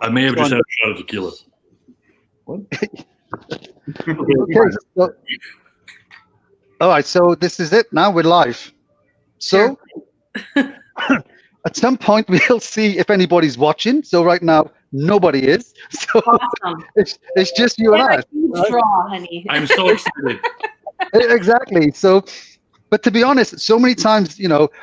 I may have just had a shot of tequila. What? Okay. So, all right. So this is it. Now we're live. So at some point we'll see if anybody's watching. So right now nobody is. So Awesome. it's just you and I. Right? Straw, honey. I'm so excited. Exactly. So, but to be honest, so many times,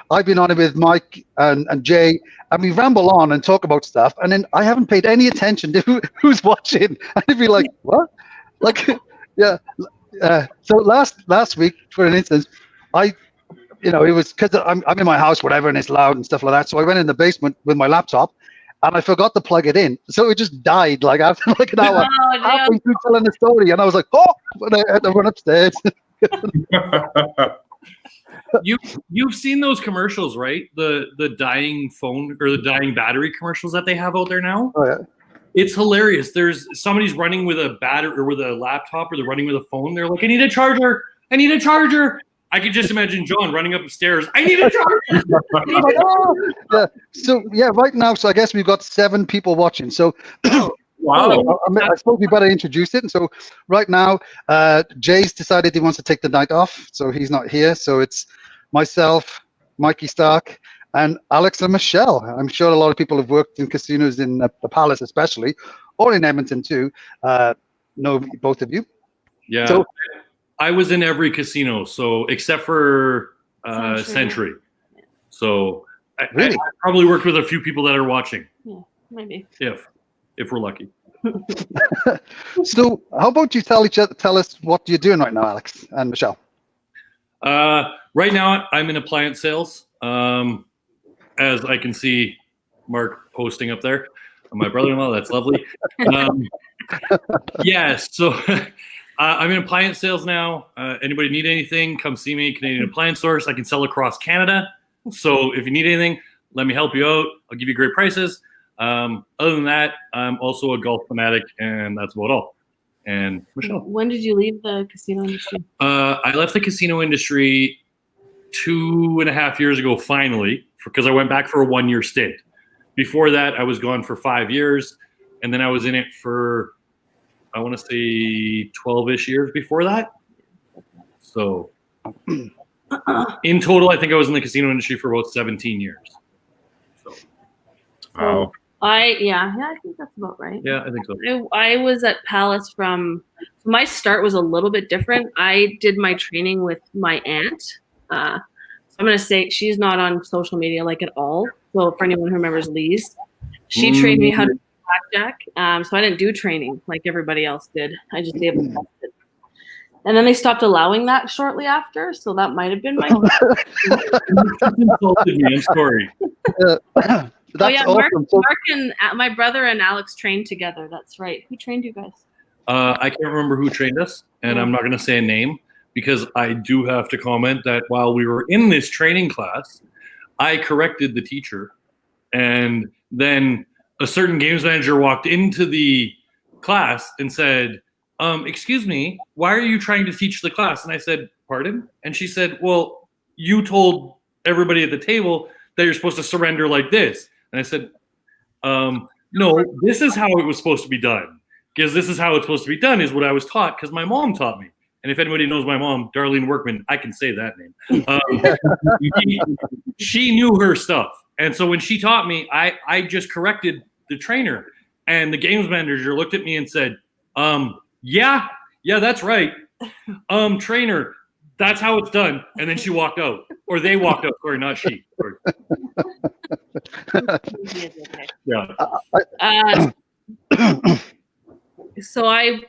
I've been on it with Mike and Jay, and we ramble on and talk about stuff, and then I haven't paid any attention to who's watching, and they'd be like, "What?" Like, yeah. So last week, for an instance, it was because I'm in my house, whatever, and it's loud and stuff like that. So I went in the basement with my laptop, and I forgot to plug it in, so it just died like after like an hour, halfway through telling the story, and I was like, "Oh!" But I had to run upstairs. You've seen those commercials, right? The dying phone or the dying battery commercials that they have out there now. Oh yeah, it's hilarious. There's somebody's running with a battery or with a laptop, or they're running with a phone. They're like, "I need a charger. I need a charger." I could just imagine John running up the stairs. "I need a charger." Yeah. So yeah, right now. So I guess we've got 7 people watching. So. Wow. I suppose we better introduce it. And so right now, Jay's decided he wants to take the night off, so he's not here. So it's myself, Mikey Stark, and Alex and Michelle. I'm sure a lot of people have worked in casinos in the Palace especially, or in Edmonton too. Know both of you. Yeah. So I was in every casino, so except for Century. So really? I probably worked with a few people that are watching. Yeah, maybe. If we're lucky. So how about you tell us what you're doing right now, Alex and Michelle? Right now I'm in appliance sales. As I can see Mark posting up there. My brother-in-law, that's lovely. So I'm in appliance sales now. Anybody need anything, come see me, Canadian Appliance Source. I can sell across Canada. So if you need anything, let me help you out. I'll give you great prices. Other than that, I'm also a golf fanatic, and that's about all. And Michelle, when did you leave the casino industry? I left the casino industry 2.5 years ago, finally, because I went back for a 1-year stint. Before that, I was gone for 5 years, and then I was in it for, I want to say, 12-ish years before that. So in total, I think I was in the casino industry for about 17 years. So, wow. I think that's about right. Yeah, I think so. I was at Palace my start was a little bit different. I did my training with my aunt. So I'm going to say she's not on social media like at all. So for anyone who remembers Lee's, she trained me how to do blackjack. So I didn't do training like everybody else did. I just did it. And then they stopped allowing that shortly after. So that might have been my. I'm sorry. That's awesome. Mark and my brother and Alex trained together. That's right. Who trained you guys? I can't remember who trained us, and I'm not going to say a name because I do have to comment that while we were in this training class, I corrected the teacher, and then a certain games manager walked into the class and said, "Excuse me, why are you trying to teach the class?" And I said, "Pardon?" And she said, "Well, you everybody at the table that you're supposed to surrender like this." And I said, "No, this is how it was supposed to be done. Because this is how it's supposed to be done is what I was taught because my mom taught me." And if anybody knows my mom, Darlene Workman, I can say that name. She knew her stuff. And so when she taught me, I just corrected the trainer. And the games manager looked at me and said, yeah, that's right. Trainer, that's how it's done." And then she walked out. Or they walked out. Sorry, not she. Sorry. Yeah. So I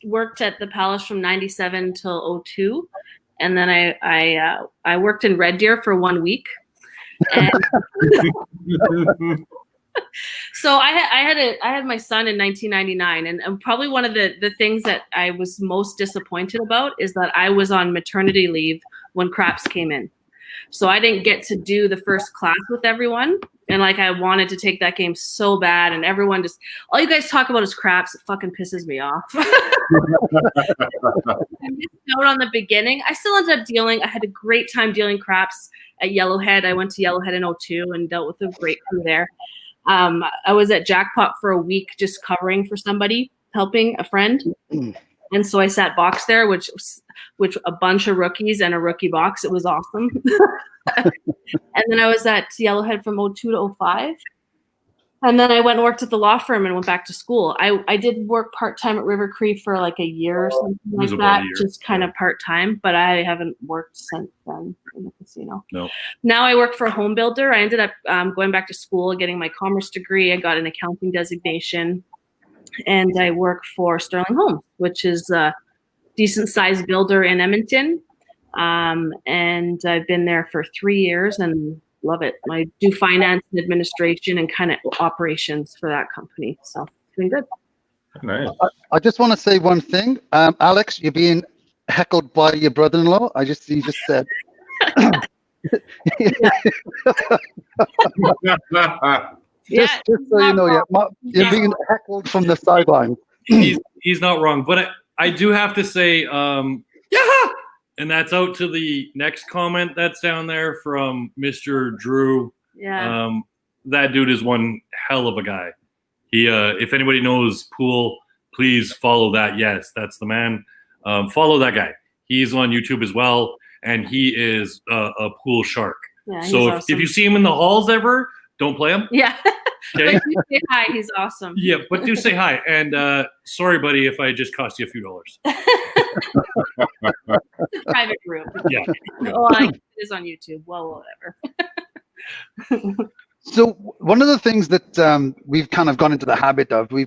worked at the Palace from 97 till 02, and then I worked in Red Deer for 1 week. And so I had my son in 1999, and probably one of the things that I was most disappointed about is that I was on maternity leave when Craps came in. So I didn't get to do the first class with everyone. And like, I wanted to take that game so bad. And everyone just, all you guys talk about is craps. It fucking pisses me off. I missed out on the beginning. I still ended up dealing. I had a great time dealing craps at Yellowhead. I went to Yellowhead in 2002 and dealt with a great crew there. I was at Jackpot for a week just covering for somebody, helping a friend. And so I sat box there, which a bunch of rookies and a rookie box. It was awesome. And then I was at Yellowhead from 2002 to 2005. And then I went and worked at the law firm and went back to school. I did work part-time at River Cree for like a year or something like that, just kind of part-time, but I haven't worked since then in the casino. No. Now I work for a home builder. I ended up going back to school, getting my commerce degree. I got an accounting designation, and I work for Sterling Homes, which is a decent-sized builder in Edmonton. And I've been there for 3 years and love it. I do finance and administration and kind of operations for that company. So it's been good. Nice. I just want to say one thing. Alex, you're being heckled by your brother-in-law. He just said. Just so you know, you're being heckled from the sideline. He's not wrong, but I do have to say, yeah. And that's out to the next comment that's down there from Mr. Drew. Yeah. That dude is one hell of a guy. He, if anybody knows pool, please follow that. Yes, that's the man. Follow that guy. He's on YouTube as well, and he is a pool shark. Yeah, so if you see him in the halls ever, don't play him. Yeah. Okay? But you say hi. He's awesome. Yeah, but do say hi. And sorry, buddy, if I just cost you a few dollars. It's a private group. Yeah. Oh, it is on YouTube. Well, whatever. So one of the things that we've kind of gone into the habit of, we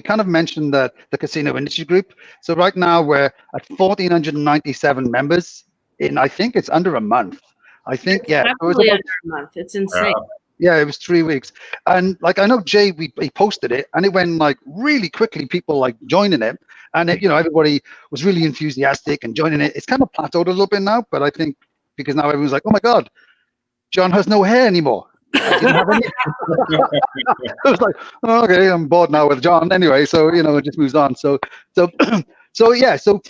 kind of mentioned the casino industry group. So right now we're at 1,497 members in, I think it's under a month. I think, yeah. It was under a month. It's insane. Yeah, it was 3 weeks. And like, I know Jay, he posted it and it went like really quickly, people like joining it. And everybody was really enthusiastic and joining it. It's kind of plateaued a little bit now, but I think because now everyone's like, oh my God, Jon has no hair anymore. I didn't have any. I was like, oh, okay, I'm bored now with Jon anyway. So, it just moves on. So yeah. So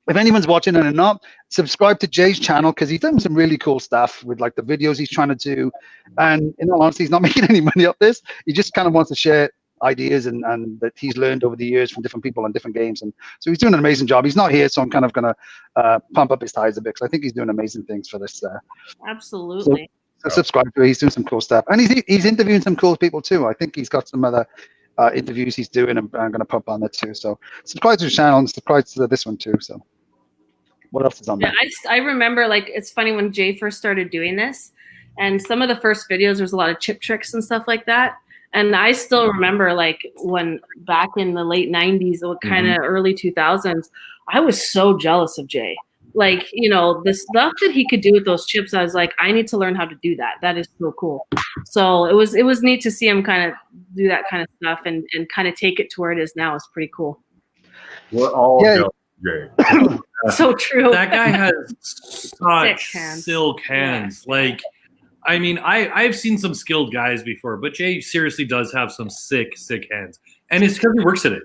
if anyone's watching and not, subscribe to Jay's channel because he's doing some really cool stuff with like the videos he's trying to do. And in all honesty, he's not making any money off this. He just kind of wants to share ideas and that he's learned over the years from different people on different games. And so he's doing an amazing job. He's not here, so I'm kind of going to pump up his tires a bit because I think he's doing amazing things for this. Absolutely. So subscribe to it. He's doing some cool stuff. And he's interviewing some cool people too. I think he's got some other interviews he's doing, and I'm going to pump on that too. So subscribe to his channel and subscribe to this one too. So what else is on there? I remember, like, it's funny when Jay first started doing this, and some of the first videos, there was a lot of chip tricks and stuff like that. And I still remember, like, when back in the late 90s or kind of early 2000s, I was so jealous of Jay. Like, the stuff that he could do with those chips, I was like, I need to learn how to do that. That is so cool. So it was neat to see him kind of do that kind of stuff and kind of take it to where it is now. It's pretty cool. We're all jealous of Jay. So true. That guy has such silk hands. Yeah. Like, I mean, I've seen some skilled guys before, but Jay seriously does have some sick hands. And it's because he works at it.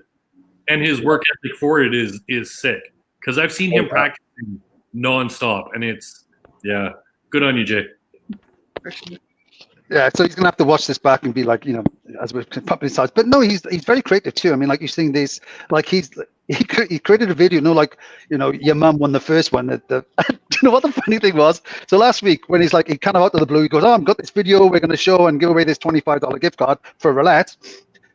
And his work ethic for it is sick. Because I've seen him practicing nonstop. And it's, yeah, good on you, Jay. Yeah, so he's gonna have to watch this back and be like, as we're pumping his sides. But no, he's very creative too. I mean, like you're seeing this, like he created a video. Your mum won the first one. Do you know what the funny thing was? So last week when he kind of out of the blue, he goes, "Oh, I've got this video. We're gonna show and give away this $25 gift card for roulette."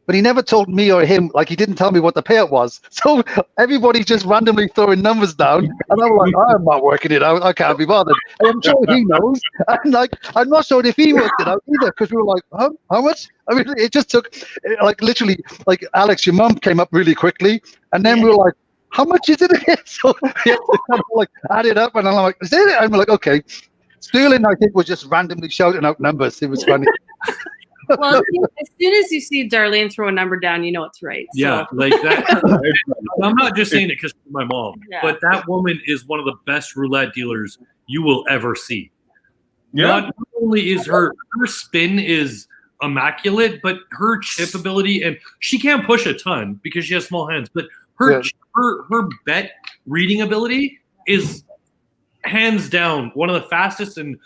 But he never told me or him, like he didn't tell me what the payout was. So everybody's just randomly throwing numbers down. And I'm like, I'm not working it out. I can't be bothered. And I'm sure he knows. And I'm not sure if he worked it out either because we were like, how much? I mean, it just took literally, Alex, your mum came up really quickly. And then we were like, how much is it again? So we had to kind of add it up. And I'm like, is it? I'm like, okay. Sterling, I think, was just randomly shouting out numbers. It was funny. Well, as soon as you see Darlene throw a number down, you know it's right. So. Yeah, like that. I'm not just saying it because my mom, but that woman is one of the best roulette dealers you will ever see. Not only is her spin is immaculate, but her chip ability, and she can't push a ton because she has small hands, but her bet reading ability is hands down one of the fastest, and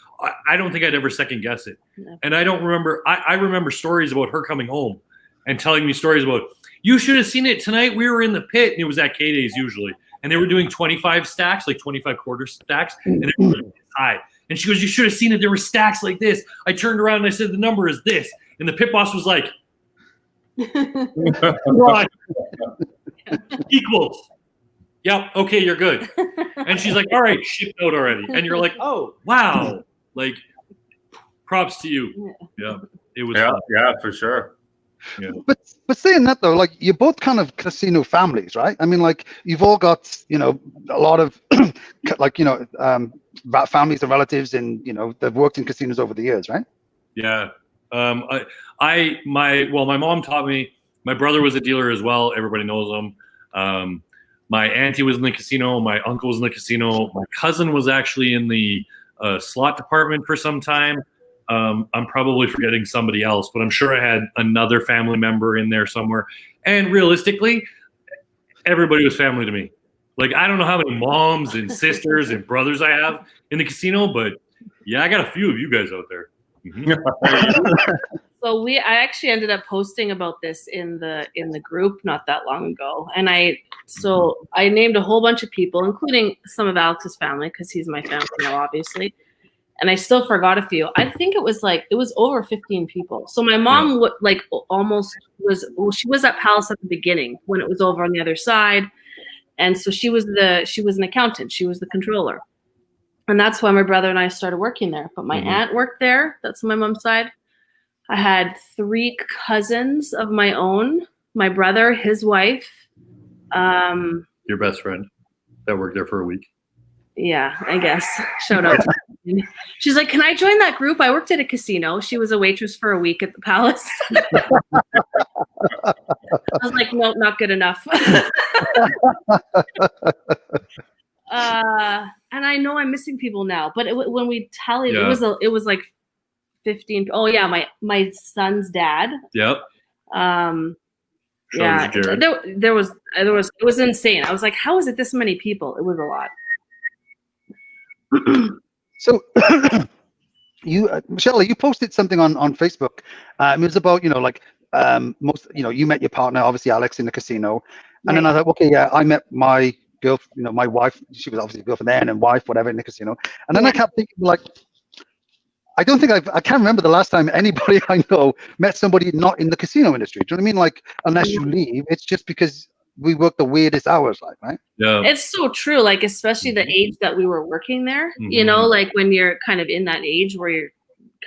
I don't think I'd ever second guess it. No. And I don't remember. I remember stories about her coming home and telling me stories about, you should have seen it tonight. We were in the pit, and it was at K-Days usually, and they were doing 25 stacks, like 25 quarter stacks, and they were really high. And she goes, you should have seen it. There were stacks like this. I turned around and I said, the number is this. And the pit boss was like, equals. Yep. Okay, you're good. And she's like, all right, shipped out already. And you're like, oh, wow. Like, props to you. Yeah. It was fun. Yeah, for sure. Yeah. But saying that though, like, you're both kind of casino families, right? I mean, like, you've all got, you know, a lot of like, you know, families and relatives, and, you know, they've worked in casinos over the years, right? Yeah. My mom taught me. My brother was a dealer as well. Everybody knows him. My auntie was in the casino. My uncle was in the casino. My cousin was actually in the slot department for some time. I'm probably forgetting somebody else, but I'm sure I had another family member in there somewhere. And realistically, everybody was family to me. Like, I don't know how many moms and sisters and brothers I have in the casino, but yeah, I got a few of you guys out there. So I actually ended up posting about this in the group not that long ago, and I named a whole bunch of people, including some of Alex's family, because he's my family now, obviously. And I still forgot a few. I think it was over 15 people. So my mom she was at Palace at the beginning when it was over on the other side, and so she was an accountant. She was the controller. And that's why my brother and I started working there. But my aunt worked there. That's on my mom's side. I had 3 cousins of my own. My brother, his wife. Your best friend that worked there for a week. Yeah, I guess. Shout out to her. She's like, can I join that group? I worked at a casino. She was a waitress for a week at the Palace. I was like, no, not good enough. And I know I'm missing people now, but when we tallied, it was like 15. Oh yeah, my son's dad. Yep. Yeah, there was it was insane. I was like, how is it this many people? It was a lot. So Michelle, you posted something on Facebook. It was about, you know, like, you met your partner, obviously Alex, in the casino, and then I thought, okay, yeah, I met my girl, you know, my wife. She was obviously a girlfriend then, and wife, whatever, in the casino. And then I kept thinking, like, I can't remember the last time anybody I know met somebody not in the casino industry. Do you know what I mean? Like, unless you leave, it's just because we work the weirdest hours, like, right? Yeah. It's so true. Like, especially the age that we were working there, you know, like when you're kind of in that age where you're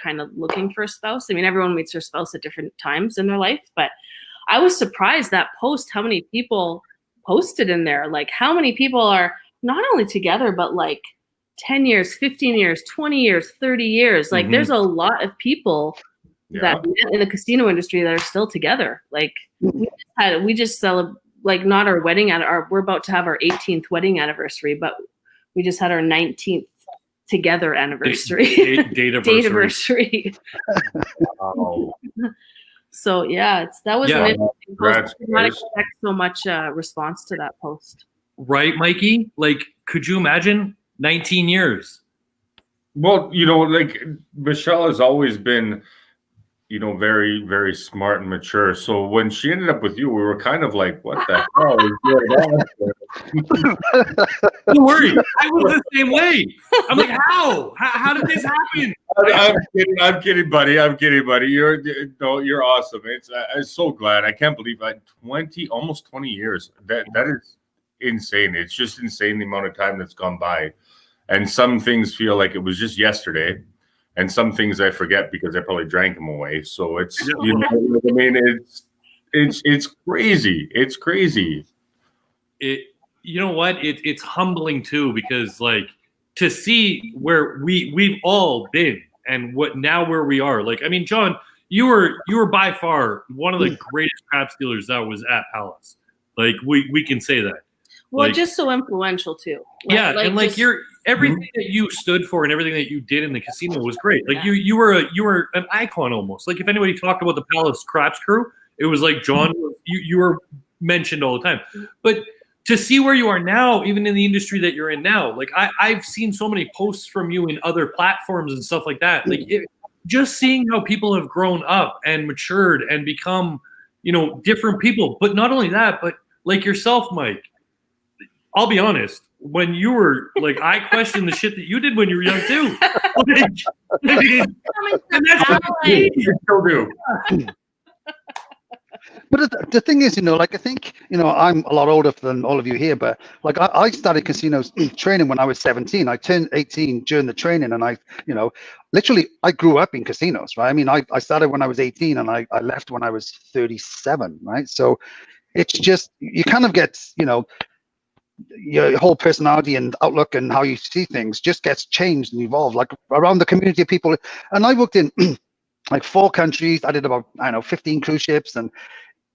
kind of looking for a spouse. I mean, everyone meets their spouse at different times in their life, but I was surprised that post, how many people posted in there. Like, how many people are not only together, but like 10 years, 15 years, 20 years, 30 years. Like, there's a lot of people that in the casino industry that are still together. Like, we just celebrate, like, not our wedding, we're about to have our 18th wedding anniversary, but we just had our 19th together anniversary. Date anniversary. Wow. So yeah, that was an interesting post. I did not expect so much response to that post. Right, Mikey? Like, could you imagine 19 years? Well, you know, like, Michelle has always been, you know, very, very smart and mature. So when she ended up with you, we were kind of like, what the hell is going on? Don't worry. I was the same way. I'm like, how did this happen? I'm kidding, buddy. You're awesome. I'm so glad. I can't believe almost 20 years. That is insane. It's just insane the amount of time that's gone by. And some things feel like it was just yesterday. And some things I forget because I probably drank them away. So it's, you know what I mean? It's crazy. It's crazy. You know what? It's humbling too, because, like, to see where we've all been and where we are. Like, I mean, John, you were by far one of the greatest craps dealers that was at Palace. Like, we can say that. Well, just so influential too. Yeah, and like you're everything that you stood for and everything that you did in the casino was great. Like you were an icon almost. Like if anybody talked about the Palace Craps crew, it was like Jon. You were mentioned all the time. But to see where you are now, even in the industry that you're in now, like I've seen so many posts from you in other platforms and stuff like that. Like just seeing how people have grown up and matured and become, different people. But not only that, but like yourself, Mike. I'll be honest. When you were like, I questioned the shit that you did when you were young too. And that's what you still do. But the thing is, like I think, I'm a lot older than all of you here, but like I started casinos training when I was 17. I turned 18 during the training, and literally I grew up in casinos, right? I mean, I started when I was 18 and I left when I was 37, right? So it's just, you kind of get, your whole personality and outlook and how you see things just gets changed and evolved, like around the community of people. And I worked in like 4 countries. I did about, 15 cruise ships, and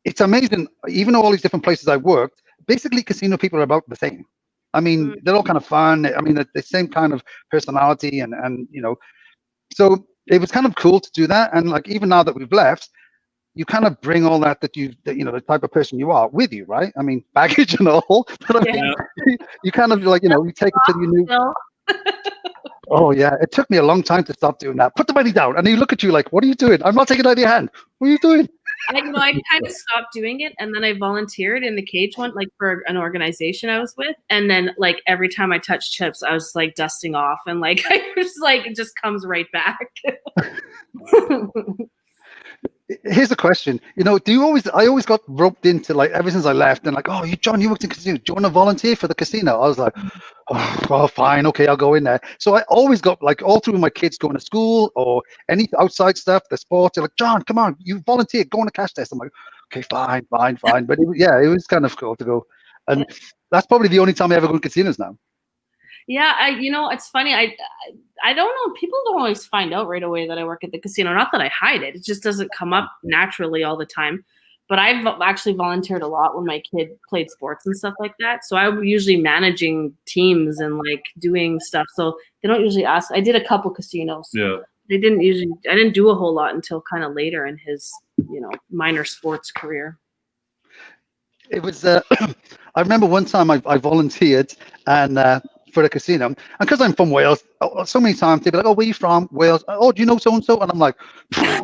it's amazing. Even all these different places I worked, basically casino people are about the same. I mean, they're all kind of fun. I mean, the same kind of personality, and so it was kind of cool to do that. And like even now that we've left, you kind of bring all that the type of person you are with you, right? I mean, baggage and all. But I mean, you kind of like, you take it to the new. Oh yeah, it took me a long time to stop doing that. Put the money down, and you look at you like, "What are you doing? I'm not taking it out of your hand. What are you doing?" I kind of stopped doing it, and then I volunteered in the cage one, like for an organization I was with, and then like every time I touched chips, I was like dusting off, and like I was like, it just comes right back. Here's a question. I always got roped into, like, ever since I left, and like, oh, Jon, you worked in casino. Do you want to volunteer for the casino? I was like, oh, well, fine, okay, I'll go in there. So I always got, like, all through my kids going to school or any outside stuff, the sports. They're like, Jon, come on, you volunteer, go on a cash test. I'm like, okay, fine. But it was kind of cool to go, and that's probably the only time I ever go to casinos now. Yeah, it's funny. I don't know. People don't always find out right away that I work at the casino. Not that I hide it. It just doesn't come up naturally all the time. But I've actually volunteered a lot when my kid played sports and stuff like that. So I'm usually managing teams and like doing stuff. So they don't usually ask. I did a couple casinos. Yeah. I didn't do a whole lot until kind of later in his, minor sports career. It was, I remember one time I volunteered and for a casino, and because I'm from Wales, so many times they'd be like, "Oh, where are you from?" Wales. "Oh, do you know so and so?" And I'm like,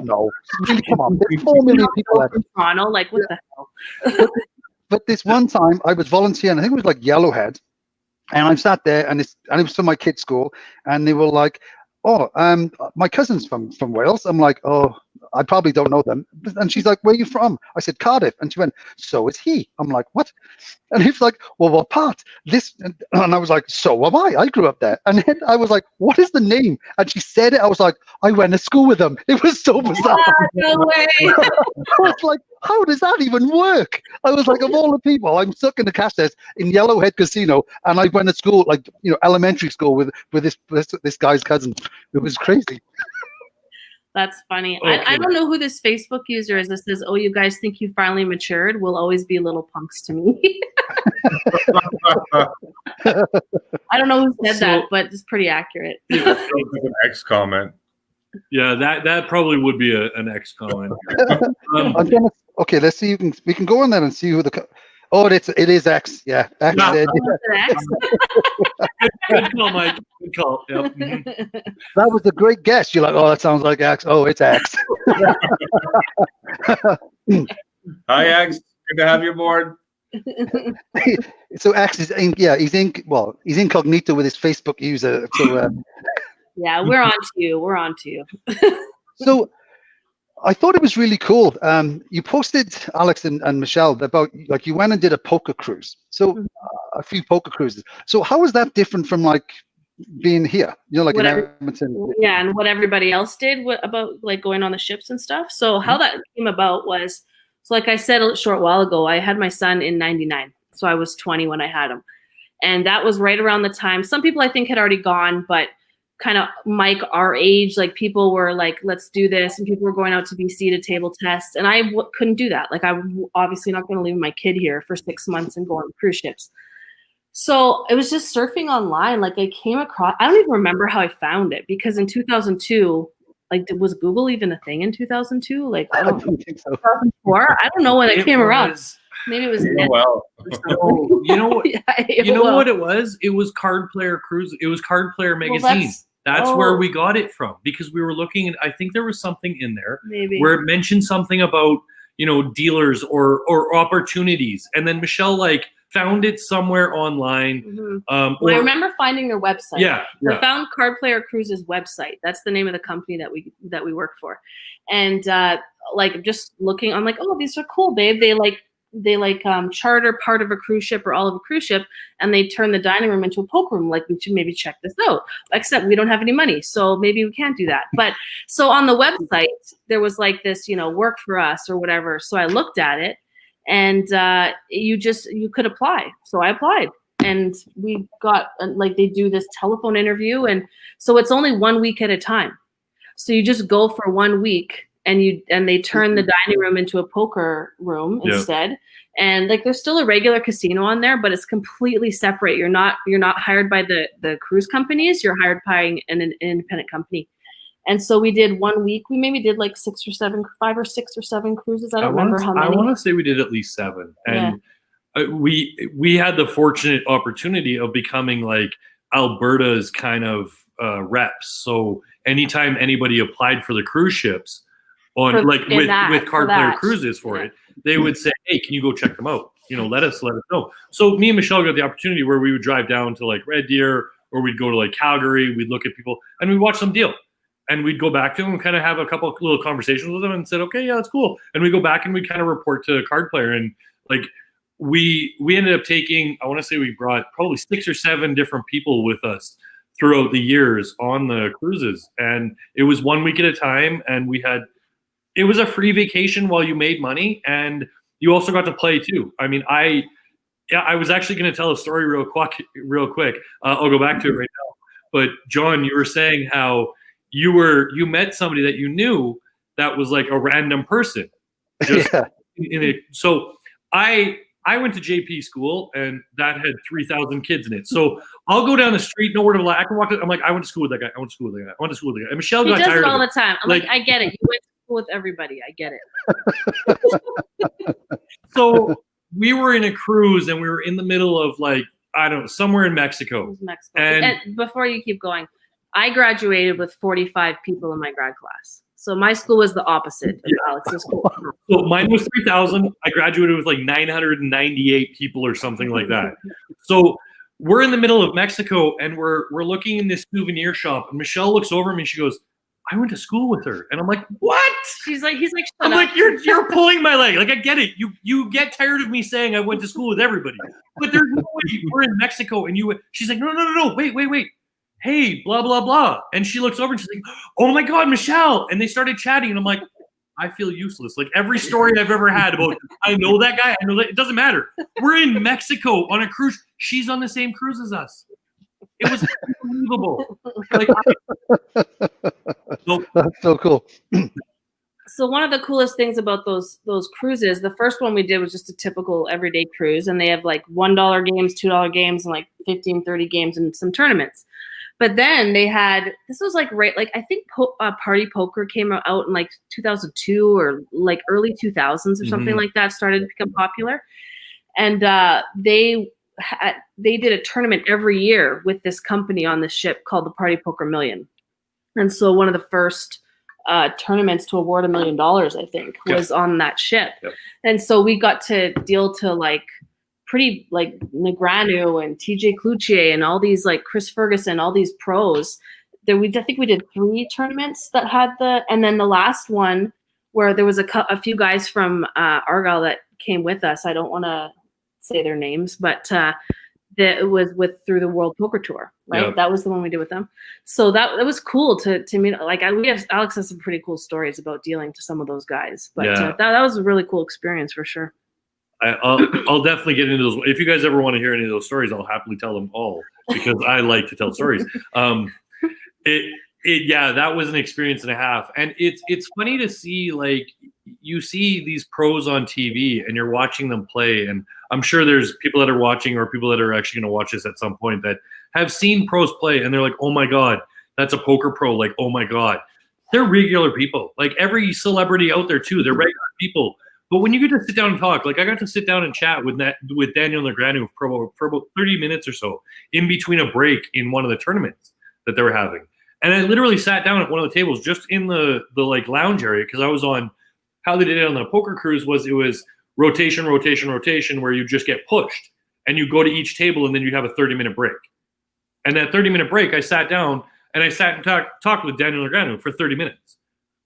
"No, really, come on, there's 4 million people there." Toronto, like what the hell? But this one time I was volunteering. I think it was like Yellowhead, and I sat there, and it was for my kids' school, and they were like, "Oh, my cousin's from Wales." I'm like, "Oh, I probably don't know them." And she's like, "Where are you from?" I said, "Cardiff." And she went, "So is he." I'm like, "What?" And he's like, "Well, what part?" And I was like, "So am I. I grew up there." And then I was like, "What is the name?" And she said it. I was like, "I went to school with them." It was so bizarre. No way. I was like, how does that even work? I was like, of all the people, I'm stuck in the cash test in Yellowhead Casino, and I went to school, like, elementary school with this guy's cousin. It was crazy. That's funny. Okay. I don't know who this Facebook user is that says, "Oh, you guys think you finally matured? We'll always be little punks to me." I don't know who said that, but it's pretty accurate. An X comment. Yeah, that probably would be an X comment. Okay, let's see. We can go on there and see who it is X. Yeah, X. No. Did. Good call, Mike. Good call. Yep. Mm-hmm. That was a great guess. You're like, "Oh, that sounds like X." Oh, it's X. Hi, X. Good to have you aboard. So X is he's incognito with his Facebook user. So yeah, we're on to you. We're on to you. So I thought it was really cool. You posted, Alex and Michelle, about like you went and did a poker cruise. So a few poker cruises. So how is that different from like being here? Like in Edmonton. Yeah, and what everybody else did about like going on the ships and stuff. So how that came about was, so like I said a short while ago, I had my son in '99. So I was 20 when I had him. And that was right around the time. Some people I think had already gone, but kind of Mike, our age, like people were like, "Let's do this." And people were going out to BC to table test. And I couldn't do that. Like I'm obviously not going to leave my kid here for 6 months and go on cruise ships. So it was just surfing online. Like I came across, I don't even remember how I found it because in 2002, like was Google even a thing in 2002? Like I don't think so. 2004. I don't know when it came around. Maybe it was Well, Oh, you know what? Yeah, You know what it was? It was Card Player Cruise. It was Card Player magazine. That's where we got it from because we were looking at. I think there was something in there Maybe where it mentioned something about dealers or opportunities, and then Michelle like found it somewhere online. Well, I remember finding their website. Yeah. I found Card Player Cruise's website. That's the name of the company that we work for, and like just looking, I'm like, oh, these are cool, babe. They charter part of a cruise ship or all of a cruise ship, and they turn the dining room into a poker room. Like, we should maybe check this out. Except we don't have any money, so maybe we can't do that. But so on the website, there was like this, work for us or whatever. So I looked at it, and you could apply. So I applied, and we got like they do this telephone interview, and so it's only 1 week at a time. So you just go for 1 week. And they turn the dining room into a poker room instead. And like there's still a regular casino on there, but it's completely separate. You're not hired by the cruise companies. You're hired by an independent company. And so we did 1 week. We maybe did like 5 or 6 or 7 cruises. I don't remember how many. I want to say we did at least 7. And we had the fortunate opportunity of becoming like Alberta's kind of reps. So anytime anybody applied for the cruise ships, with Card Player Cruises for it, they would say, hey, can you go check them out? Let us know. So me and Michelle got the opportunity where we would drive down to like Red Deer, or we'd go to like Calgary. We'd look at people and we'd watch them deal, and we'd go back to them and kind of have a couple of little conversations with them and said, okay, yeah, that's cool. And we go back and we kind of report to Card Player, and like we ended up taking, I want to say we brought probably 6 or 7 different people with us throughout the years on the cruises, and it was 1 week at a time, and it was a free vacation while you made money, and you also got to play too. I mean, I was actually going to tell a story real quick. I'll go back to it right now. But John, you were saying how you met somebody that you knew that was like a random person. So I went to JP school, and that had 3,000 kids in it. So I'll go down the street, no word of a lie. I can walk. I'm like, I went to school with that guy. I went to school with that guy. I went to school with that guy. And Michelle got tired of it. He does it all the time. I'm like, I get it. You went to school with everybody. I get it. So we were in a cruise, and we were in the middle of like, I don't know, somewhere in Mexico. It was Mexico. And before you keep going, I graduated with 45 people in my grad class. So my school was the opposite of Alex's school. So mine was 3,000. I graduated with like 998 people or something like that. So we're in the middle of Mexico, and we're looking in this souvenir shop, and Michelle looks over at me and she goes, I went to school with her. And I'm like, what? He's like, I'm like, you're pulling my leg. Like, I get it. You get tired of me saying I went to school with everybody. But there's no way we're in Mexico and she's like, no, wait. Hey, blah, blah, blah. And she looks over and she's like, oh my God, Michelle. And they started chatting, and I'm like, I feel useless. Like every story I've ever had about, I know that guy, I know that, it doesn't matter. We're in Mexico on a cruise. She's on the same cruise as us. It was unbelievable. Like, that's so cool. So one of the coolest things about those cruises, the first one we did was just a typical everyday cruise, and they have like $1 games, $2 games, and like 15, 30 games and some tournaments. But then they had, this was like I think Party Poker came out in like 2002 or like early 2000s or something like that, started to become popular. And they did a tournament every year with this company on the ship called the Party Poker Million. And so one of the first tournaments to award $1 million, I think, was on that ship. Yep. And so we got to deal to like pretty like Negreanu and TJ Cloutier and all these like Chris Ferguson, all these pros. I think we did 3 tournaments that had and then the last one where there was a few guys from Argyle that came with us. I don't want to say their names, but it was through the World Poker Tour, right? Yep. That was the one we did with them. So that was cool to meet. Like Alex has some pretty cool stories about dealing to some of those guys, but that was a really cool experience for sure. I'll definitely get into those. If you guys ever want to hear any of those stories, I'll happily tell them all because I like to tell stories. That was an experience and a half, and it's funny to see like you see these pros on TV and you're watching them play, and I'm sure there's people that are watching or people that are actually going to watch this at some point that have seen pros play and they're like, oh my God, that's a poker pro. Like, oh my God. They're regular people. Like every celebrity out there too, they're regular people. But when you get to sit down and talk, like I got to sit down and chat with Daniel Negreanu for about 30 minutes or so in between a break in one of the tournaments that they were having. And I literally sat down at one of the tables just in the like lounge area, because I was on, how they did it on the poker cruise was it was rotation, where you just get pushed and you go to each table and then you have a 30-minute break. And that 30-minute break, I sat down and I sat and talked with Daniel Negreanu for 30 minutes.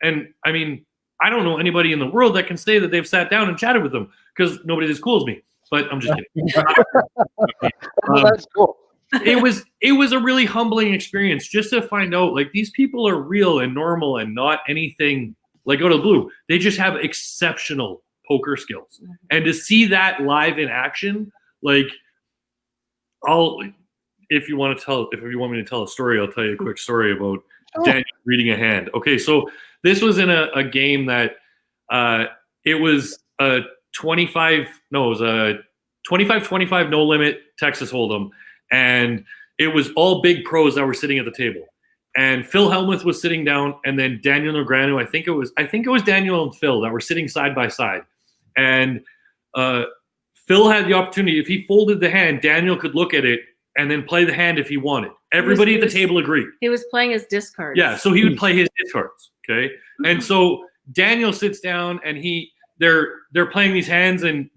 And I mean, I don't know anybody in the world that can say that they've sat down and chatted with them, because nobody's as cool as me. But I'm just kidding. That's cool. It was a really humbling experience just to find out like these people are real and normal and not anything like out of the blue. They just have exceptional poker skills. And to see that live in action, like if you want me to tell a story, I'll tell you a quick story about Daniel reading a hand. Okay, so this was in a game that it was a 25-25 no limit Texas Hold'em, and it was all big pros that were sitting at the table. And Phil Hellmuth was sitting down, and then Daniel Negreanu, I think it was Daniel and Phil that were sitting side by side. And Phil had the opportunity, if he folded the hand, Daniel could look at it and then play the hand if he wanted. Everybody at the table agreed. He was playing his discards. Yeah, so he would play his discards. Okay, and so Daniel sits down and they're playing these hands, and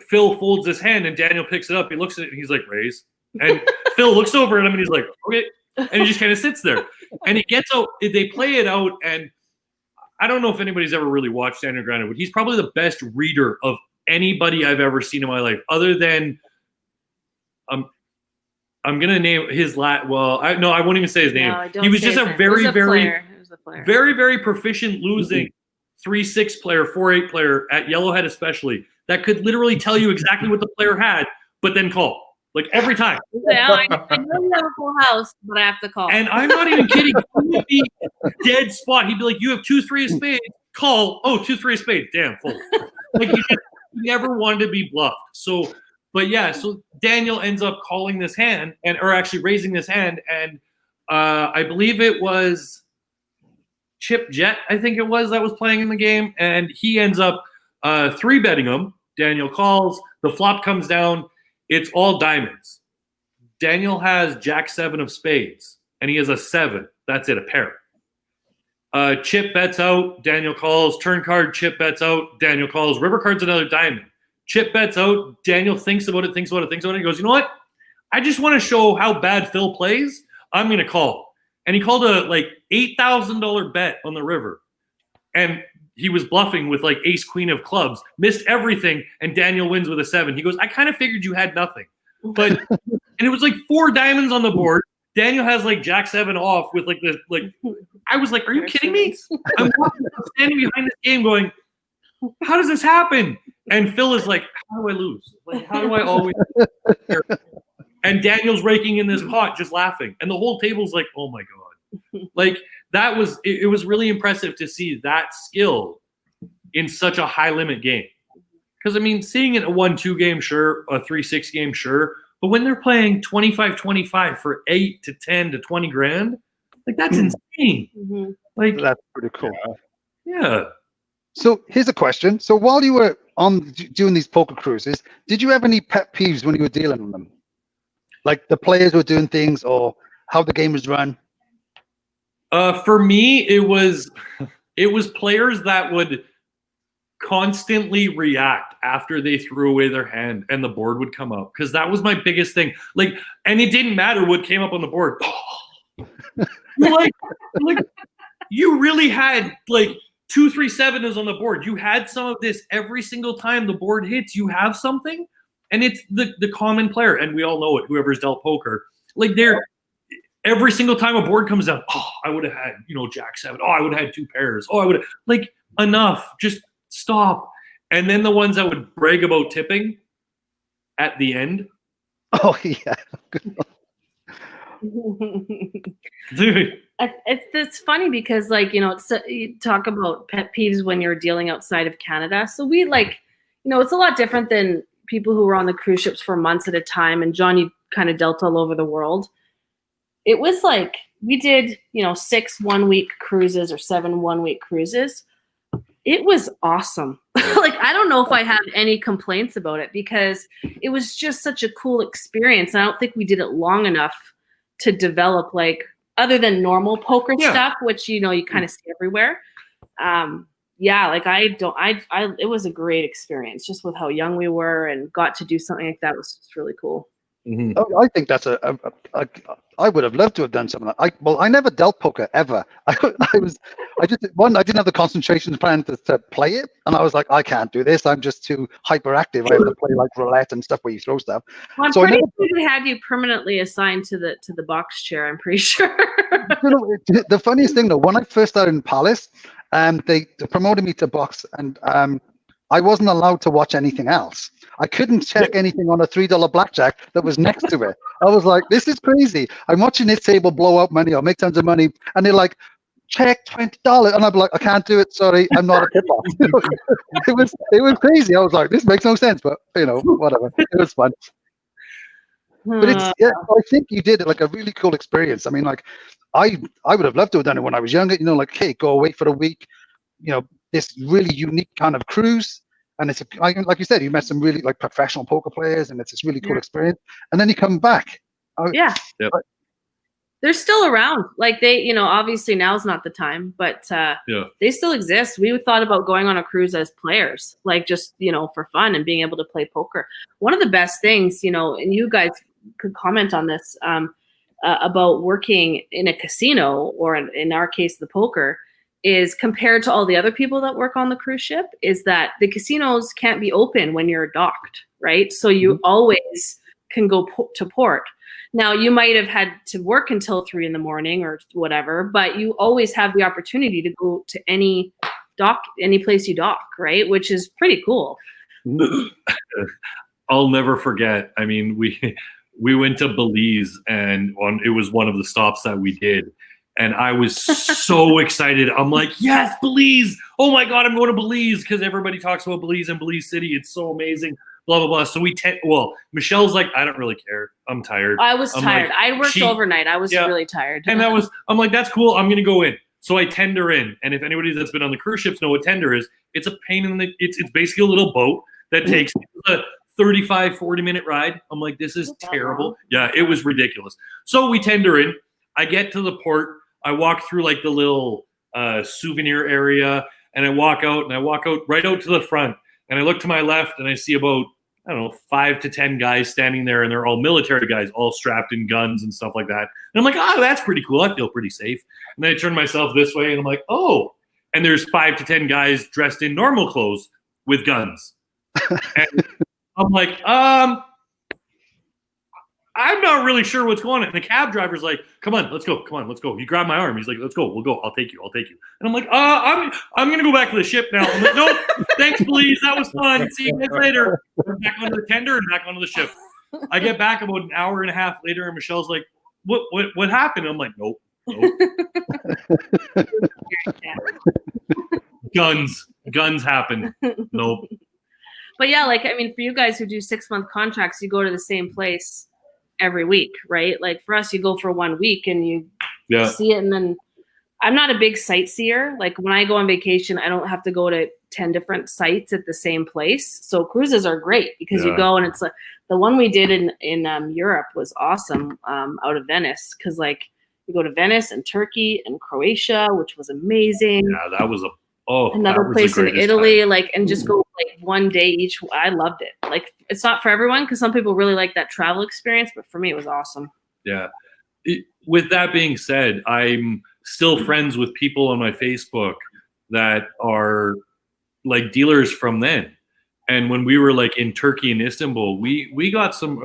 Phil folds his hand and Daniel picks it up. He looks at it and he's like, raise. And Phil looks over at him and he's like, okay. And he just kind of sits there. And he gets out, they play it out, and I don't know if anybody's ever really watched Daniel Negreanu, but he's probably the best reader of anybody I've ever seen in my life, other than I'm gonna name his I won't even say his name. No, he was just a very very proficient losing 3-6 player, 4-8 player at Yellowhead especially, that could literally tell you exactly what the player had, but then call. Like every time. I know you have a full house, but I have to call. And I'm not even kidding. He would be dead spot. He'd be like, you have 2-3 of spades. Call. Oh, 2-3 of spades. Damn, full. Like he never wanted to be bluffed. So Daniel ends up calling this hand or actually raising this hand. And I believe it was Chip Jet, I think it was, that was playing in the game. And he ends up 3-betting him. Daniel calls. The flop comes down. It's all diamonds. Daniel has Jack-7 of spades, and he has a 7. That's it, a pair. Chip bets out. Daniel calls. Turn card, Chip bets out. Daniel calls. River card's another diamond. Chip bets out. Daniel thinks about it. He goes, you know what? I just want to show how bad Phil plays. I'm going to call. And he called a $8,000 bet on the river. And he was bluffing with ace queen of clubs, missed everything, and Daniel wins with a 7. He goes, I kind of figured you had nothing. But and it was 4 diamonds on the board. Daniel has Jack-7 off with this I was like, are you kidding me? I'm standing behind this game going, how does this happen? And Phil is like, how do I lose? How do I always And Daniel's raking in this pot just laughing. And the whole table's like, oh my God. It was really impressive to see that skill in such a high limit game. Because seeing it a 1-2 game, sure, a 3-6 game, sure, but when they're playing 25-25 for 8 to 10 to 20 grand, that's insane. Mm-hmm. That's pretty cool. Yeah. So here's a question. So while you were doing these poker cruises, did you have any pet peeves when you were dealing with them? Like the players were doing things or how the game was run? For me, it was players that would constantly react after they threw away their hand and the board would come up, because that was my biggest thing. And it didn't matter what came up on the board. You really had 2-3 7s on the board. You had some of this every single time the board hits. You have something, and it's the common player, and we all know it. Whoever's dealt poker, they're. Every single time a board comes down, I would have had, Jack-7. I would have had 2 pairs. I would have enough. Just stop. And then the ones that would brag about tipping at the end. Oh yeah. It's funny because, like, you know, you talk about pet peeves when you're dealing outside of Canada. So we, like, you know, it's a lot different than people who were on the cruise ships for months at a time. And John, you kind of dealt all over the world. It was like we did, you know, 6 1-week cruises or 7 1-week cruises. It was awesome. Like, I don't know if I have any complaints about it because it was just such a cool experience. And I don't think we did it long enough to develop, like, other than normal poker stuff, which, you know, you kind of see everywhere. Yeah, like it was a great experience just with how young we were and got to do something like that. It was just really cool. Mm-hmm. I think that's I would have loved to have done something. I never dealt poker ever. I didn't have the concentration plan to play it, and I was like, I can't do this. I'm just too hyperactive. I have to play like roulette and stuff where you throw stuff. Well, I'm pretty sure they had you permanently assigned to the box chair. I'm pretty sure. You know, the funniest thing though, when I first started in Palace, they promoted me to box, and I wasn't allowed to watch anything else. I couldn't check anything on a $3 blackjack that was next to it. I was like, this is crazy. I'm watching this table blow out money or make tons of money. And they're like, check $20. And I'm like, I can't do it. Sorry, I'm not a tip off. It was crazy. I was like, this makes no sense, but you know, whatever. It was fun. But I think you did like a really cool experience. I mean, like I would have loved to have done it when I was younger, you know, like, hey, go away for a week, you know, this really unique kind of cruise. And it's like you said, you met some really like professional poker players, and it's this really cool experience. And then you come back. They're still around. Like they, you know, obviously now's not the time, but they still exist. We thought about going on a cruise as players, like just, you know, for fun and being able to play poker. One of the best things, you know, and you guys could comment on this about working in a casino, or in our case, the poker, is compared to all the other people that work on the cruise ship, is that the casinos can't be open when you're docked, right? So you always can go to port. Now, you might have had to work until 3 a.m. or whatever, but you always have the opportunity to go to any place you dock, right? Which is pretty cool. I'll never forget. I mean, we went to Belize, and it was one of the stops that we did. And I was so excited. I'm like, yes, Belize. Oh my God, I'm going to Belize, because everybody talks about Belize and Belize City. It's so amazing, blah, blah, blah. So Michelle's like, I don't really care. I'm tired. I was tired. Like, I worked overnight. I was really tired. And I'm like, that's cool. I'm going to go in. So I tender in. And if anybody that's been on the cruise ships know what tender is, it's a pain in the, it's basically a little boat that takes a 35, 40-minute ride. I'm like, this is terrible. Yeah, it was ridiculous. So we tender in. I get to the port. I walk through like the little souvenir area, and I walk out right out to the front, and I look to my left, and I see about, I don't know, 5 to 10 guys standing there, and they're all military guys, all strapped in guns and stuff like that. And I'm like, oh, that's pretty cool. I feel pretty safe. And then I turn myself this way, and I'm like, oh, and there's 5 to 10 guys dressed in normal clothes with guns. And I'm like, I'm not really sure what's going on. And the cab driver's like, come on, let's go. He grabbed my arm. He's like, let's go. We'll go. I'll take you. And I'm like, I'm going to go back to the ship now. I'm like, nope, thanks, please. That was fun. See you guys later. I'm back onto the tender and back onto the ship. I get back about an hour and a half later, and Michelle's like, what happened? I'm like, nope. Guns happen. Nope. But yeah, like, I mean, for you guys who do 6-month contracts, you go to the same place every week, right? Like for us, you go for 1 week and you see it. And then I'm not a big sightseer. Like when I go on vacation, I don't have to go to 10 different sites at the same place. So cruises are great because you go, and it's like the one we did in Europe was awesome, out of Venice. Cause like you go to Venice and Turkey and Croatia, which was amazing. Yeah, that was another place in Italy, like, and just go like 1 day each. I loved it. Like, it's not for everyone because some people really like that travel experience, but for me, it was awesome. Yeah. With that being said, I'm still friends with people on my Facebook that are like dealers from then. And when we were like in Turkey and Istanbul, we got some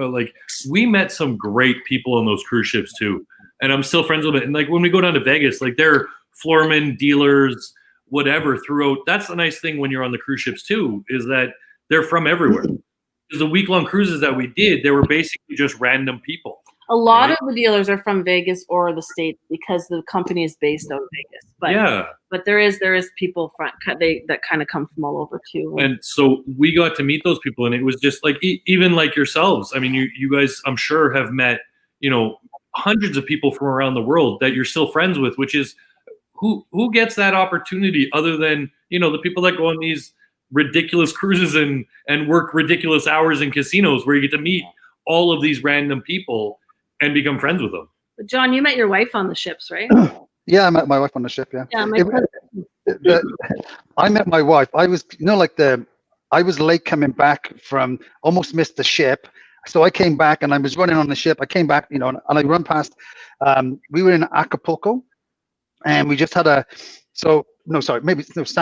we met some great people on those cruise ships too. And I'm still friends with it. And like when we go down to Vegas, like they're floormen, dealers, whatever throughout. That's the nice thing when you're on the cruise ships too, is that they're from everywhere. Because the week-long cruises that we did, they were basically just random people. A lot of the dealers are from Vegas or the States because the company is based out of Vegas. But there is people that kind of come from all over too. And so we got to meet those people, and it was just like even like yourselves. I mean, you guys, I'm sure, have met hundreds of people from around the world that you're still friends with, which is who gets that opportunity other than the people that go on these ridiculous cruises and work ridiculous hours in casinos where you get to meet all of these random people and become friends with them. But John, you met your wife on the ships, right? Yeah, I met my wife on the ship. Yeah. Yeah, I met my wife. I was, I was late coming back from, almost missed the ship. So I came back and I was running on the ship. I came back, and I run past. We were in Acapulco, and we just had San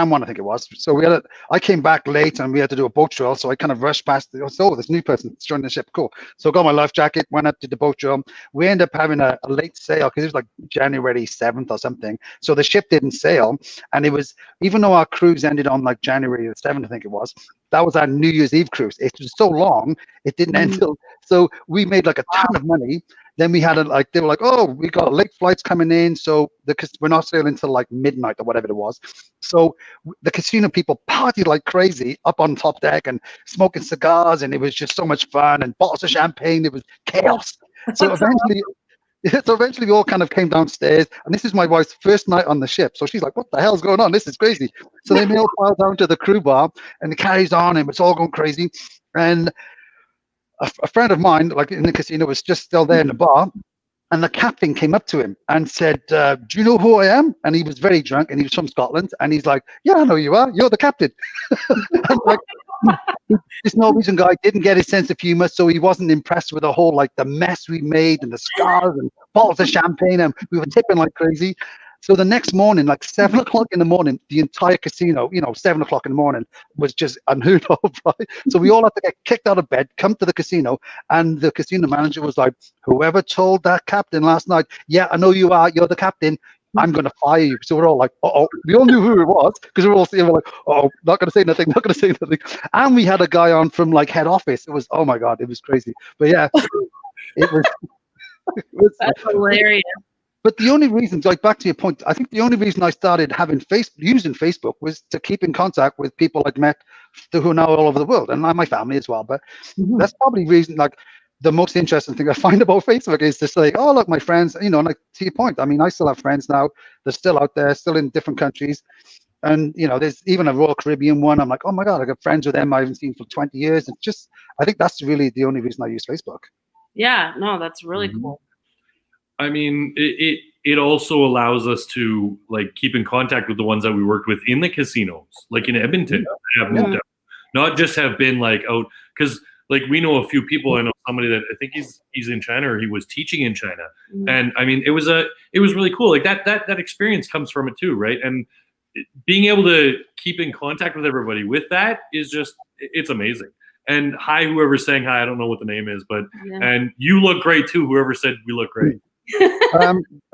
Juan, I think it was. So I came back late and we had to do a boat drill. So I kind of rushed past. This new person joining the ship. Cool. So I got my life jacket, went up to the boat drill. We ended up having a late sail because it was like January 7th or something. So the ship didn't sail. And it was, even though our cruise ended on like January 7th, I think it was, that was our New Year's Eve cruise. It was so long, it didn't end till, so we made like a ton of money. Then we had they were like, oh, we got late flights coming in, so we're not sailing until like midnight or whatever it was. So the casino people partied like crazy up on top deck and smoking cigars, and it was just so much fun, and bottles of champagne. It was chaos. So eventually we all kind of came downstairs, and this is my wife's first night on the ship. So she's like, what the hell's going on? This is crazy. So then we all filed down to the crew bar, and it carries on, and it's all going crazy. And a friend of mine, like in the casino, was just still there in the bar, and the captain came up to him and said, do you know who I am? And he was very drunk, and he was from Scotland, and he's like, yeah, I know you are. You're the captain. Like, this Norwegian guy didn't get his sense of humor, so he wasn't impressed with the whole, like, the mess we made and the scars and bottles of champagne, and we were tipping like crazy. So the next morning, like 7 o'clock in the morning, the entire casino, 7 o'clock in the morning was just unheard of, right? So we all had to get kicked out of bed, come to the casino, and the casino manager was like, whoever told that captain last night, yeah, I know you are, you're the captain, I'm going to fire you. So we're all like, uh-oh. We all knew who it was because we're all sitting like, oh, not going to say nothing, not going to say nothing. And we had a guy on from like head office. It was, oh my God, it was crazy. But yeah, it was that's hilarious. But the only reason, like back to your point, I think the only reason I started using Facebook was to keep in contact with people I'd met who are now all over the world, and my family as well. But that's probably the reason, like, the most interesting thing I find about Facebook is to say, oh, look, my friends, like to your point, I mean, I still have friends now. They're still out there, still in different countries. And, there's even a Royal Caribbean one. I'm like, oh my God, I got friends with them I haven't seen for 20 years. It's just, I think that's really the only reason I use Facebook. Yeah, no, that's really cool. I mean, it also allows us to like keep in contact with the ones that we worked with in the casinos, like in Edmonton, have moved out, not just have been like out, because like we know a few people. I know somebody that I think he's in China, or he was teaching in China, and I mean it was really cool. Like that experience comes from it too, right? And being able to keep in contact with everybody with that is just, it's amazing. And hi, whoever's saying hi, I don't know what the name is, but and you look great too. Whoever said we look great.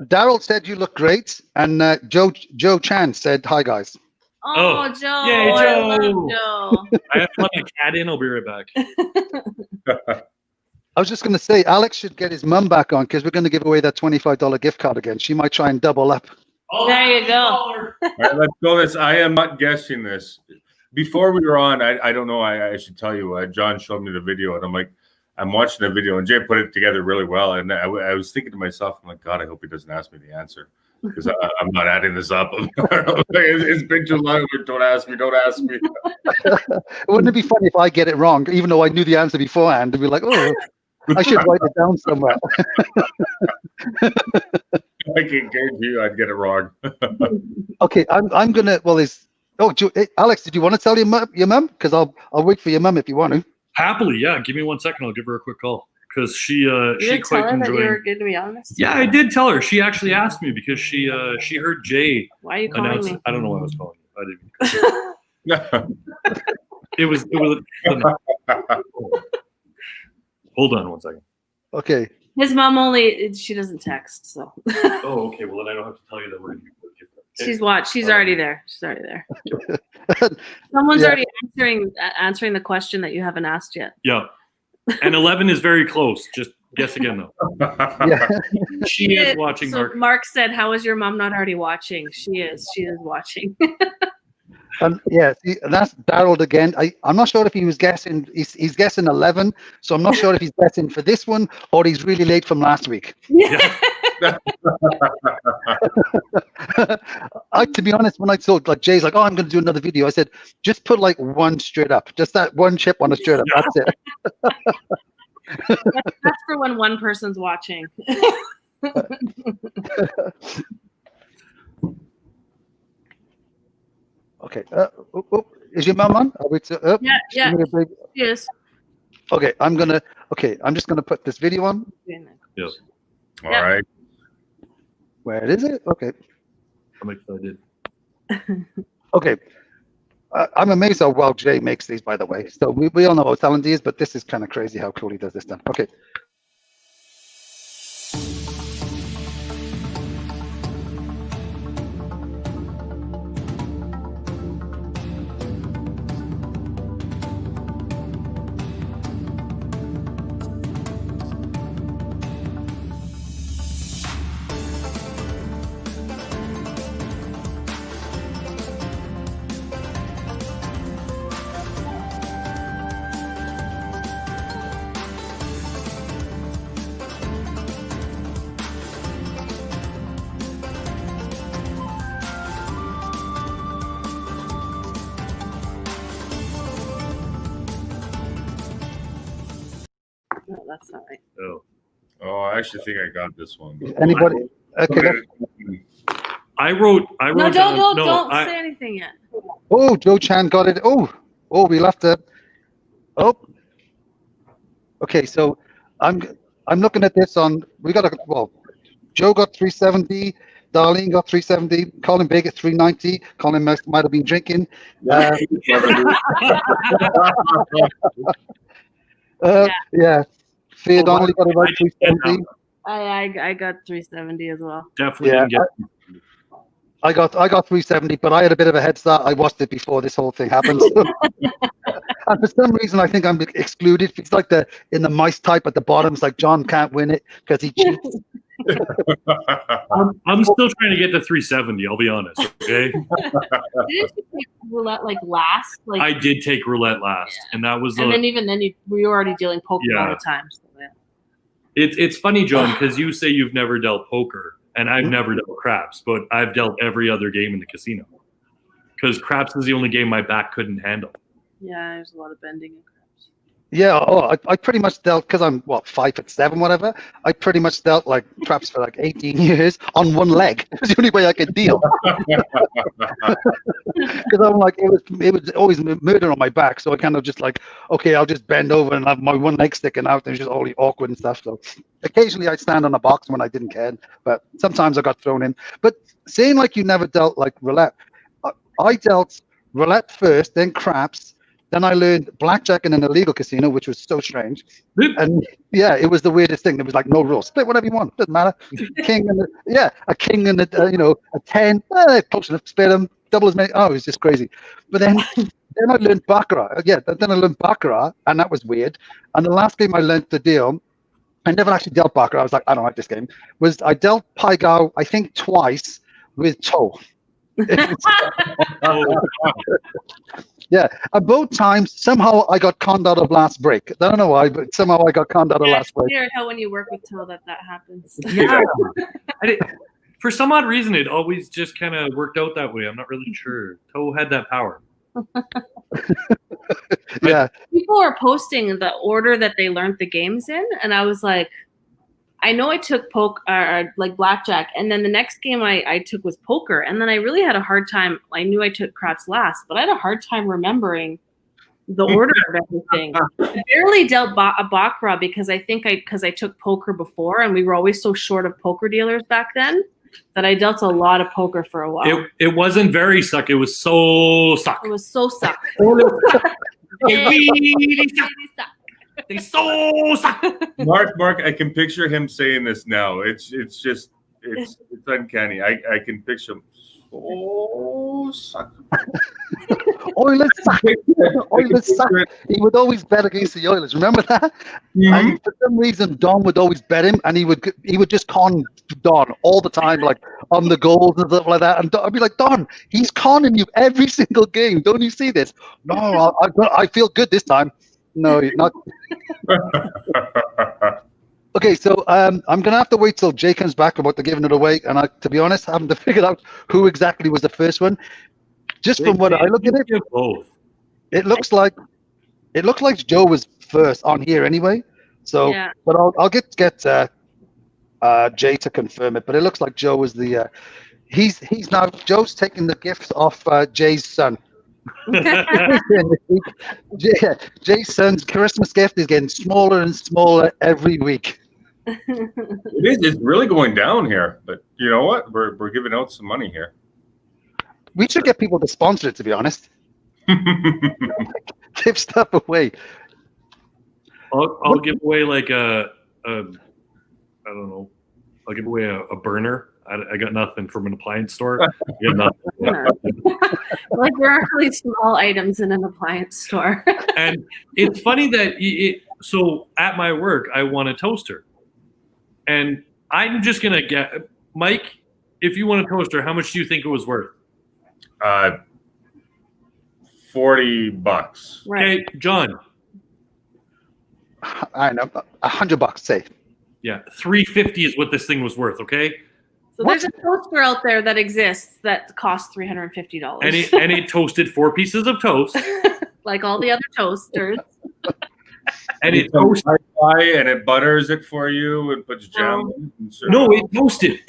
Daryl said you look great, and Joe Chan said hi, guys. Oh, Joe! Yay, Joe! I love Joe. I have to let my cat in. I'll be right back. I was just going to say, Alex should get his mum back on because we're going to give away that $25 gift card again. She might try and double up. Oh, there you go. All right, let's go. I am not guessing this. Before we were on, I don't know. I should tell you. John showed me the video, and I'm like, I'm watching the video, and Jay put it together really well. And I was thinking to myself, I'm like, God, I hope he doesn't ask me the answer because I'm not adding this up. It's been too long. Don't ask me. Don't ask me. Wouldn't it be funny if I get it wrong, even though I knew the answer beforehand? To be like, oh, I should write it down somewhere. I can guarantee you I'd get it wrong. Okay, I'm gonna. Well, Alex, did you want to tell your mum? Because I'll wait for your mum if you want to. Happily, yeah. Give me 1 second. I'll give her a quick call because she did quite tell her enjoyed. That you were going to be honest. Yeah, I did tell her. She actually asked me because she heard Jay. Why are you calling me? I don't know why I was calling you. I didn't. It was. Hold on 1 second. Okay. His mom she doesn't text, so. Oh, okay. Well, then I don't have to tell you that we're. She's watched. She's already there. She's already there. Someone's already answering the question that you haven't asked yet. Yeah, and 11 is very close. Just Guess again, though. Yeah. She is watching, so Mark. Mark said, "How is your mom not already watching?" She is. She is watching. And yeah, see, that's Daryl again. I'm not sure if he was guessing. He's guessing 11, so I'm not sure if he's guessing for this one or he's really late from last week. Yeah. To be honest, when I told like Jay's like, oh, I'm going to do another video, I said just put like one straight up, just that one chip on a straight up. That's it. That's for when one person's watching. Okay. Is your mom on? Yeah. Yes. Okay, I'm just gonna put this video on. Yes. All right. Where is it? Okay. I'm excited. Okay. I'm amazed how well Jay makes these, by the way. So we all know how talented he is, but this is kind of crazy how cool he does this stuff. Okay. No, that's not right. Oh, I actually think I got this one. Anybody? Okay. I wrote. No, down, don't say anything yet. Oh, Joe Chan got it. Oh, we left it. Oh. Okay, so I'm looking at this on. We got Joe got 370. Darlene got 370. Colin Big at 390. Colin might have been drinking. Yeah. Faye Donnelly got about 370. I got 370 as well. Definitely Yeah, didn't get. I got 370, but I had a bit of a head start. I watched it before this whole thing happened. And for some reason, I think I'm excluded. It's like in the mice type at the bottom. It's like John can't win it because he cheats. I'm still trying to get to 370. I'll be honest. Okay. Didn't you take roulette like last? Like I did take roulette last, and that was. And then even then, we were already dealing poker all the time. So yeah. It's funny, John, because you say you've never dealt poker, and I've never dealt craps, but I've dealt every other game in the casino. Because craps is the only game my back couldn't handle. Yeah, there's a lot of bending in craps. Yeah, I pretty much dealt, because I'm 5'7", whatever. I pretty much dealt like craps for like 18 years on one leg. It was the only way I could deal. Because I'm like, it was always murder on my back, so I kind of just like, okay, I'll just bend over and have my one leg sticking out, and it's just all awkward and stuff. So occasionally I'd stand on a box when I didn't care, but sometimes I got thrown in. But saying like you never dealt like roulette, I dealt roulette first, then craps. Then I learned blackjack in an illegal casino, which was so strange. And yeah, it was the weirdest thing. There was like no rules. Split whatever you want. Doesn't matter. A king and a 10. Close enough. Split them. Double as many. Oh, it was just crazy. But then I learned baccarat. Yeah. Then I learned baccarat, and that was weird. And the last game I learned the deal, I never actually dealt baccarat. I was like, I don't like this game. I dealt Pai Gow, I think twice with toe. Yeah, and both times somehow I got conned out of last break. I don't know why, but somehow I got conned out of last break. It's weird how when you work with Toe that happens. Yeah. For some odd reason, it always just kind of worked out that way. I'm not really sure. Toe had that power. Yeah. People were posting the order that they learned the games in, and I was like, I know I took like blackjack, and then the next game I took was poker, and then I really had a hard time. I knew I took craps last, but I had a hard time remembering the order of everything. I barely dealt a baccarat because I took poker before, and we were always so short of poker dealers back then that I dealt a lot of poker for a while. It wasn't very suck. It was so suck. It was so suck. It really suck. They so suck. Mark, I can picture him saying this now. It's uncanny. I can picture him so Oilers suck. Oilers suck. Oilers suck. He would always bet against the Oilers. Remember that? Mhm. And for some reason, Don would always bet him, and he would just con Don all the time, like on the goals and stuff like that. And I'd be like, Don, he's conning you every single game. Don't you see this? No, I feel good this time. No, you're not. Okay, so I'm gonna have to wait till Jay comes back about the giving it away, and to be honest, I haven't figured out who exactly was the first one. Just from what I look at it, both. it looks like Joe was first on here anyway. So, Yeah. but I'll get Jay to confirm it. But it looks like Joe was the. He's now Joe's taking the gift off Jay's son. Jay's son's Christmas gift is getting smaller and smaller every week. It's really going down here. But you know what? We're giving out some money here. We should get people to sponsor it, to be honest. Give stuff away. I'll give away like I don't know. I'll give away a burner. I got nothing from an appliance store. I got nothing. Like there are really small items in an appliance store. And it's funny that so at my work I won a toaster, and I'm just gonna get Mike. If you won a toaster, how much do you think it was worth? $40. Right. Okay, John. I know, $100, say. Yeah, $350 is what this thing was worth. Okay. So there's a toaster out there that exists that costs $350. And it toasted 4 pieces of toast. Like all the other toasters. And it toasts toasted. and it butters it for you and puts jam in it. No, it toasted.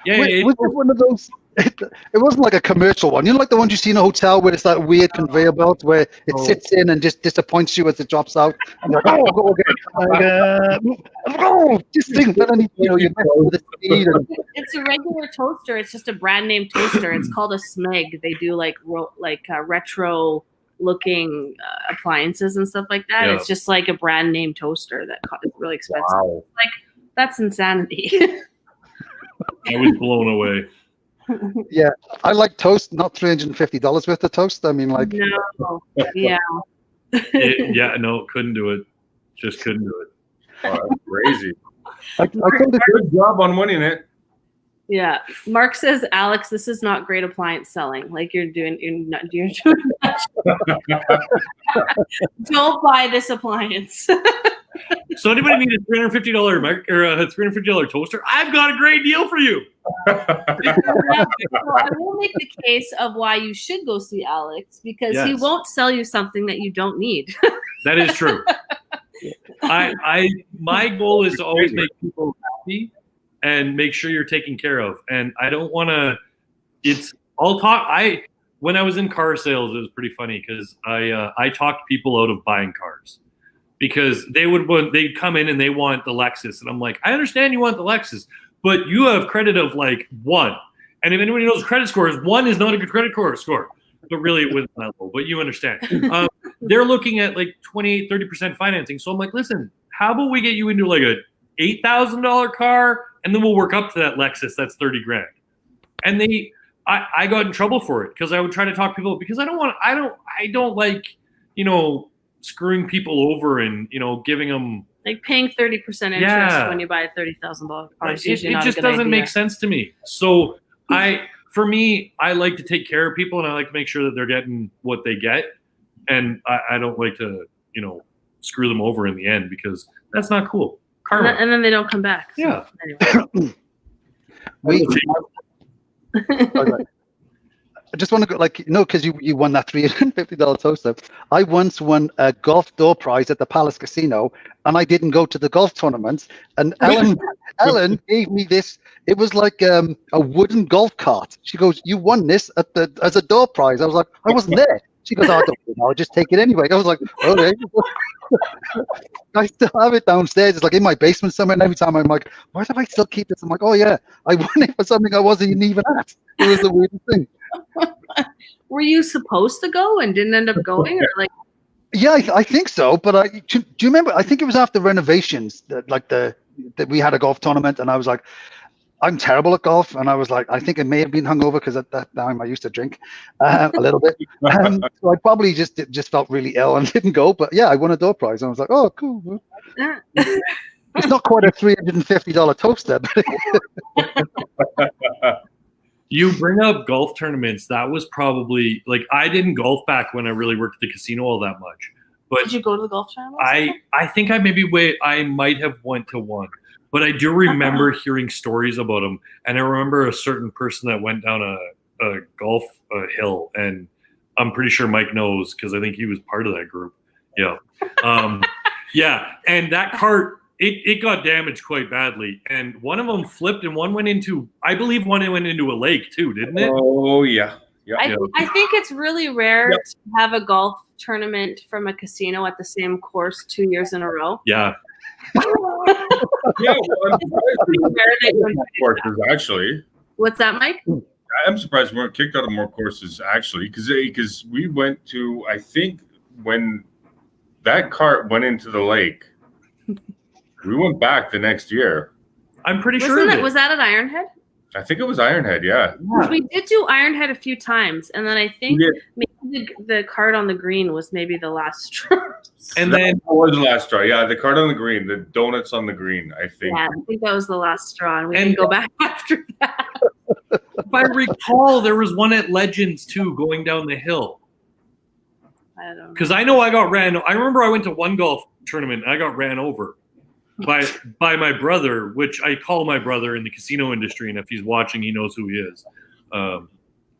Yeah, Wait, it was it one of those? It wasn't like a commercial one. You know, like the ones you see in a hotel where it's that weird conveyor belt where it sits in and just disappoints you as it drops out. And you're like, oh, go again. Just think, but then you mess with the speed. It's a regular toaster. It's just a brand name toaster. It's called a SMEG. They do like retro looking appliances and stuff like that. Yeah. It's just like a brand name toaster that is really expensive. Wow. Like that's insanity. I was blown away. Yeah, I like toast, not $350 worth of toast. I mean, like, No. Yeah. Yeah, no, couldn't do it. Just couldn't do it. Oh, that's crazy. I told it, Good job on winning it. Yeah. Mark says, Alex, this is not great appliance selling. Like you're doing that. Don't buy this appliance. So anybody need a $350 mic or a $350 toaster? I've got a great deal for you. So I will make the case of why you should go see Alex because he Yes. won't sell you something that you don't need. That is true. My goal is to always make people happy and make sure you're taken care of. And I don't want to. When I was in car sales, it was pretty funny because I talked people out of buying cars because they'd come in and they want the Lexus, and I'm like, I understand you want the Lexus, but you have credit of like 1, and if anybody knows credit scores, 1 is not a good credit score. But really, it wasn't that low. But you understand. They're looking at like 28-30% financing. So I'm like, listen, how about we get you into like a $8,000 car, and then we'll work up to that Lexus that's $30,000. And I got in trouble for it because I would try to talk people because I don't like screwing people over and giving them Like paying 30% interest when you buy a $30,000 car. it just doesn't make sense to me. So for me, I like to take care of people and I like to make sure that they're getting what they get. And I don't like to, screw them over in the end because that's not cool. Karma. And then they don't come back. So, Yeah. Anyway. I just want to go, because you won that $350 toaster. I once won a golf door prize at the Palace Casino, and I didn't go to the golf tournament. And Ellen gave me this. It was like a wooden golf cart. She goes, "You won this as a door prize." I was like, "I wasn't there." She goes, "Oh, don't worry, I'll just take it anyway." I was like, "Okay." I still have it downstairs. It's like in my basement somewhere. And every time I'm like, "Why do I still keep this?" I'm like, "Oh yeah, I won it for something I wasn't even at." It was the weirdest thing. Were you supposed to go and didn't end up going, or like? Yeah, I think so. But do you remember? I think it was after renovations that we had a golf tournament, and I was like, I'm terrible at golf, and I was like, I think I may have been hungover because at that time I used to drink a little bit. So I probably just felt really ill and didn't go. But yeah, I won a door prize, and I was like, oh, cool. It's not quite a $350 toaster, but You bring up golf tournaments. That was probably like I didn't golf back when I really worked at the casino all that much. But Did you go to the golf tournament? I think I might have went to one, but I do remember hearing stories about them, and I remember a certain person that went down a golf hill, and I'm pretty sure Mike knows because I think he was part of that group. Yeah, yeah, and that cart it got damaged quite badly, and one of them flipped, and one went into I believe one went into a lake too, didn't it? Oh yeah. I think it's really rare to have a golf tournament from a casino at the same course 2 years in a row. Yeah. Yeah, courses actually. What's that, Mike? I'm surprised we weren't kicked out of more courses actually, because we went to, I think when that cart went into the lake, we went back the next year. I'm pretty sure. Was that at Ironhead? I think it was Ironhead, yeah. We did do Ironhead a few times, and then I think maybe the cart on the green was maybe the last straw. And then was the last straw. Yeah, the cart on the green, the donuts on the green, I think. Yeah, I think that was the last straw, and we didn't go back after that. If I recall, there was one at Legends too, going down the hill. I don't know. Because I know I got ran. I remember I went to one golf tournament and I got ran over by my brother, which I call my brother in the casino industry, and if he's watching, he knows who he is.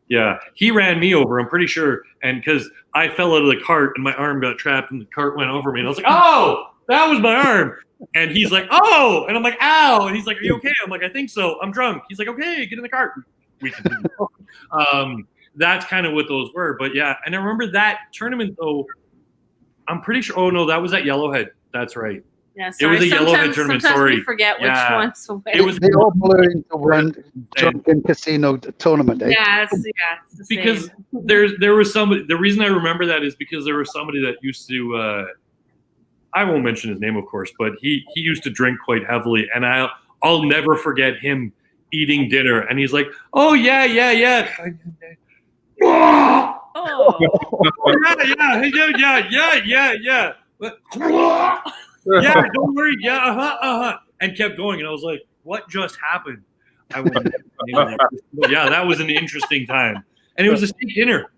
Yeah, he ran me over, I'm pretty sure, and because I fell out of the cart and my arm got trapped and the cart went over me, and I was like, oh, that was my arm. And he's like, oh, and I'm like, ow, and he's like, are you okay? I'm like, I think so. I'm drunk. He's like, okay, get in the cart. We continue. That's kind of what those were, but yeah, and I remember that tournament though. I'm pretty sure. Oh no, that was at Yellowhead. That's right. Yeah, it was a Yellowhead tournament. Sorry, we forget which ones. It was. They all blur into one drunken casino tournament. Eh? Yeah, it's the because same. there was somebody. The reason I remember that is because there was somebody that used to. I won't mention his name, of course, but he used to drink quite heavily, and I'll never forget him eating dinner, and he's like, "Oh yeah." Oh. Yeah. Yeah, don't worry. Yeah, and kept going. And I was like, what just happened? I went, yeah, that was an interesting time. And it was a steak dinner.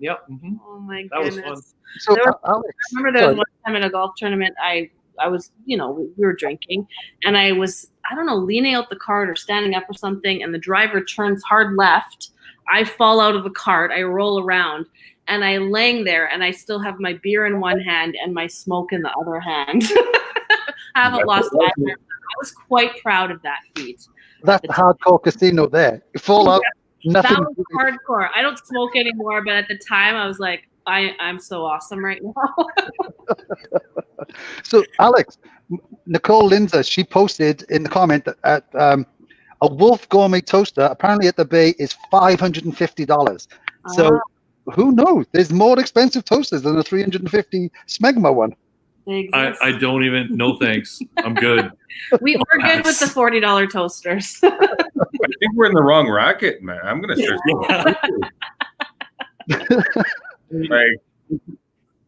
Yep. Mm-hmm. Oh my goodness. That was fun. So, Alex, I remember there was one time at a golf tournament, I was, we were drinking, and I was, I don't know, leaning out the cart or standing up or something, and the driver turns hard left. I fall out of the cart. I roll around. And I laying there, and I still have my beer in one hand and my smoke in the other hand. I haven't lost either. I was quite proud of that feat. That's the hardcore casino there. You fall out, nothing. That was hardcore. I don't smoke anymore, but at the time, I was like, I'm so awesome right now. So, Alex, Nicole Linza, she posted in the comment that a Wolf Gourmet toaster, apparently at the Bay, is $550. So. Who knows? There's more expensive toasters than a $350 Smegma one. I don't even. No thanks. I'm good. We're good with the $40 toasters. I think we're in the wrong racket, man. I'm gonna start. Like,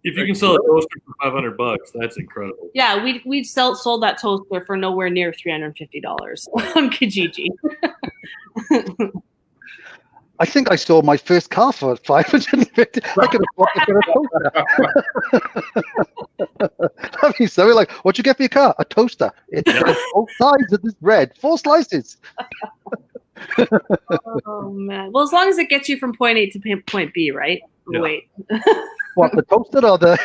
if you can sell a toaster for $500, that's incredible. Yeah, we sold that toaster for nowhere near $350 on Kijiji. I think I sold my first car for $550. I could afford to get a toaster. I mean, so we're like, what'd you get for your car? A toaster. It's both sides of this bread, 4 slices. Oh man! Well, as long as it gets you from point A to point B, right? Yeah. Wait. What, the toaster or the?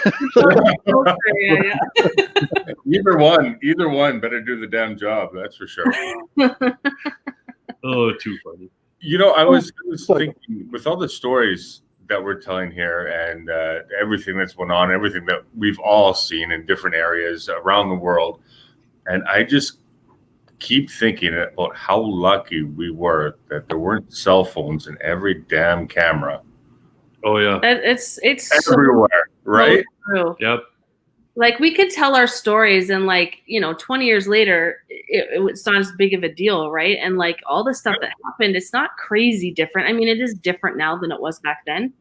Yeah. Either one better do the damn job. That's for sure. Oh, too funny. I was thinking, with all the stories that we're telling here and everything that's went on, everything that we've all seen in different areas around the world, and I just keep thinking about how lucky we were that there weren't cell phones in every damn camera. Oh yeah, it's everywhere, right? So true. Yep. like we could tell our stories and like, 20 years later, it's not as big of a deal, right? And like all the stuff that happened, it's not crazy different. I mean, it is different now than it was back then.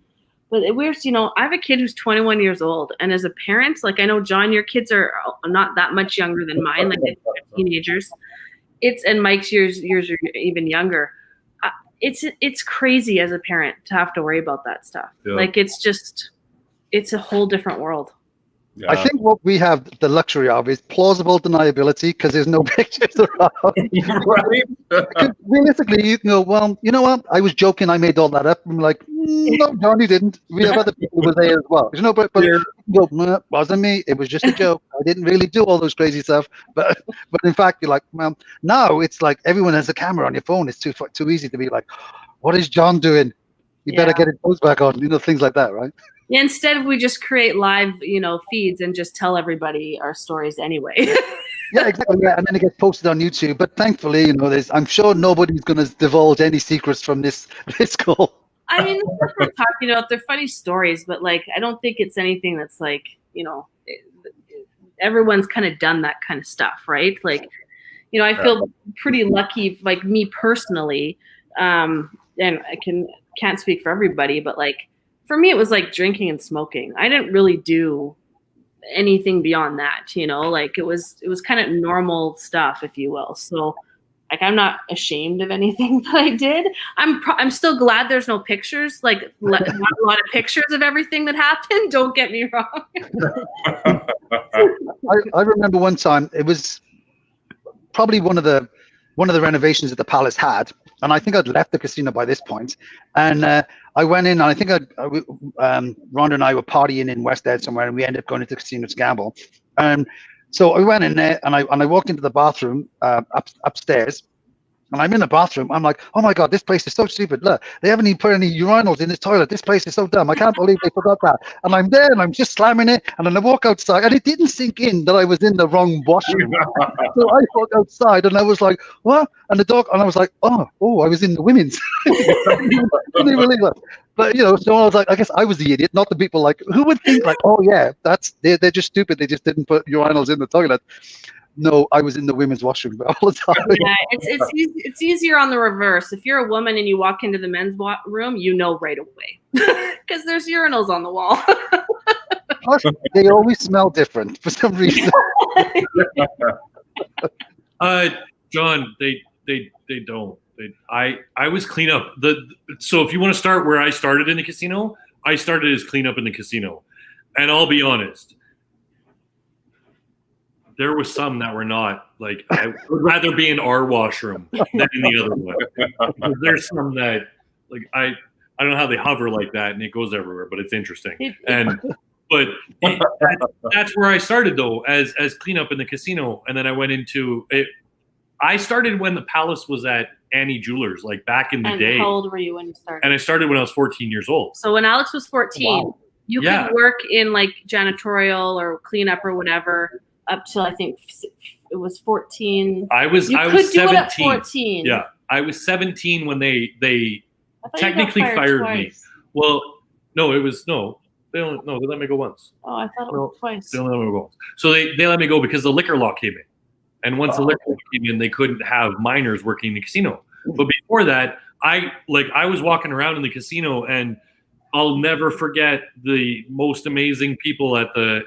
But I have a kid who's 21 years old. And as a parent, like I know, John, your kids are not that much younger than mine, like they're teenagers. And Mike's years are even younger. It's crazy as a parent to have to worry about that stuff. Yeah. Like it's a whole different world. Yeah. I think what we have the luxury of is plausible deniability because there's no pictures around. Right? Realistically, you can go, well, you know what? I was joking. I made all that up. I'm like, no, John, you didn't. We have other people who were there as well. But yeah. You go, wasn't me. It was just a joke. I didn't really do all those crazy stuff. But in fact, you're like, well, now it's like everyone has a camera on your phone. It's too easy to be like, what is John doing? You better get his post back on. Things like that, right? Yeah, instead we just create live, feeds and just tell everybody our stories anyway. Yeah, exactly. Yeah, and then it gets posted on YouTube. But thankfully, I'm sure nobody's going to divulge any secrets from this call. I mean, the stuff we're talking about, they're funny stories, but like, I don't think it's anything that's like, everyone's kind of done that kind of stuff, right? Like, I feel pretty lucky, like me personally, and I can't speak for everybody, but like, for me, it was like drinking and smoking. I didn't really do anything beyond that, like it was kind of normal stuff, if you will. So like, I'm not ashamed of anything that I did. I'm still glad there's no pictures, like not a lot of pictures of everything that happened. Don't get me wrong. I remember one time, it was probably one of the renovations that the Palace had. And I think I'd left the casino by this point. And I went in, and I think Rhonda and I were partying in West-Ed somewhere, and we ended up going into the casino to gamble. So I went in there, and I walked into the bathroom upstairs. And I'm in the bathroom. I'm like, oh my God, this place is so stupid. Look, they haven't even put any urinals in this toilet. This place is so dumb. I can't believe they forgot that. And I'm there and I'm just slamming it. And then I walk outside, and it didn't sink in that I was in the wrong washroom. So I walk outside and I was like, what? And I was like, oh, I was in the women's. Didn't believe that. But so I was like, I guess I was the idiot, not the people like who would think like, oh yeah, they're just stupid. They just didn't put urinals in the toilet. No, I was in the women's washroom all the time. Yeah, it's easier on the reverse. If you're a woman and you walk into the men's room, right away because there's urinals on the wall. Plus, they always smell different for some reason. John, they don't. I was cleanup. So if you want to start where I started in the casino, I started as cleanup in the casino, and I'll be honest. There was some that were not. Like, I would rather be in our washroom than in the other one. There's some that, like, I don't know how they hover like that and it goes everywhere, but it's interesting. But that's where I started though, as cleanup in the casino, and then I went into it. I started when the Palace was at Annie Jewelers, like back in the day. How old were you when you started? And I started when I was 14 years old. So when Alex was 14, you could work in like janitorial or cleanup or whatever. Up till I think it was 14. I was 17. 14. Yeah, I was 17 when they technically fired me. Well, no, it was they let me go once. Oh, I thought it was twice. They only let me go once. So they let me go because the liquor law came in, and once the liquor law came in, they couldn't have minors working in the casino. But before that, I was walking around in the casino, and I'll never forget the most amazing people at the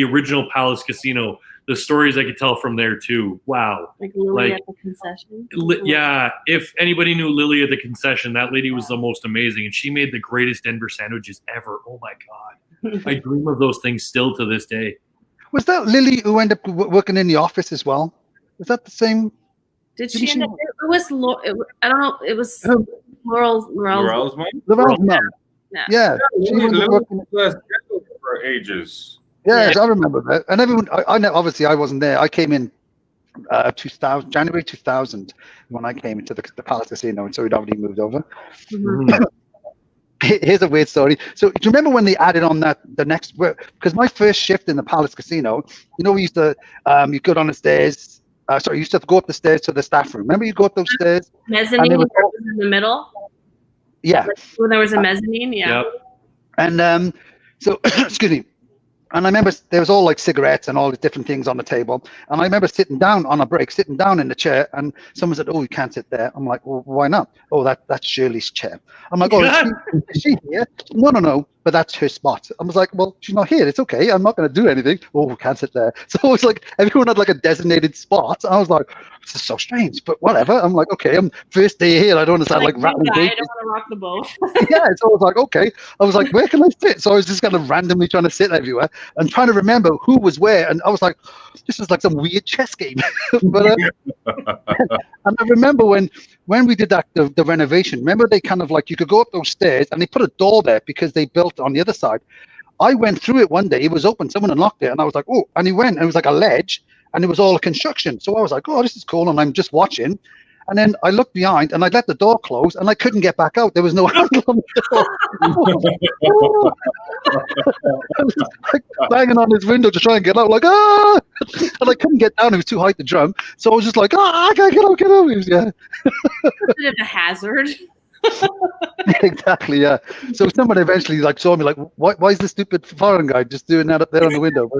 original Palace Casino, the stories I could tell from there too. Wow. Like Lily at the concession? Yeah. If anybody knew Lily at the concession, that lady was the most amazing. And she made the greatest Denver sandwiches ever. Oh my God. I dream of those things still to this day. Was that Lily who ended up working in the office as well? Was that the same? Did she end up? It was, I don't know. It was Laurel's mom? Laurel's mom. Yeah. She was working for ages. Yes, I remember that. And everyone, I know, obviously I wasn't there. I came in January 2000 when I came into the Palace Casino, and so we'd already moved over. Mm-hmm. Here's a weird story. So do you remember when they added on the next, because my first shift in the Palace Casino, we used to, you go down the stairs, you used to have to go up the stairs to the staff room. Remember you go up those stairs? Mezzanine was in the middle? Yeah. When there was a mezzanine, yeah. Yep. And so, excuse me. And I remember there was all like cigarettes and all these different things on the table. And I remember sitting down on a break, sitting down in the chair, and someone said, "Oh, you can't sit there." I'm like, "Well, why not?" "Oh, that's Shirley's chair." I'm like, "Oh, is she here?" "No, but that's her spot." I was like, "Well, she's not here. It's okay. I'm not going to do anything." "Oh, we can't sit there." So it was like everyone had like a designated spot. I was like, "This is so strange," but whatever. I'm like, "Okay, I'm first day here. I don't want to sound like rattling I cages." don't want to rock the boat. Yeah, so I was like, okay. I was like, where can I sit? So I was just kind of randomly trying to sit everywhere and trying to remember who was where. And I was like, this is like some weird chess game. But and I remember when we did that the renovation. Remember they kind of like you could go up those stairs and they put a door there because they built on the other side. I went through it one day. It was open. Someone unlocked it, and I was like, oh. And he went, and it was like a ledge, and it was all construction. So I was like, oh, this is cool. And I'm just watching. And then I looked behind and I let the door close and I couldn't get back out. There was no handle on the door. I was like banging on his window to try and get out, like, ah! And I couldn't get down. It was too high to jump. So I was just like, I can't get out. It was, yeah. A bit of a hazard. Exactly, yeah. So someone eventually like saw me like, why is this stupid foreign guy just doing that up there on the window?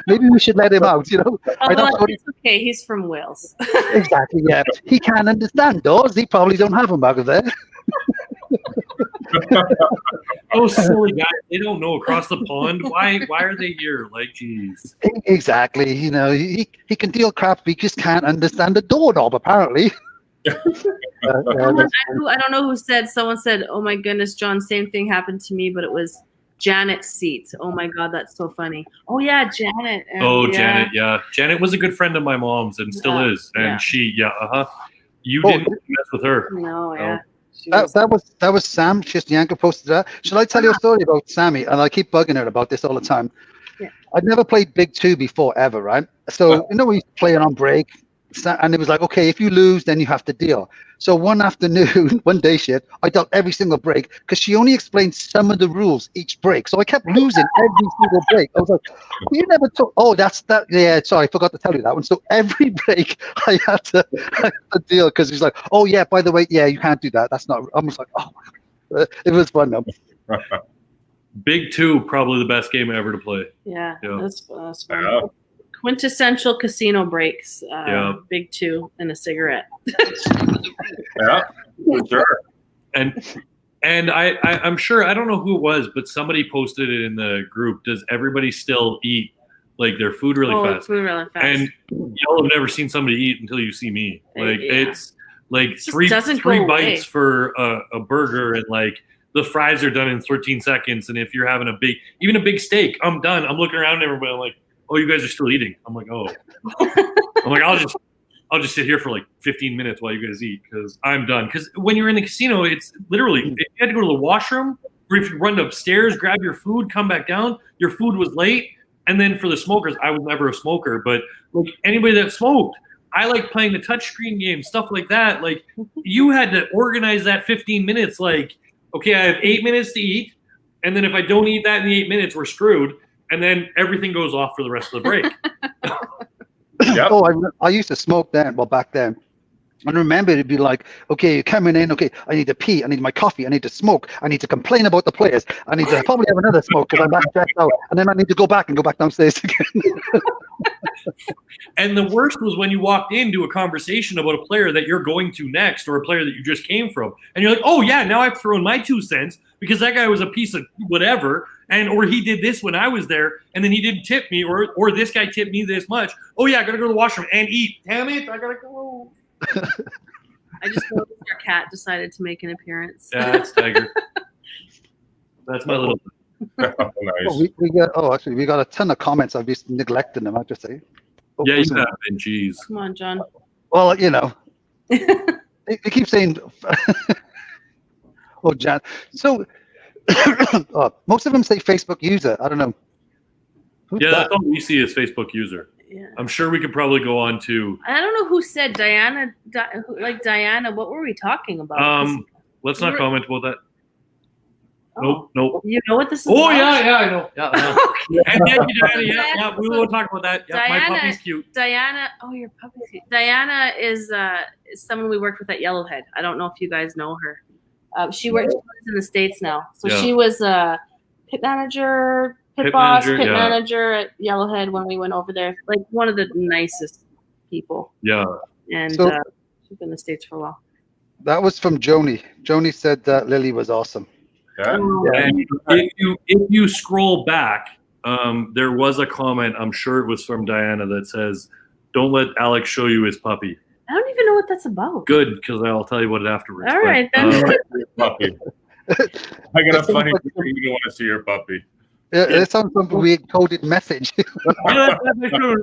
Maybe we should let him out, you know? It's okay, he's from Wales. Exactly, yeah. He can't understand doors. He probably don't have them back there. Those silly guys, they don't know across the pond. Why are they here? Like, geez. Exactly. You know, he can deal crap, but he just can't understand the doorknob, apparently. I don't know who said. Someone said, "Oh my goodness, John, same thing happened to me, but it was Janet's seat." Oh my God, that's so funny. Oh yeah, Janet. Janet. Yeah, Janet was a good friend of my mom's and still is. And she, you didn't mess with her. No, yeah. That was Sam Shistianko posted that. Shall I tell you a story about Sammy? And I keep bugging her about this all the time. Yeah. I'd never played Big Two before ever, right? So you know we play it on break. And it was like, okay, if you lose, then you have to deal. So one afternoon, one day shift, I dealt every single break because she only explained some of the rules each break. So I kept losing every single break. I was like, you never took, oh, that's that. Yeah, sorry, I forgot to tell you that one. So every break I had to deal because she's like, oh, yeah, by the way, yeah, you can't do that. That's not, I was like, oh, my God. It was fun though. Big Two, probably the best game ever to play. Yeah. That's fun. Quintessential casino breaks. Big Two and a cigarette. Yeah, for sure. And I'm sure, I don't know who it was, but somebody posted it in the group. Does everybody still eat like their food really fast? Food really fast. And y'all have never seen somebody eat until you see me. Like it's like three bites for a burger, and like the fries are done in 13 seconds. And if you're having even a big steak, I'm done. I'm looking around at everybody. I'm like, oh, you guys are still eating. I'm like, oh. I'm like, I'll just sit here for like 15 minutes while you guys eat because I'm done. Because when you're in the casino, it's literally, if you had to go to the washroom, or if you run upstairs, grab your food, come back down, your food was late. And then for the smokers, I was never a smoker, but like anybody that smoked, I like playing the touchscreen game, stuff like that. Like you had to organize that 15 minutes. Like, okay, I have 8 minutes to eat. And then if I don't eat that in the 8 minutes, we're screwed. And then everything goes off for the rest of the break. Yep. Oh, I used to smoke then. Well, back then. And remember, it'd be like, okay, you're coming in. Okay, I need to pee. I need my coffee. I need to smoke. I need to complain about the players. I need to probably have another smoke because I'm back checked out. And then I need to go back downstairs again. And the worst was when you walked into a conversation about a player that you're going to next or a player that you just came from. And you're like, oh, yeah, now I've thrown my 2 cents because that guy was a piece of whatever. Or he did this when I was there, and then he didn't tip me, or this guy tipped me this much. Oh, yeah, I got to go to the washroom and eat. Damn it, I got to go. I just noticed our cat decided to make an appearance. Yeah, that's Tiger. That's my little. Nice. We got a ton of comments. I've just neglected them, I have to say. Yeah, you have been. Jeez. Come on, John. Well, you know, they keep saying, oh, Jan. So most of them say Facebook user. I don't know. That's all we see is Facebook user. Yeah. I'm sure we could probably go on to. I don't know who said Diana. Diana, what were we talking about? Let's not comment about that. Nope. You know what this is? Oh about? yeah, I know. Yeah. And thank you, Diana. Yeah, we will talk about that. Yeah, Diana, my puppy's cute. Diana, your puppy's cute. Diana is someone we worked with at Yellowhead. I don't know if you guys know her. She works in the States now. So she was a pit manager Pit boss, manager, pit yeah. manager at Yellowhead when we went over there. Like one of the nicest people. Yeah. And So- she's been in the States for a while. That was from Joni. Joni said that Lily was awesome. Yeah. Yeah. And if you scroll back, there was a comment, I'm sure it was from Diana, that says, "Don't let Alex show you his puppy." I don't even know what that's about. Good, because I'll tell you about it afterwards. All right, then. Puppy. I got a funny story. You don't want to see your puppy. It sounds like a weird coded message.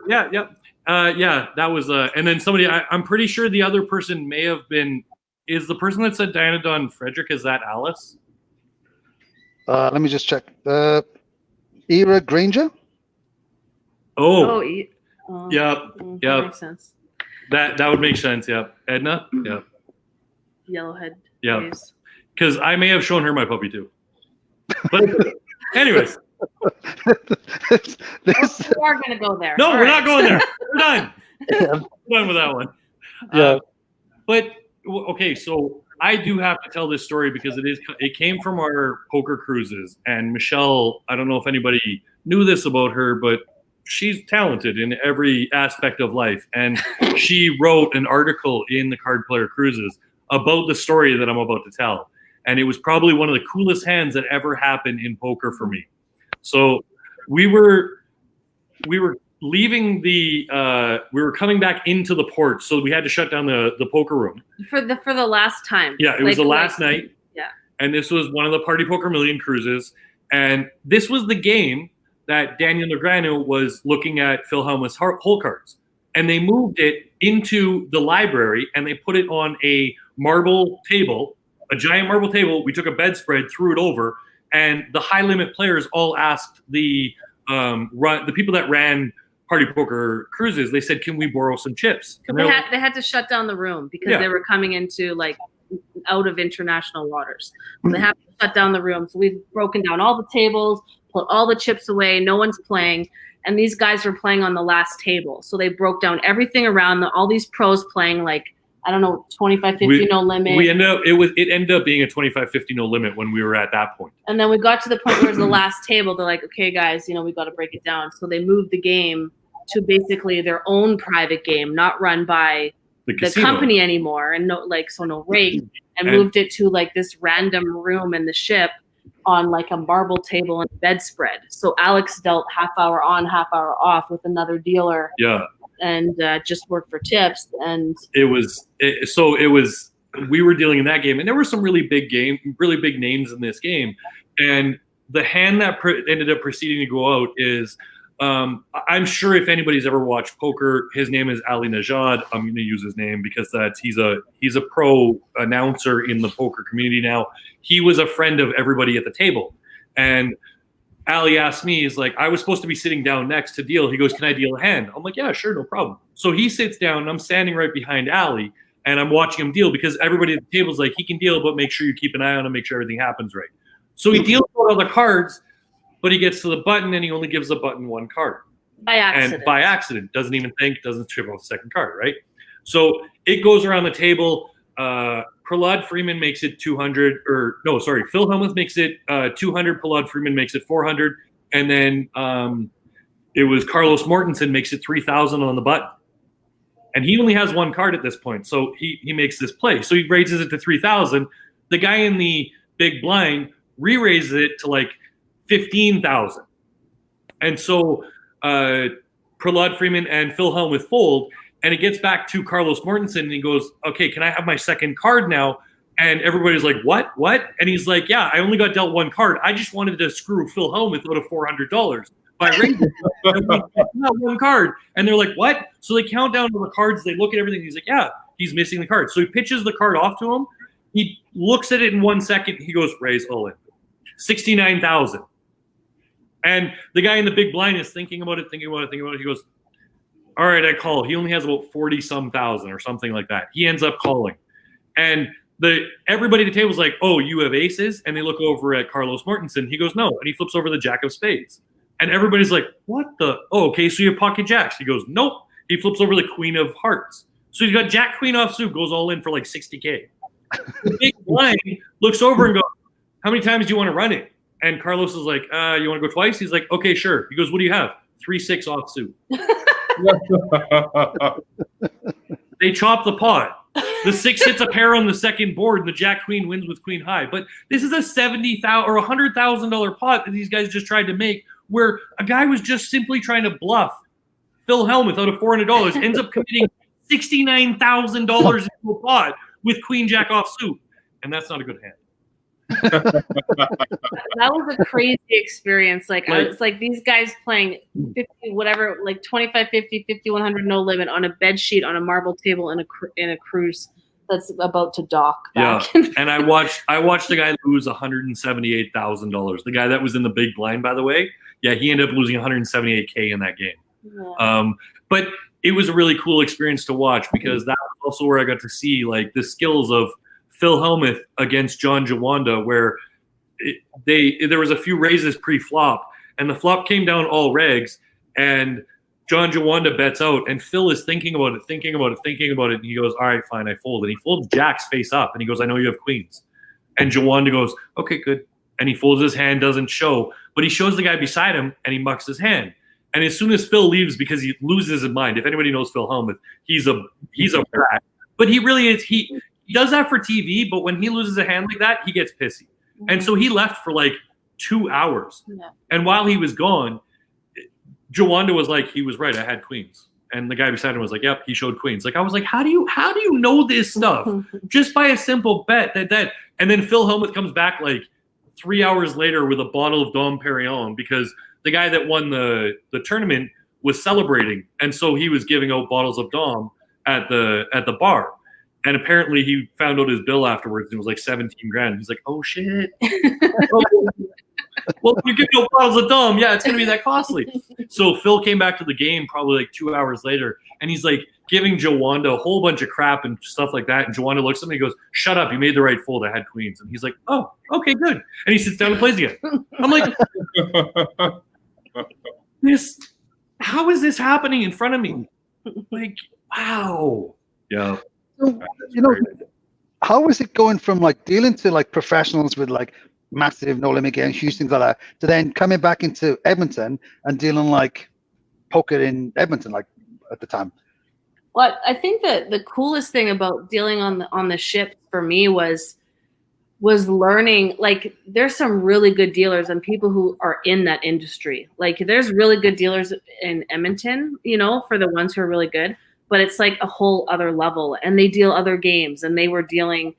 Yeah. That was and then somebody, I'm pretty sure the other person may have been, is the person that said Diana Dawn Frederick, is that Alice? Let me just check. Ira Granger? Oh, That yeah. makes sense. That would make sense, yeah. Edna? Yeah. Yellowhead. Yeah. days. Because I may have shown her my puppy too. But anyways. This- We are going to go there. No, All we're right. not going there. We're done. Yeah. We're done with that one. Yeah. But okay, so I do have to tell this story because it came from our poker cruises, and Michelle, I don't know if anybody knew this about her, but she's talented in every aspect of life, and she wrote an article in the Card Player Cruises about the story that I'm about to tell, and it was probably one of the coolest hands that ever happened in poker for me. So we were leaving we were coming back into the port, so we had to shut down the poker room For the last time. yeah, it was the last night. Yeah. And this was one of the Party Poker Million cruises, and this was the game that Daniel Negreanu was looking at Phil Hellmuth's hole cards, and they moved it into the library and they put it on a marble table, a giant marble table. We took a bedspread, threw it over, and the high limit players all asked the people that ran Party Poker Cruises, they said, "Can we borrow some chips?" And They had to shut down the room because Yeah. they were coming into like out of international waters. So they have to shut down the room. So we've broken down all the tables, put all the chips away. No one's playing. And these guys were playing on the last table. So they broke down everything around all these pros playing like, I don't know, 25-50 no limit. It ended up being a 25-50 no limit when we were at that point. And then we got to the point where it was the last table. They're like, okay, guys, we got to break it down. So they moved the game to basically their own private game, not run by the company anymore, and no rake, and moved it to like this random room in the ship on like a marble table and bedspread. So Alex dealt half hour on, half hour off with another dealer. Yeah. And just worked for tips. And we were dealing in that game, and there were some really big names in this game. And the hand that ended up proceeding to go out is, I'm sure if anybody's ever watched poker, his name is Ali Najad. I'm going to use his name because he's a pro announcer in the poker community now. He was a friend of everybody at the table, and Ali asked me, he's like, I was supposed to be sitting down next to deal. He goes, "Can I deal a hand?" I'm like, "Yeah, sure, no problem." So he sits down, and I'm standing right behind Ali, and I'm watching him deal because everybody at the table is like, he can deal, but make sure you keep an eye on him, make sure everything happens right. So he deals with all the cards, but he gets to the button, and he only gives the button one card. by accident. Doesn't even think, doesn't chip off the second card, right? So it goes around the table. Prahlad Freeman makes it 200, Phil Hellmuth makes it 200. Prahlad Freeman makes it 400, and then it was Carlos Mortensen makes it 3,000 on the button, and he only has one card at this point. So he makes this play. So he raises it to 3,000. The guy in the big blind re-raises it to like 15,000, and so Prahlad Freeman and Phil Hellmuth fold. And it gets back to Carlos Mortensen, and he goes, "Okay, can I have my second card now?" And everybody's like, "What? What?" And he's like, "Yeah, I only got dealt one card. I just wanted to screw Phil Hellmuth out of $400 by raising one card." And they're like, "What?" So they count down to the cards. They look at everything. He's like, "Yeah, he's missing the card." So he pitches the card off to him. He looks at it in 1 second. He goes, "Raise all in, 69,000." And the guy in the big blind is thinking about it. He goes, "All right, I call." He only has about 40-some thousand or something like that. He ends up calling. And everybody at the table is like, "Oh, you have aces?" And they look over at Carlos Mortensen. He goes, "No." And he flips over the jack of spades. And everybody's like, "What the? Oh, okay, so you have pocket jacks." He goes, "Nope." He flips over the queen of hearts. So he's got jack, queen offsuit, goes all in for like 60K. The big blind looks over and goes, "How many times do you want to run it?" And Carlos is like, you want to go twice? He's like, okay, sure. He goes, what do you have? 3-6 offsuit. They chop the pot. The 6 hits a pair on the second board, and the Jack Queen wins with Queen High. But this is a $70,000 or $100,000 pot that these guys just tried to make, where a guy was just simply trying to bluff Phil Hellmuth out of $400, ends up committing $69,000 into a pot with Queen Jack offsuit, and that's not a good hand. That was a crazy experience. Like it's like these guys playing 50, whatever, like 25, 50, 50, 100, no limit on a bed sheet on a marble table in a cruise that's about to dock. Back. Yeah, and I watched the guy lose $178,000. The guy that was in the big blind, by the way. Yeah, he ended up losing $178K in that game. Yeah. But it was a really cool experience to watch because that was also where I got to see like the skills of Phil Hellmuth against John Jawanda, where there was a few raises pre-flop, and the flop came down all regs, and John Jawanda bets out, and Phil is thinking about it, and he goes, all right, fine, I fold. And he folds Jack's face up, and he goes, I know you have queens. And Jawanda goes, okay, good. And he folds his hand, doesn't show, but he shows the guy beside him, and he mucks his hand. And as soon as Phil leaves, because he loses his mind, if anybody knows Phil Hellmuth, he's a brat. But he really is, he does that for TV, but when he loses a hand like that, he gets pissy. And so he left for like 2 hours. Yeah. And while he was gone, Jawanda was like, he was right, I had queens. And the guy beside him was like, yep, he showed queens. Like I was like, how do you know this stuff? Just by a simple bet that and then Phil Hellmuth comes back like 3 hours later with a bottle of Dom Perignon because the guy that won the tournament was celebrating. And so he was giving out bottles of Dom at the bar. And apparently he found out his bill afterwards. It was like 17 grand. He's like, oh shit. Well, you're giving out bottles of Dom. Yeah, it's going to be that costly. So Phil came back to the game probably like 2 hours later. And he's like giving Jawanda a whole bunch of crap and stuff like that. And Jawanda looks at me and goes, shut up. You made the right fold. I had queens. And he's like, oh, okay, good. And he sits down and plays again. I'm like, how is this happening in front of me? Like, wow. Yeah. So, how is it going from like dealing to like professionals with like massive no limit games, huge things like that, to then coming back into Edmonton and dealing like poker in Edmonton, like at the time? Well, I think that the coolest thing about dealing on the ship for me was learning, like there's some really good dealers and people who are in that industry. Like there's really good dealers in Edmonton, for the ones who are really good. But it's like a whole other level, and they deal other games, and they were dealing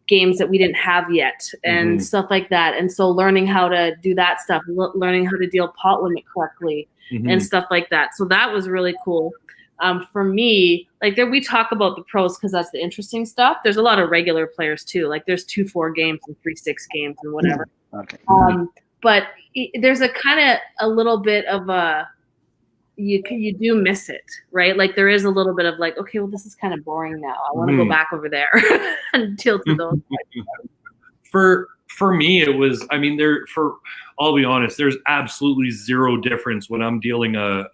games that we didn't have yet and stuff like that. And so learning how to do that stuff, learning how to deal pot limit correctly and stuff like that. So that was really cool. For me, like we talk about the pros because that's the interesting stuff. There's a lot of regular players too. Like there's 2-4 games and 3-6 games and whatever. Okay. But there's a kind of a little bit of a, you do miss it, right? Like there is a little bit of like, okay, well, this is kind of boring now. I want to go back over there and tilt to those. For me, it was, I'll be honest, there's absolutely zero difference when I'm dealing a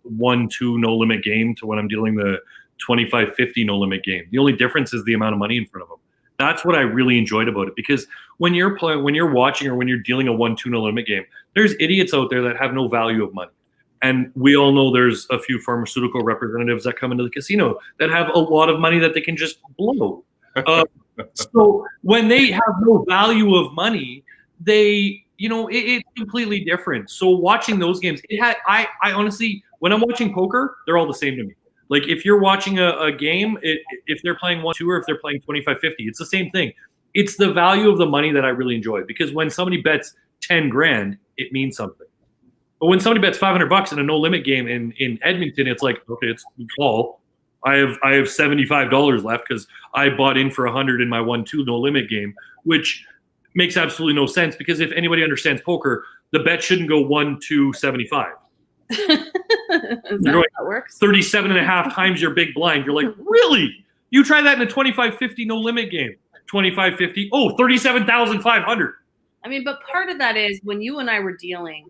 1-2 no limit game to when I'm dealing the 25-50 no limit game. The only difference is the amount of money in front of them. That's what I really enjoyed about it, because when you're watching or when you're dealing a 1-2 no limit game, there's idiots out there that have no value of money. And we all know there's a few pharmaceutical representatives that come into the casino that have a lot of money that they can just blow. So when they have no value of money, it's completely different. So watching those games, I honestly, when I'm watching poker, they're all the same to me. Like if you're watching a game, if they're playing 1-2 or if they're playing 25-50, it's the same thing. It's the value of the money that I really enjoy, because when somebody bets 10 grand, it means something. But when somebody bets $500 in a no limit game in Edmonton, it's like, okay, it's call. I have $75 left because I bought in for 100 in my 1-2 no limit game, which makes absolutely no sense, because if anybody understands poker, the bet shouldn't go 1-2-75. You're going how it works? 37.5 times your big blind. You're like, really? You try that in a 25-50 no limit game. 25-50. Oh, 37,500. But part of that is when you and I were dealing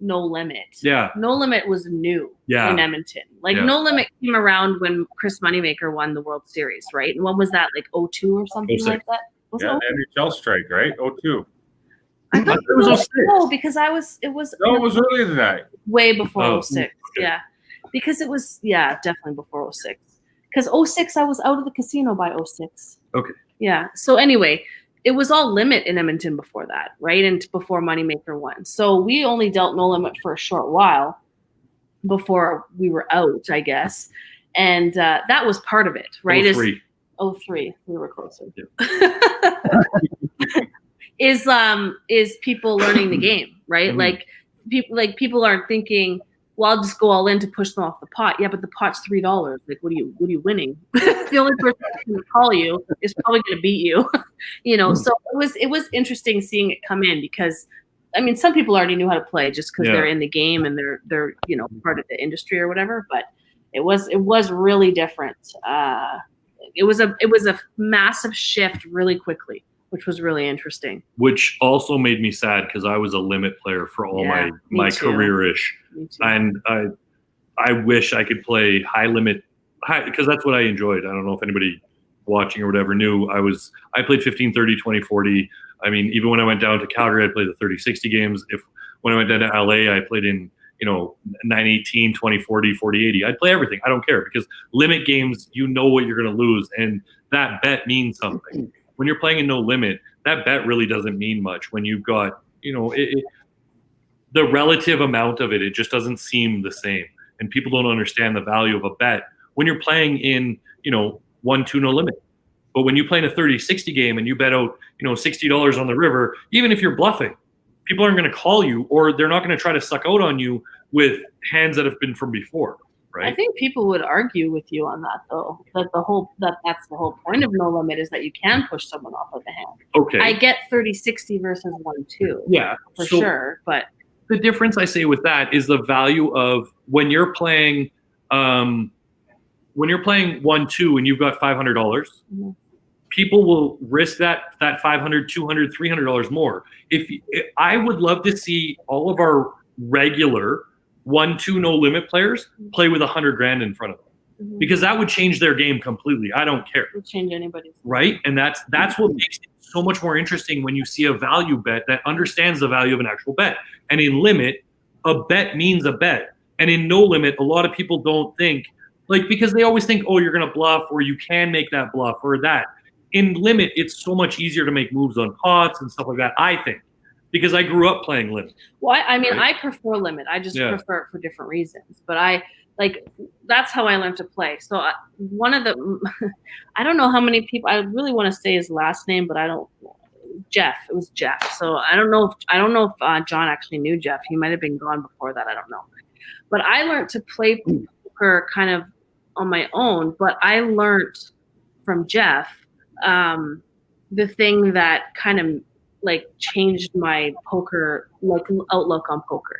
no limit. Yeah. No limit was new in Edmonton. No limit came around when Chris Moneymaker won the World Series, right? And when was that? Like 02 or something 06. Like that? Was NHL strike, right? 02. I thought it was 06. no, because it was earlier than that. way before Oh, 06. okay. Yeah. Because it was, definitely before 06. Because 06, I was out of the casino by 06. Okay. Yeah. So anyway, it was all limit in Edmonton before that, right? And before Moneymaker 1. So we only dealt no limit for a short while before we were out, I guess. And that was part of it, right? 03. 03. We were closer. Yeah. is people learning the game, right? Mm-hmm. People aren't thinking, well, I'll just go all in to push them off the pot. Yeah, but the pot's $3. Like, what are you winning? The only person that's going to call you is probably going to beat you. So it was interesting seeing it come in because, I mean, some people already knew how to play just because they're in the game and they're part of the industry or whatever. But it was really different. It was a massive shift really quickly, which was really interesting. Which also made me sad because I was a limit player for all my career-ish. And I wish I could play high limit because that's what I enjoyed. I don't know if anybody watching or whatever knew. I played 15, 30, 20, 40. I mean, even when I went down to Calgary, I played the 30, 60 games. When I went down to LA, I played in 918, 20, 40, 40, 80. I'd play everything. I don't care because limit games, you know what you're going to lose. And that bet means something. When you're playing in no limit, that bet really doesn't mean much. When you've got, the relative amount of it just doesn't seem the same. And people don't understand the value of a bet when you're playing in, 1-2 no limit. But when you play in a 30-60 game and you bet out, $60 on the river, even if you're bluffing, people aren't going to call you or they're not going to try to suck out on you with hands that have been from before, right? I think people would argue with you on that though. That's the whole point of no limit is that you can push someone off of the hand. Okay. I get 30-60 versus 1-2. Yeah. For sure. But the difference I say with that is the value of when you're playing 1-2 and you've got $500, people will risk that $500, $200, $300 more. If I would love to see all of our regular 1-2 no limit players play with $100,000 in front of them, because that would change their game completely. I don't care. It would change anybody's right, and that's what makes it so much more interesting when you see a value bet that understands the value of an actual bet. And in limit, a bet means a bet, and in no limit, a lot of people don't think because they always think, oh, you're going to bluff or you can make that bluff or that. In limit, it's so much easier to make moves on pots and stuff like that, I think, because I grew up playing limit. Well, I mean, I prefer limit. I just prefer it for different reasons. But that's how I learned to play. So one of the, I don't know how many people, I really want to say his last name, but I don't, Jeff. It was Jeff. So I don't know if John actually knew Jeff. He might have been gone before that. I don't know. But I learned to play poker kind of on my own. But I learned from Jeff the thing that kind of changed my poker outlook on poker.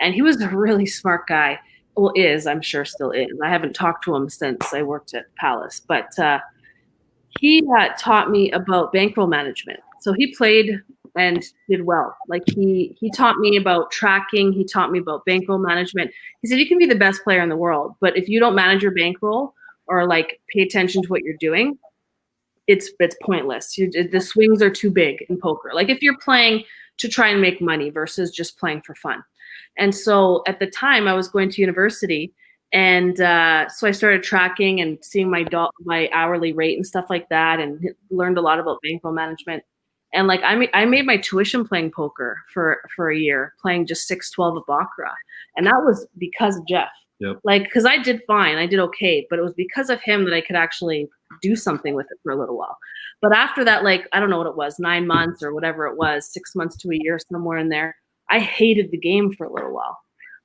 And he was a really smart guy. Well, I'm sure still is. I haven't talked to him since I worked at Palace, but he taught me about bankroll management. So he played and did well. He taught me about tracking. He taught me about bankroll management. He said, you can be the best player in the world, but if you don't manage your bankroll or pay attention to what you're doing, it's pointless. The swings are too big in poker. If you're playing to try and make money versus just playing for fun. And so at the time I was going to university, and so I started tracking and seeing my hourly rate and stuff like that, and learned a lot about bankroll management. And I made my tuition playing poker for a year, playing just 6-12 of baccarat, and that was because of Jeff. Yep. Because I did fine, I did okay, but it was because of him that I could actually do something with it for a little while. But after that, I don't know what it was, 9 months or whatever it was, 6 months to a year, somewhere in there, I hated the game for a little while.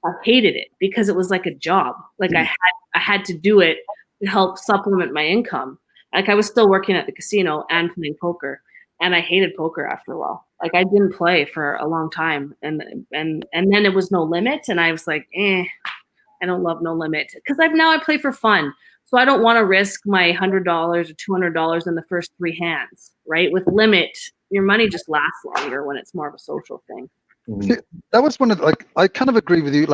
I hated it because it was like a job. I had to do it to help supplement my income. I was still working at the casino and playing poker, and I hated poker after a while. I didn't play for a long time, and then it was no limit, and I was like, I don't love no limit because I play for fun. So I don't want to risk my $100 or $200 in the first 3 hands, right? With limit, your money just lasts longer when it's more of a social thing. See, that was one of I kind of agree with you.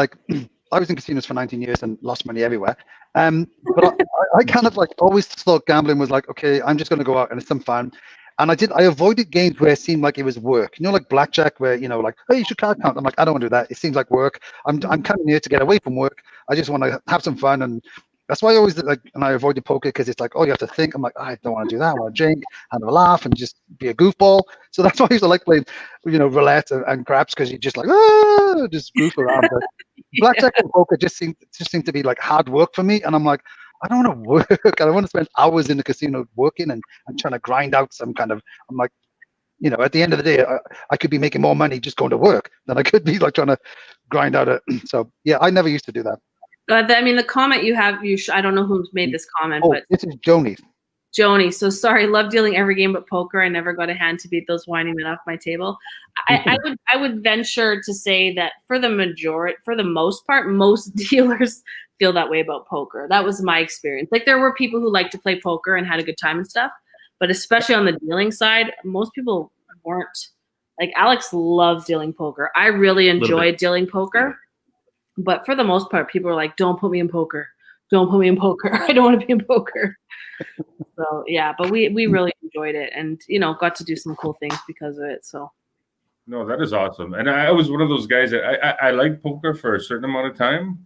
I was in casinos for 19 years and lost money everywhere. But I kind of always thought gambling was okay, I'm just going to go out and it's some fun. And I avoided games where it seemed like it was work. You know, like blackjack, where, you know, like, hey, you should card count. I'm like, I don't want to do that. It seems like work. I'm coming here to get away from work. I just want to have some fun. And that's why I always like, and I avoided poker because it's like, oh, you have to think. I'm like, I don't want to do that. I want to drink, have a laugh, and just be a goofball. So that's why I used to like playing, you know, roulette and craps, because you just like, just goof around. But blackjack and poker just seem to be like hard work for me. And I'm like, I don't want to work. I don't want to spend hours in the casino working and trying to grind out some kind of. I'm like, you know, at the end of the day, I could be making more money just going to work than I could be like trying to grind out it. So yeah, I never used to do that. I mean, the comment you have, I don't know who made this comment, but this is Joni. Joni. So sorry, love dealing every game but poker. I never got a hand to beat those whining men off my table. I would venture to say that for the most part, most dealers feel that way about poker. That was my experience. Like, there were people who liked to play poker and had a good time and stuff, but especially on the dealing side, most people weren't. Like, Alex loves dealing poker. I really enjoyed dealing poker, but for the most part, people were like, "Don't put me in poker. Don't put me in poker. I don't want to be in poker." So yeah, but we really enjoyed it, and, you know, got to do some cool things because of it. So. No, that is awesome. And I was one of those guys that I like poker for a certain amount of time.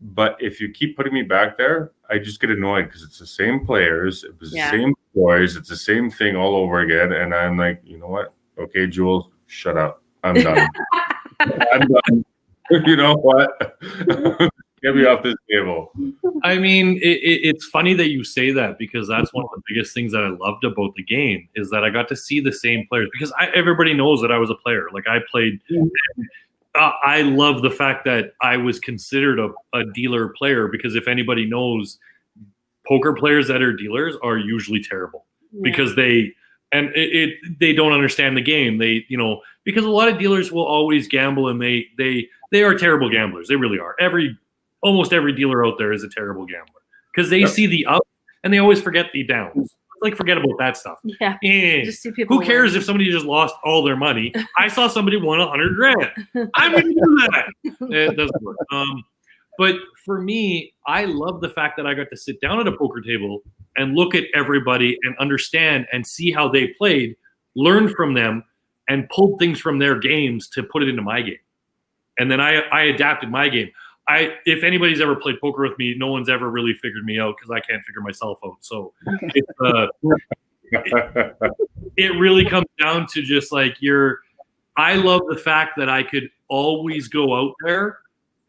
But if you keep putting me back there, I just get annoyed because it's the same players, it was the same boys, it's the same thing all over again. And I'm like, you know what? Okay, Jules, shut up. I'm done. I'm done. You know what? Get me off this table. I mean, it's funny that you say that, because that's one of the biggest things that I loved about the game, is that I got to see the same players, because everybody knows that I was a player. Like, I played. I love the fact that I was considered a dealer player, because if anybody knows, poker players that are dealers are usually terrible because they don't understand the game. They, you know, because a lot of dealers will always gamble, and they are terrible gamblers. They really are. Almost every dealer out there is a terrible gambler, because they see the ups and they always forget the downs. Like, forget about that stuff. Yeah. Just see people. Who cares if somebody just lost all their money? I saw somebody won $100,000. I'm going to do that. It doesn't work. But for me, I love the fact that I got to sit down at a poker table and look at everybody and understand and see how they played, learn from them, and pulled things from their games to put it into my game. And then I adapted my game. If anybody's ever played poker with me, no one's ever really figured me out, because I can't figure myself out. So it really comes down to just like I love the fact that I could always go out there,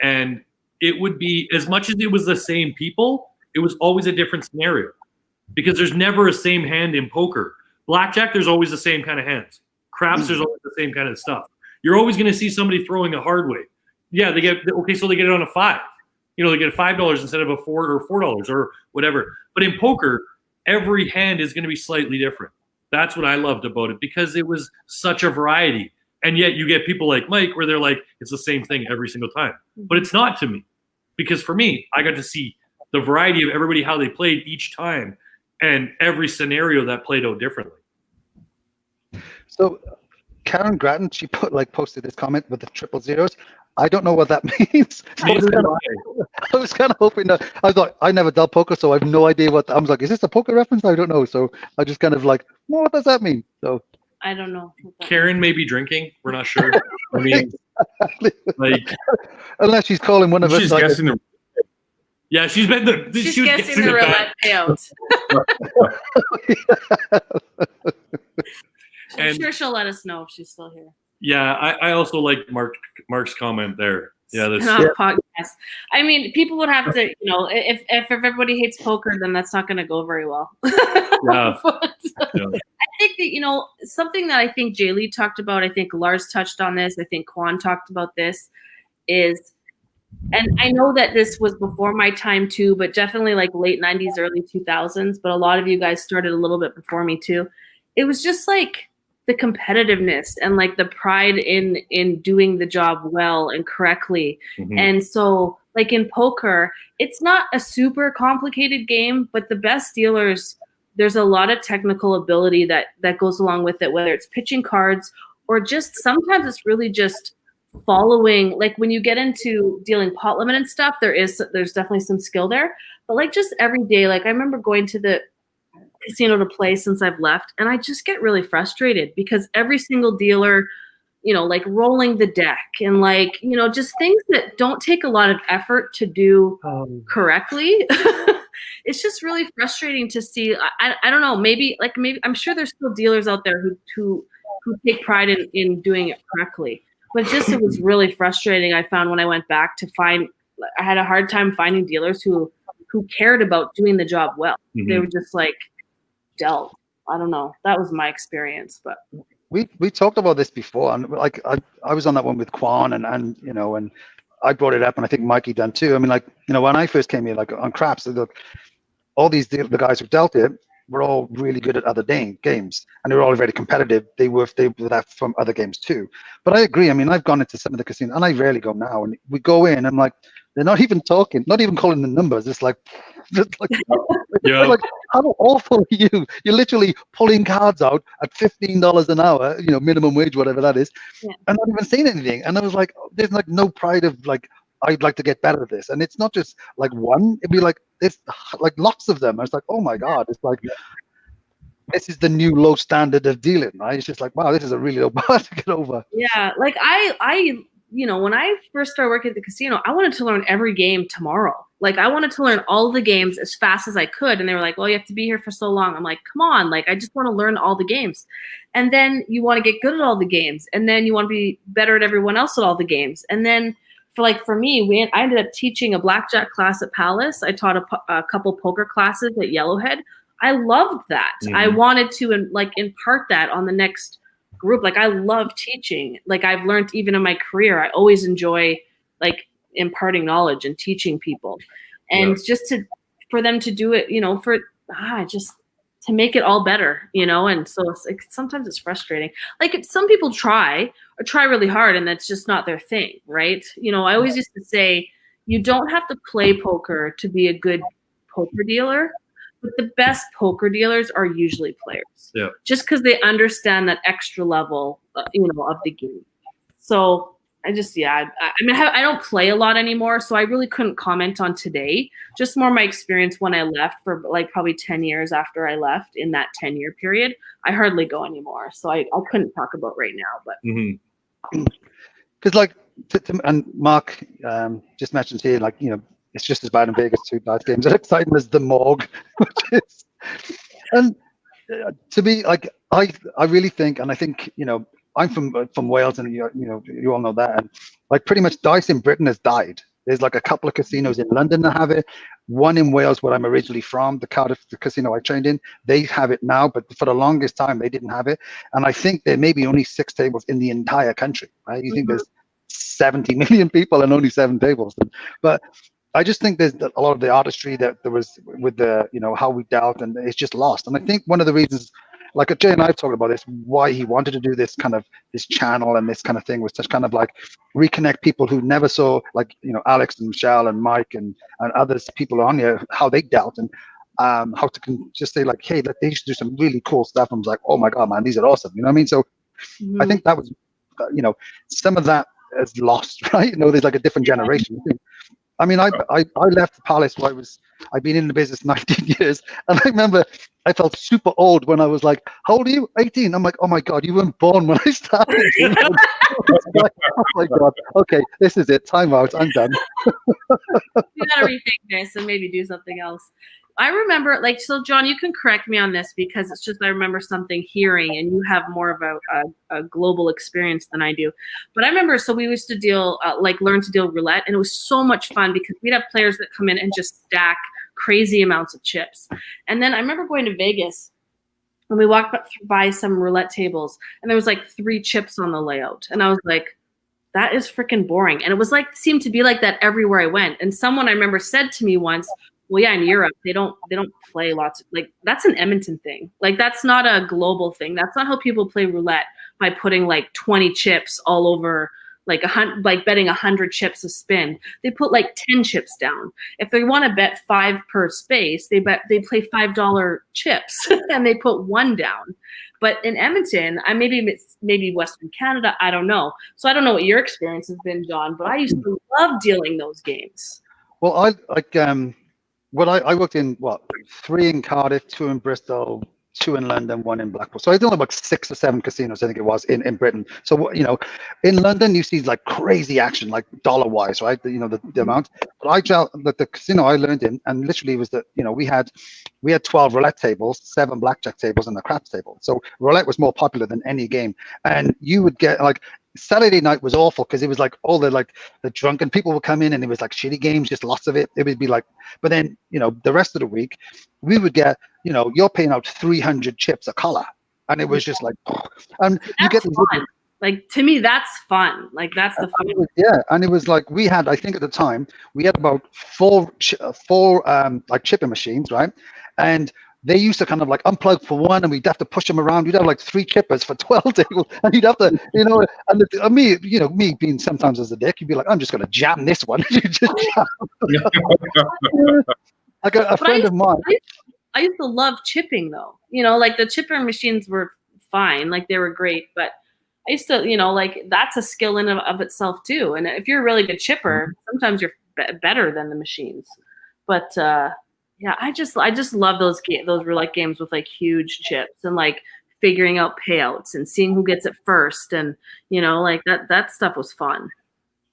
and it would be, as much as it was the same people, it was always a different scenario, because there's never a same hand in poker. Blackjack, there's always the same kind of hands. Craps, there's always the same kind of stuff. You're always going to see somebody throwing a hard way. Yeah, they get so they get it on a $5. You know, they get $5 instead of a $4 or $4 or whatever. But in poker, every hand is going to be slightly different. That's what I loved about it, because it was such a variety. And yet you get people like Mike where they're like, it's the same thing every single time. But it's not to me, because for me, I got to see the variety of everybody, how they played each time, and every scenario that played out differently. So Karen Grattan, she posted this comment with the 000s. I don't know what that means. I was kind of hoping that, I thought, I never dealt poker, so I have no idea what. I was like, is this a poker reference? I don't know. So I just kind of like, well, what does that mean? So I don't know. Karen may be drinking. We're not sure. I mean, like, unless she's calling one of us. She's guessing yeah, she's been she's guessing the roulette payout. I'm sure she'll let us know if she's still here. Yeah, I also like Mark's comment there. Yeah, that's not a podcast. I mean, people would have to, you know, if everybody hates poker, then that's not going to go very well. Yeah. But, I think that, you know, something that I think Jay Lee talked about, I think Lars touched on this, I think Quan talked about this, is, and I know that this was before my time too, but definitely like late 90s, early 2000s, but a lot of you guys started a little bit before me too. It was just like the competitiveness and like the pride in doing the job well and correctly. Mm-hmm. And so like in poker, it's not a super complicated game, but the best dealers, there's a lot of technical ability that goes along with it, whether it's pitching cards or just sometimes it's really just following. Like when you get into dealing pot limit and stuff, there's definitely some skill there, but like just every day, like I remember going to the casino to play since I've left, and I just get really frustrated because every single dealer, like rolling the deck and like, just things that don't take a lot of effort to do correctly. It's just really frustrating to see. I don't know, maybe I'm sure there's still dealers out there who take pride in doing it correctly. But it was really frustrating. I found when I went back I had a hard time finding dealers who cared about doing the job well. Mm-hmm. They were just like dealt. I don't know. That was my experience, but we talked about this before, and like I was on that one with Quan, and and I brought it up, and I think Mikey done too. I mean, like when I first came here, like on craps, look, all the guys who dealt it were all really good at other games, and they were all very competitive. They were that from other games too. But I agree. I mean, I've gone into some of the casinos, and I rarely go now. And we go in, and I'm like, they're not even talking, not even calling the numbers. It's like yeah. Like, how awful are you? You're literally pulling cards out at $15 an hour, minimum wage, whatever that is, yeah. And not even saying anything. And I was like, there's like no pride of like, I'd like to get better at this. And it's not just like one, it'd be like, there's like lots of them. I was like, oh my God, it's like, this is the new low standard of dealing, right? It's just like, wow, this is a really low bar to get over. Yeah, like I when I first started working at the casino, I wanted to learn every game tomorrow. Like I wanted to learn all the games as fast as I could. And they were like, well, you have to be here for so long. I'm like, come on, like I just want to learn all the games. And then you want to get good at all the games. And then you want to be better at everyone else at all the games. And then for me, I ended up teaching a blackjack class at Palace. I taught a couple poker classes at Yellowhead. I loved that. Mm-hmm. I wanted to impart that on the next group. Like I love teaching. Like I've learned even in my career, I always enjoy like imparting knowledge and teaching people. And just for them to do it, just to make it all better, and so it's like sometimes it's frustrating. Like some people try really hard and that's just not their thing, right? I always used to say you don't have to play poker to be a good poker dealer, but the best poker dealers are usually players. Yeah. Just because they understand that extra level, of the game. So I just, I mean, I don't play a lot anymore, so I really couldn't comment on today. Just more my experience when I left for like probably 10 years after I left in that 10-year period. I hardly go anymore, so I couldn't talk about right now. But because like, and Mark just mentioned here, like, it's just as bad in Vegas too. Dice games are exciting as the morgue, which is, and to be like, I really think, and I think, I'm from Wales, and you all know that, and like pretty much dice in Britain has died. There's like a couple of casinos in London that have it. One in Wales, where I'm originally from, the Cardiff, the casino I trained in, they have it now, but for the longest time they didn't have it. And I think there may be only 6 tables in the entire country. Right? You think there's 70 million people and only 7 tables, but I just think there's a lot of the artistry that there was with the, how we dealt, and it's just lost. And I think one of the reasons, like Jay and I have talked about this, why he wanted to do this kind of this channel and this kind of thing was to kind of like reconnect people who never saw, like, Alex and Michelle and Mike and others, people on here, how they dealt, and how to just say like, hey, they used to do some really cool stuff. And I was like, oh my God, man, these are awesome. You know what I mean? So I think that was, some of that is lost, right? There's like a different generation. I mean, I left the Palace where I've been in the business 19 years. And I remember I felt super old when I was like, how old are you? 18. I'm like, oh my God, you weren't born when I started. Like, oh my God. Okay, this is it. Time out. I'm done. You gotta rethink this and maybe do something else. I remember, so John, you can correct me on this because it's just I remember something hearing, and you have more of a global experience than I do. But I remember, so we used to learn to deal roulette, and it was so much fun because we'd have players that come in and just stack crazy amounts of chips. And then I remember going to Vegas, and we walked by some roulette tables, and there was like 3 chips on the layout, and I was like, that is freaking boring. And it was like seemed to be like that everywhere I went. And someone I remember said to me once, well, yeah, in Europe, they don't play lots of, like, that's an Edmonton thing. Like, that's not a global thing. That's not how people play roulette, by putting like 20 chips all over, like betting 100 chips a spin. They put like 10 chips down. If they want to bet 5 per space, they play $5 chips and they put 1 down. But in Edmonton, maybe Western Canada, I don't know. So I don't know what your experience has been, John, but I used to love dealing those games. Well, Well, I worked in 3 in Cardiff, 2 in Bristol, 2 in London, 1 in Blackpool. So I did about 6 or 7 casinos, I think it was, in Britain. So, in London, you see like crazy action, like dollar-wise, right? The amount. But the casino I learned in, and literally was that, we had 12 roulette tables, 7 blackjack tables, and a craps table. So roulette was more popular than any game. And you would get like, Saturday night was awful because it was like all the drunken people would come in, and it was like shitty games, just lots of it. It would be like, but then the rest of the week we would get, you're paying out 300 chips a collar, and it was just like, and that's you get these fun. Like, to me, that's fun. Like, that's the fun. Yeah, and it was like we had, I think at the time we had about four like chipping machines, right? And they used to kind of like unplug for one, and we'd have to push them around. You'd have like 3 chippers for 12 tables, and you'd have to, and me being sometimes as a dick, you'd be like, I'm just going to jam this one. You just jam. Like a friend of mine. I used to love chipping though. Like the chipper machines were fine, like they were great, but I used to, like that's a skill in of itself too. And if you're a really good chipper, sometimes you're better than the machines. But yeah, I just love those roulette games with like huge chips and like figuring out payouts and seeing who gets it first, and like that stuff was fun.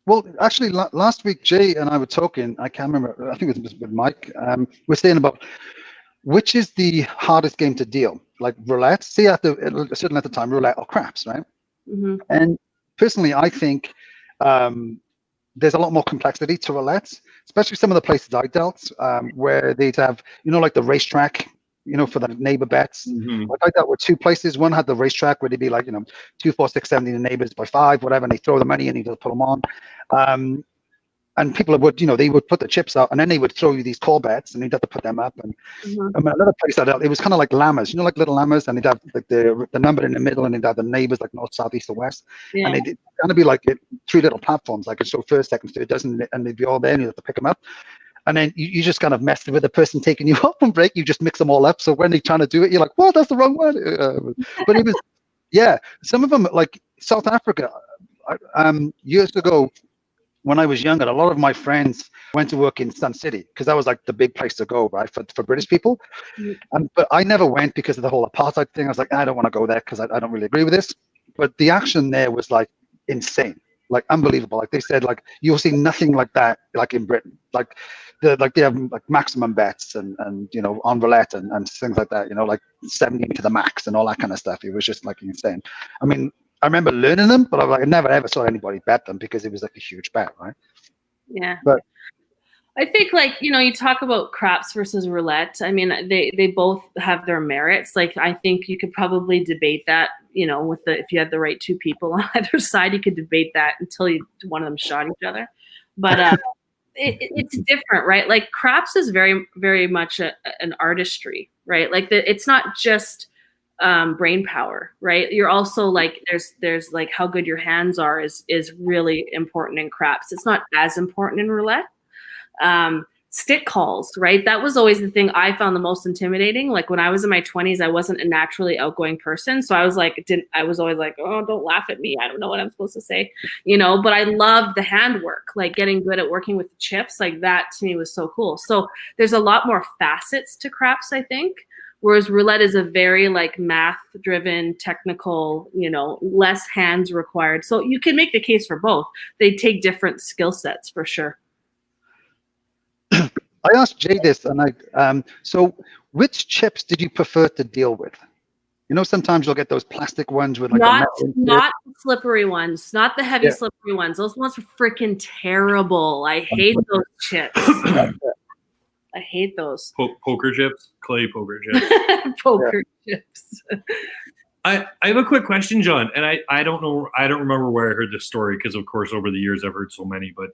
Well, actually, last week Jay and I were talking. I can't remember. I think it was with Mike. We're saying about which is the hardest game to deal, like roulette. Certainly at the time, roulette or craps, right? Mm-hmm. And personally, I think there's a lot more complexity to roulette, especially some of the places I dealt, where they'd have, like the racetrack, for the neighbor bets. Mm-hmm. Like I dealt with 2 places. One had the racetrack where they'd be like, 2, 4, 6, 7, the neighbors by 5, whatever, and they throw the money in, you just put them on. And people would, they would put the chips out, and then they would throw you these call bets, and you'd have to put them up. And another place I dealt, it was kind of like llamas, like little llamas, and they'd have like the number in the middle, and they'd have the neighbors like north, south, east, or west. Yeah. And they'd kind of be like 3 little platforms, like so first, second, third, dozen, and they'd be all there, and you have to pick them up. And then you just kind of mess with the person taking you up on break. You just mix them all up. So when they're trying to do it, you're like, "Well, that's the wrong one." But it was, yeah. Some of them, like South Africa, years ago, when I was younger, a lot of my friends went to work in Sun City because that was like the big place to go, right, for British people. But I never went because of the whole apartheid thing. I was like, I don't want to go there because I don't really agree with this. But the action there was like insane, like unbelievable. Like they said, like you'll see nothing like that, like in Britain. Like they have like maximum bets and on roulette and things like that. Like 70 to the max and all that kind of stuff. It was just like insane. I mean, I remember learning them, but I never ever saw anybody bet them because it was like a huge bet, right? Yeah. But I think you talk about craps versus roulette. I mean, they both have their merits. Like I think you could probably debate that, if you had the right 2 people on either side, you could debate that until one of them shot each other. But it's different, right? Like craps is very, very much an artistry, right? Like it's not just brain power, right? You're also like there's like how good your hands are is really important in craps. It's not as important in roulette. Stick calls, right? That was always the thing I found the most intimidating. Like when I was in my 20s, I wasn't a naturally outgoing person, so I was always like, oh, don't laugh at me, I don't know what I'm supposed to say, but I loved the handwork, like getting good at working with the chips. Like that to me was so cool. So there's a lot more facets to craps, I think. Whereas roulette is a very like math-driven, technical, less hands required. So you can make the case for both. They take different skill sets for sure. I asked Jay this, and so which chips did you prefer to deal with? Sometimes you'll get those plastic ones with like not slippery ones, not the heavy slippery ones. Those ones are freaking terrible. I hate those chips. I hate those. Poker chips, clay poker chips. Poker chips. I have a quick question, John, and I don't know, I don't remember where I heard this story because, of course, over the years I've heard so many, but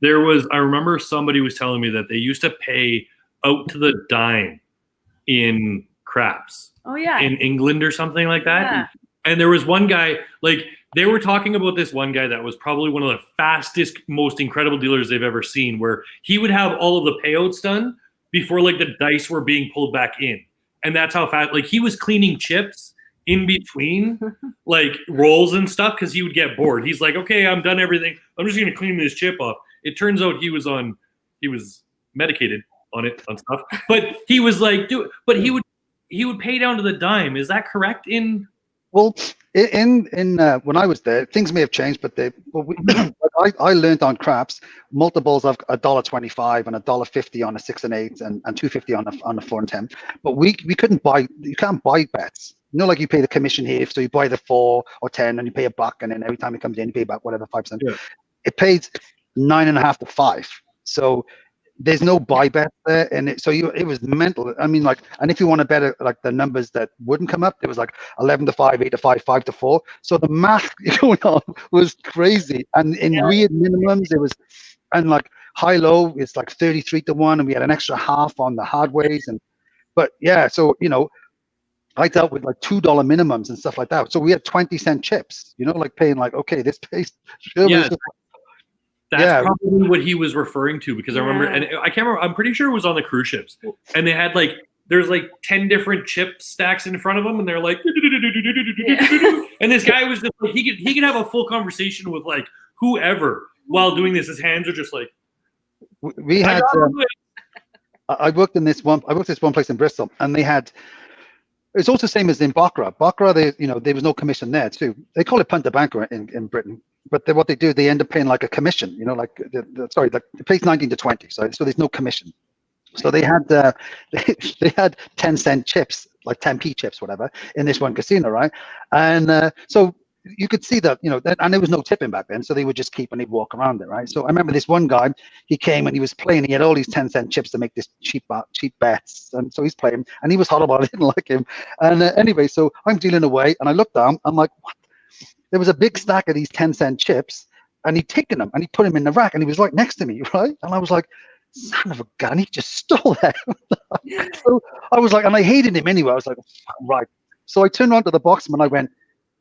I remember somebody was telling me that they used to pay out to the dime in craps. Oh, yeah. In England or something like that. Yeah. And there was one guy, like, they were talking about this one guy that was probably one of the fastest, most incredible dealers they've ever seen, where he would have all of the payouts done before, like, the dice were being pulled back in. And that's how fast, like, he was cleaning chips in between, like, rolls and stuff because he would get bored. He's like, okay, I'm done everything. I'm just going to clean this chip off. It turns out he was medicated on it on stuff. But he was like, but he would pay down to the dime. Is that correct? Well, in when I was there, things may have changed, but I learned on craps multiples of $1.25 and $1.50 on a 6 and 8 and $2.50 on a 4 and 10. But we couldn't buy. You can't buy bets. You know, like you pay the commission here, so you buy the 4 or 10, and you pay $1, and then every time it comes in, you pay back whatever 5%. Yeah. It pays 9.5 to 5. So there's no buy bet there, and it was mental. I mean, like, and if you want to bet like the numbers that wouldn't come up, it was like 11 to 5, 8 to 5, 5 to 4. So the math going on was crazy, and in weird minimums, it was, and like high low, it's like 33 to 1, and we had an extra half on the hard ways, but yeah, so you know, I dealt with like $2 minimums and stuff like that. So we had 20-cent chips, you know, like paying like, okay, this pays. Yeah. That's probably what he was referring to, because I remember, and I can't remember, I'm pretty sure it was on the cruise ships, and they had like, there's like 10 different chip stacks in front of them, and they're like, and this guy was just like, he could have a full conversation with like whoever while doing this. His hands are just like, we had, I worked this one place in Bristol, and they had, it's also the same as in Baccarat. Baccarat, there was no commission there too. They call it punt the banker in Britain. But what they do, they end up paying like a commission, you know, like it pays 19 to 20, so there's no commission. So they had they had 10-cent chips, like 10p chips, whatever, in this one casino, right? And so you could see that, you know, and there was no tipping back then, so they would just keep and they'd walk around it, right? So I remember this one guy, he came and he was playing. He had all these 10-cent chips to make this cheap bets, and so he's playing, and he was horrible. I didn't like him. And anyway, so I'm dealing away, and I looked down. I'm like, what? There was a big stack of these 10-cent chips, and he'd taken them and he put them in the rack, and he was right next to me, right? And I was like, son of a gun, he just stole that. So I was like, and I hated him anyway. I was like, right. So I turned around to the boxman and I went,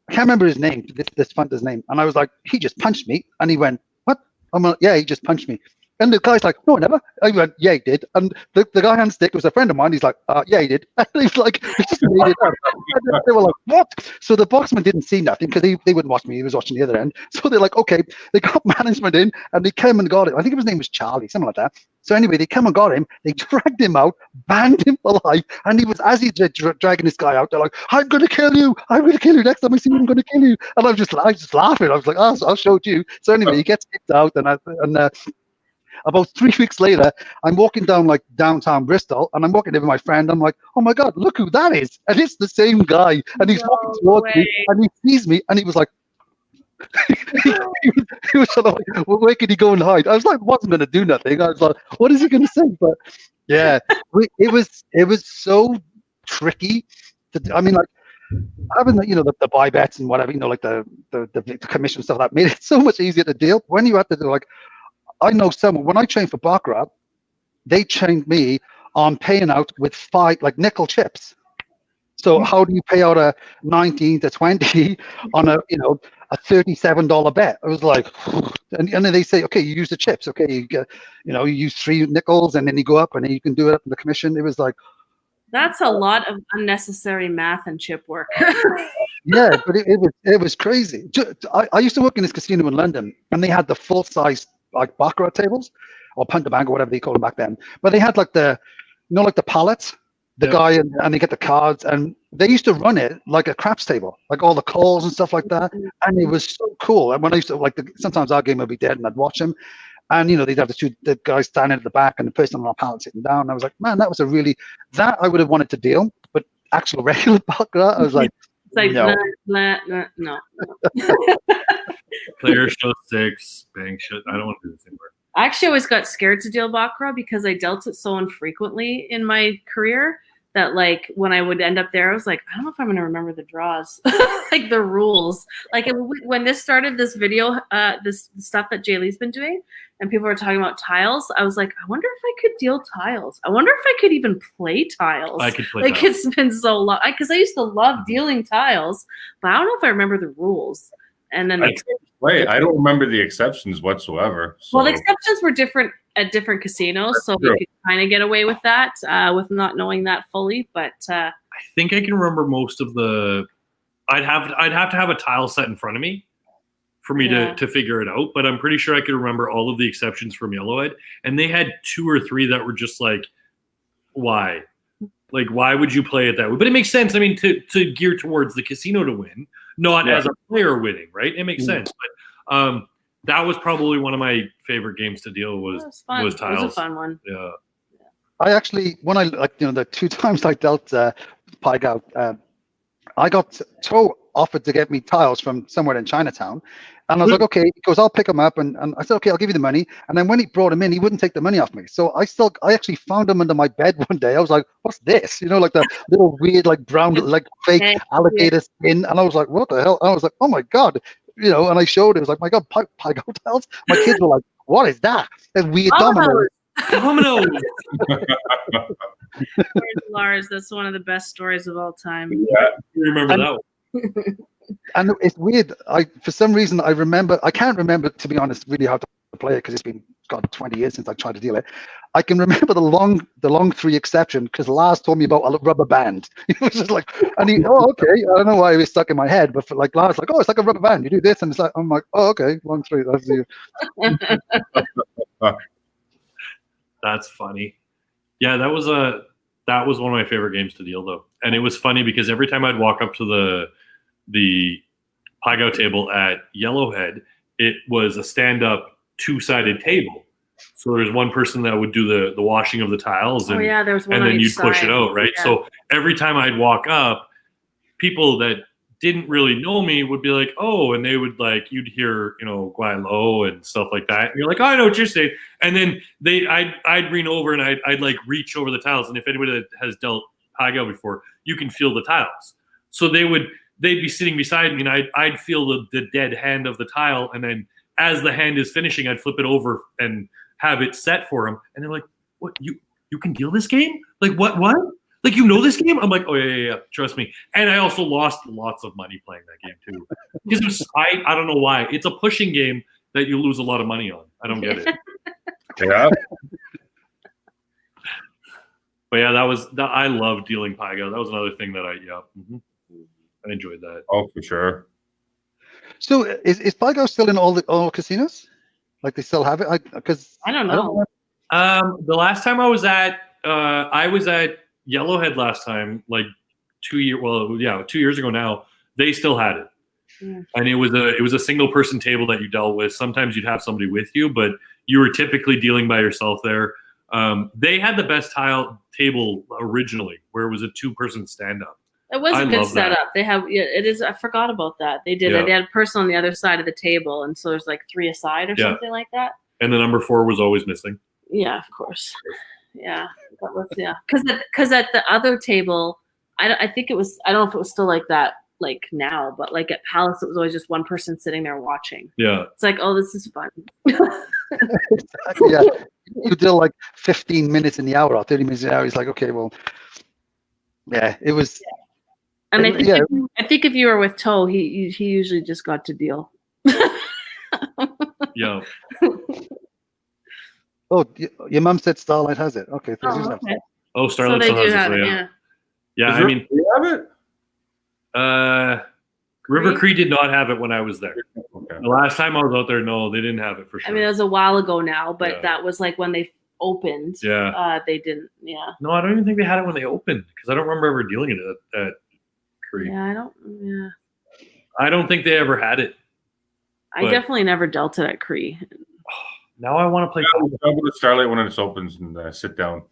I can't remember his name, this punter's name. And I was like, he just punched me. And he went, what? I'm like, yeah, he just punched me. And the guy's like, no, never. I went, yeah, he did. And the guy on stick was a friend of mine. He's like, yeah, he did. And he was like, he just made it up. And they were like, what? So the boxman didn't see nothing because they wouldn't watch me. He was watching the other end. So they're like, okay. They got management in and they came and got him. I think his name was Charlie, something like that. So anyway, they come and got him. They dragged him out, banned him for life. And he was, as he's dragging this guy out, they're like, I'm going to kill you. I'm going to kill you. Next time I see you, I'm going to kill you. And I was just laughing. I was like, oh, I'll show you. So anyway, he gets kicked out. And about 3 weeks later, I'm walking down like downtown Bristol, and I'm walking with my friend. I'm like, oh my God, look who that is. And it's the same guy. And he's walking towards me, and he sees me, and he was like, he was sort of like, well, where could he go and hide? I was like, wasn't going to do nothing. I was like, what is he going to say? But yeah, it was so tricky. I mean, like, having the buy bets and whatever, like the commission stuff, that made it so much easier to deal. When you had to do, like, I know someone, when I trained for Baccarat, they trained me on paying out with 5 like nickel chips. So how do you pay out a 19 to 20 on a $37 bet? I was like, and then they say, okay, you use the chips. Okay, you get, you use 3 nickels, and then you go up, and then you can do it up in the commission. It was like, that's a lot of unnecessary math and chip work. yeah, but it was crazy. I used to work in this casino in London, and they had the full size like Baccarat tables or punt the bank or whatever they called them back then. But they had like the pallets, the guy, and they get the cards, and they used to run it like a craps table, like all the calls and stuff like that. And it was so cool. And when I used to sometimes our game would be dead, and I'd watch them, and they'd have the guys standing at the back and the person on the pallet sitting down. And I was like, man, that was that I would have wanted to deal, but actual regular Baccarat, I was like, it's like no. No. Player show 6, bank show. I don't want to do this anymore. I actually always got scared to deal Baccarat because I dealt it so infrequently in my career that, like, when I would end up there, I was like, I don't know if I'm going to remember the draws, like the rules. Like when this started, this video, this stuff that Jay Lee's been doing, and people were talking about tiles, I was like, I wonder if I could deal tiles. I wonder if I could even play tiles. I could play like tiles. It's been so long because I used to love dealing tiles, but I don't know if I remember the rules. And then I don't remember the exceptions whatsoever. So. Well, the exceptions were different at different casinos, so we could kind of get away with that with not knowing that fully. But I think I can remember most of the. I'd have to have a tile set in front of me for me to figure it out. But I'm pretty sure I could remember all of the exceptions from Yellow-Eyed, and they had 2 or 3 that were just like why? Like, why would you play it that way? But it makes sense. I mean, to gear towards the casino to win, not as a player winning, right? It makes sense. But that was probably one of my favorite games to deal with. Was tiles. It was a fun one. Yeah. I actually, when I the 2 times I dealt Pie Goat, I got offered to get me tiles from somewhere in Chinatown. And I was like, okay. He goes, I'll pick them up. And I said, okay, I'll give you the money. And then when he brought them in, he wouldn't take the money off me. So I actually found them under my bed one day. I was like, what's this? Like the little weird, like brown, like fake alligator skin. And I was like, what the hell? And I was like, oh my God. And I showed it. It was like, my God, Pie Goat tiles. My kids were like, what is that? That weird domino. Dominoes. Lars, that's one of the best stories of all time. Yeah, you remember that one. And it's weird. For some reason, I can't remember, to be honest, really how to play it because it's been 20 years since I tried to deal it. I can remember the long 3 exception because Lars told me about a rubber band. It was just like, and okay. I don't know why it was stuck in my head, but for Lars, like, oh, it's like a rubber band. You do this, and it's like, I'm like, oh, okay, long 3. That's you. That's funny. Yeah, that was one of my favorite games to deal though, and it was funny because every time I'd walk up to the Pie Goat table at Yellowhead, it was a stand-up 2-sided table. So there's one person that would do the washing of the tiles, and, there was one and on then each you'd push side. it out, right? Yeah. So every time I'd walk up, people that didn't really know me would be like, oh, and they would you'd hear, Guai Lo and stuff like that. And you're like, oh, I know what you're saying. And then I'd lean over and I'd reach over the tiles. And if anybody that has dealt Pie Goat before, you can feel the tiles. So they'd be sitting beside me and I'd feel the dead hand of the tile. And then as the hand is finishing, I'd flip it over and have it set for them. And they're like, what, you can deal this game? Like, what? Like, this game? I'm like, oh, yeah, trust me. And I also lost lots of money playing that game, too. Because I don't know why. It's a pushing game that you lose a lot of money on. I don't get it. Yeah. But yeah, I love dealing Pie Goat. That was another thing that I enjoyed that. Oh, for sure. So is Pie Goat still in all casinos? Like, they still have it? Because I don't know. The last time I was at Yellowhead last time, 2 years ago now, they still had it. Yeah. And it was a single person table that you dealt with. Sometimes you'd have somebody with you, but you were typically dealing by yourself there. They had the best table originally, where it was a 2-person stand-up. It was a good setup. They have it is. I forgot about that. They did it. They had a person on the other side of the table, and so there's 3 aside or something like that. And the number 4 was always missing. Yeah, of course. Yeah, that was because at the other table, I think it was. I don't know if it was still like that now, but at Palace, it was always just one person sitting there watching. Yeah, it's like, oh, this is fun. Exactly, yeah, you deal 15 minutes in the hour or 30 minutes in the hour. He's like, okay, well, yeah, it was. Yeah. And I think if you were with Toe, he usually just got to deal. Yeah. Oh, your mom said Starlight has it. Okay. Okay. Oh, Starlight so they do has have it. Yeah. Yeah, I mean, you have it. River Cree did not have it when I was there. Okay. The last time I was out there, no, they didn't have it for sure. I mean, it was a while ago now, but that was when they opened. Yeah. They didn't. Yeah. No, I don't even think they had it when they opened because I don't remember ever dealing it at Cree. Yeah, I don't. Yeah. I don't think they ever had it. I definitely never dealt it at Cree. Now I want to play. I'll go to Starlight when it opens and sit down.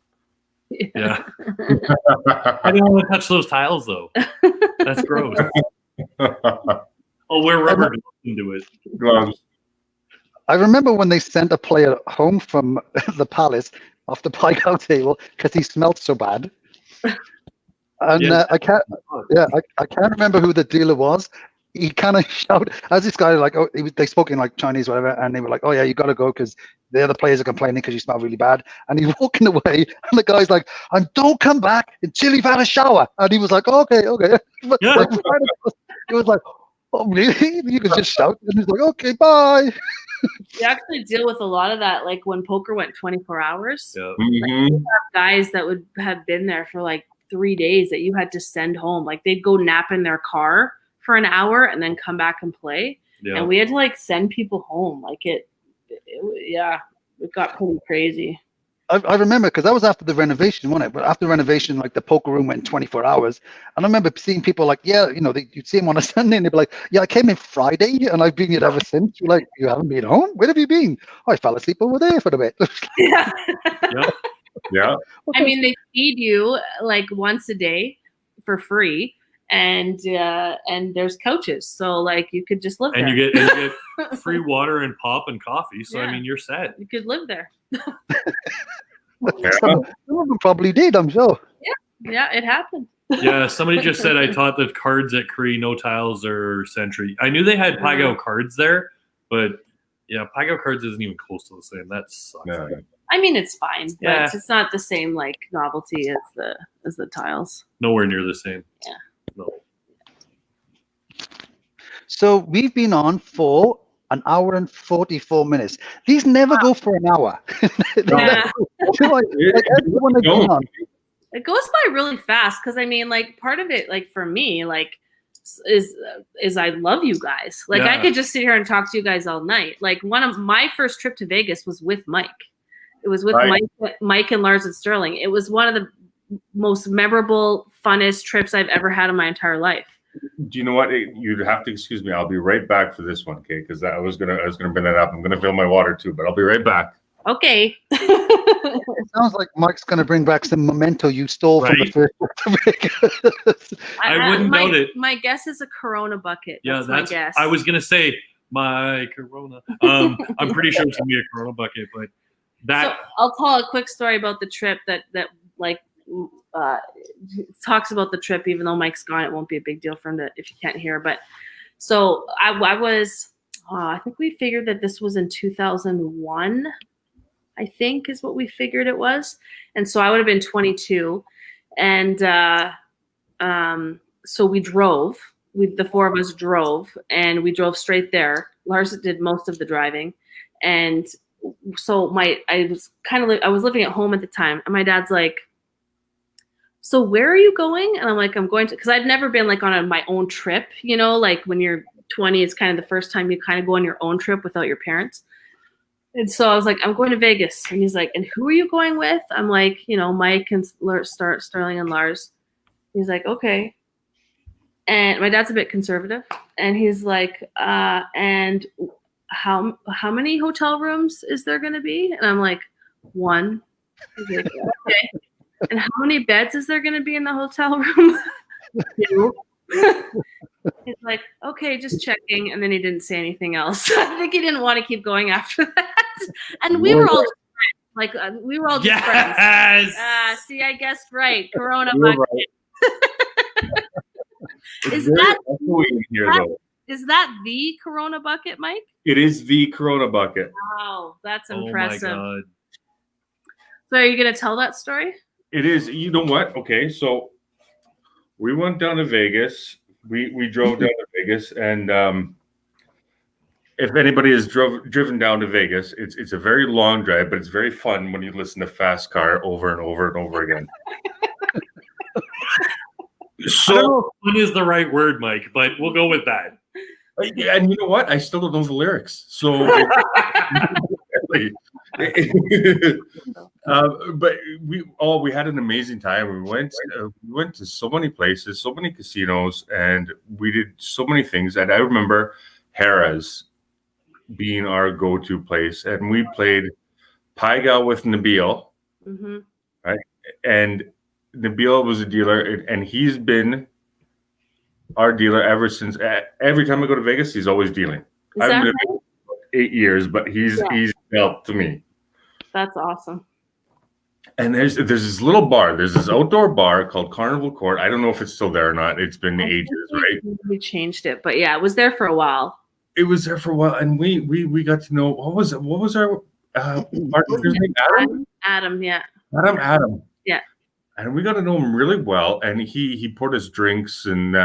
Yeah. I don't want to touch those tiles though. That's gross. I'll wear rubber gloves into it. Gloves. I remember when they sent a player home from the Palace off the Pie Goat table because he smelled so bad. And I can't remember who the dealer was. He kind of shouted as this guy they spoke in Chinese or whatever, and they were like, oh yeah, you got to go because the other players are complaining because you smell really bad. And he's walking away, and the guy's like, and don't come back until you've had a shower. And he was like, okay. But it was like, oh really? You could just shout, and he's like, okay, bye. You actually deal with a lot of that, when poker went 24 hours. Yeah. You have guys that would have been there for 3 days that you had to send home. They'd go nap in their car for an hour and then come back and play. Yeah. And we had to send people home. It got pretty crazy. I remember because that was after the renovation, wasn't it? But after renovation, like the poker room went 24 hours. And I remember seeing people like, yeah, you'd see them on a Sunday and they'd be like, yeah, I came in Friday and I've been here ever since. You're like, you haven't been home? Where have you been? Oh, I fell asleep over there for a bit. Yeah. Yeah. I mean, they feed you like once a day for free, and there's couches, so like you could just live And there. you get free water and pop and coffee. So I Yeah. mean, you're set. You could live there. Some of them probably did, I'm sure. Yeah, it happened. Yeah, somebody just said I taught the cards at Cree, no tiles or Sentry. I knew they had Pagao cards there, but yeah, Pagao cards isn't even close to the same. That sucks. Yeah. I mean, it's fine, but Yeah. it's not the same like novelty as the tiles. Nowhere near the same. Yeah. No. So we've been on for an hour and 44 minutes. These never go for an hour. Yeah. like everyone that's been on. It goes by really fast because I mean, like part of it, like for me, like is I love you guys. Like I Yeah. could just sit here and talk to you guys all night. Like one of my first trip to Vegas was with Mike. It was with Right. Mike and Lars and Sterling. It was one of the most memorable, funnest trips I've ever had in my entire life. Do you know what? You'd have to excuse me. I'll be right back for this one, okay? Because I was gonna bring that up. I'm gonna fill my water too, but I'll be right back. Okay. It sounds like Mike's going to bring back some memento you stole from the Right. first trip to Vegas. I wouldn't doubt it. My guess is a Corona bucket. Yeah, That's my guess. I was gonna say my Corona. I'm pretty sure it's gonna be a Corona bucket, but that So I'll tell a quick story about the trip that like talks about the trip. Even though Mike's gone, it won't be a big deal for him if you can't hear. But so I was, I think we figured that this was in 2001. I think is what we figured it was, and so I would have been 22, and so we drove. The four of us drove, and we drove straight there. Lars did most of the driving, and so I was living at home at the time, and my dad's like, so where are you going? And I'm like, I'm going to, because I'd never been like on my own trip, like when you're 20, it's kind of the first time you kind of go on your own trip without your parents. And so I was like, I'm going to Vegas. And he's like, and who are you going with? I'm like, Mike and Sterling and Lars. He's like, okay. And my dad's a bit conservative. And he's like, and how many hotel rooms is there going to be? And I'm like, 1. He's like, okay. And how many beds is there going to be in the hotel room? 2. He's like, okay, just checking. And then he didn't say anything else. I think he didn't want to keep going after that. And we were all just friends. Like, we were all just friends. yes. See, I guessed right. Corona You're bucket. right. Is that the Corona bucket, Mike? It is the Corona bucket. Wow, that's Oh my impressive. god. So are you going to tell that story? It is. You know what? Okay, so we went down to Vegas. We drove down to Vegas, and if anybody has driven down to Vegas, it's a very long drive, but it's very fun when you listen to Fast Car over and over and over again. I don't know if fun is the right word, Mike, but we'll go with that. And you know what? I still don't know the lyrics. So, but we had an amazing time. We went to so many places, so many casinos, and we did so many things. And I remember Harrah's being our go-to place, and we played Paigal with Nabil, Mm-hmm. right? And Nabil was a dealer, and he's been our dealer ever since. Every time I go to Vegas, he's always dealing. I've been there for 8 years, but he's helped to me. That's awesome. And there's this little bar. There's this outdoor bar called Carnival Court. I don't know if it's still there or not. It's been ages, right? We changed it, but yeah, it was there for a while. It was there for a while, and we got to know what was our partner's name? Adam. Adam, yeah. Adam. Yeah. And we got to know him really well, and he poured us drinks, and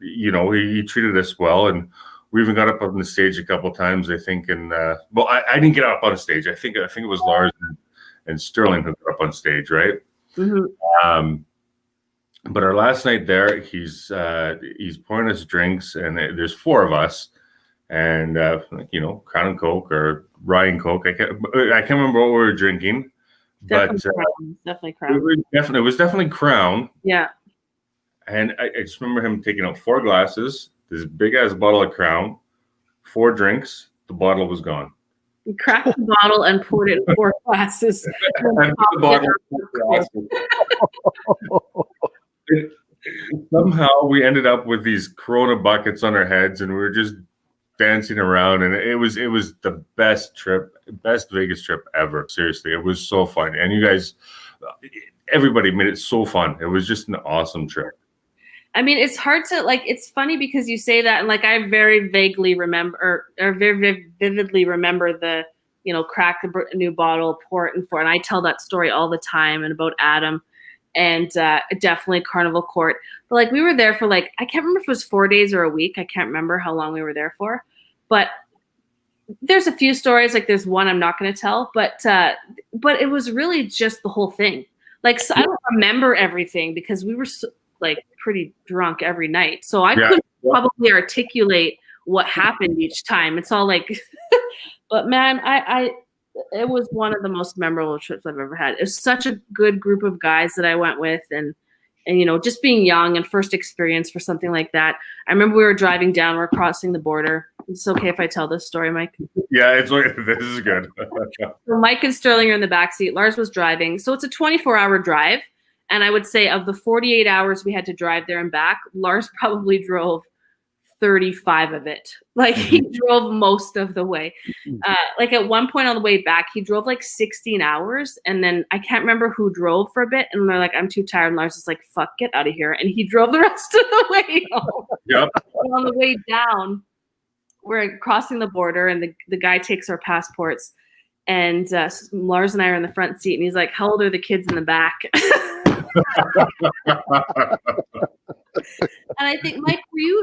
he treated us well, and we even got up on the stage a couple of times, I think. And well, I didn't get up on stage. I think it was Lars and Sterling who got up on stage, right? Mm-hmm. But our last night there, he's pouring us drinks, and there's 4 of us, and Crown and Coke or Ryan Coke. I can't remember what we were drinking, But Definitely Crown. it was definitely Crown. Yeah. And I just remember him taking out 4 glasses, this big ass bottle of Crown, 4 drinks. The bottle was gone. He cracked the bottle and poured it in 4 glasses. And the bottle in 4 glasses. Somehow we ended up with these Corona buckets on our heads, and we were just dancing around. And it was the best Vegas trip ever. Seriously, it was so fun. And you guys, everybody made it so fun. It was just an awesome trip. I mean, it's hard to it's funny because you say that, and I very vaguely remember or very vividly remember the, crack a new bottle, pour it in 4. And I tell that story all the time and about Adam and definitely Carnival Court. But we were there for I can't remember if it was 4 days or a week. I can't remember how long we were there for, but there's a few stories. There's one I'm not going to tell, but it was really just the whole thing. So I don't remember everything because we were pretty drunk every night. So I couldn't probably articulate what happened each time. It's all but man, it was one of the most memorable trips I've ever had. It was such a good group of guys that I went with, and just being young and first experience for something like that. I remember we were driving down, we're crossing the border. It's okay if I tell this story, Mike? Yeah, this is good. So Mike and Sterling are in the backseat. Lars was driving. So it's a 24-hour drive. And I would say of the 48 hours we had to drive there and back, Lars probably drove 35 of it. He drove most of the way. At one point on the way back, he drove 16 hours. And then I can't remember who drove for a bit. And they're I'm too tired. And Lars is fuck, get out of here. And he drove the rest of the way home. Yep. And on the way down, we're crossing the border and the guy takes our passports. And Lars and I are in the front seat. And he's like, how old are the kids in the back? And I think, Mike,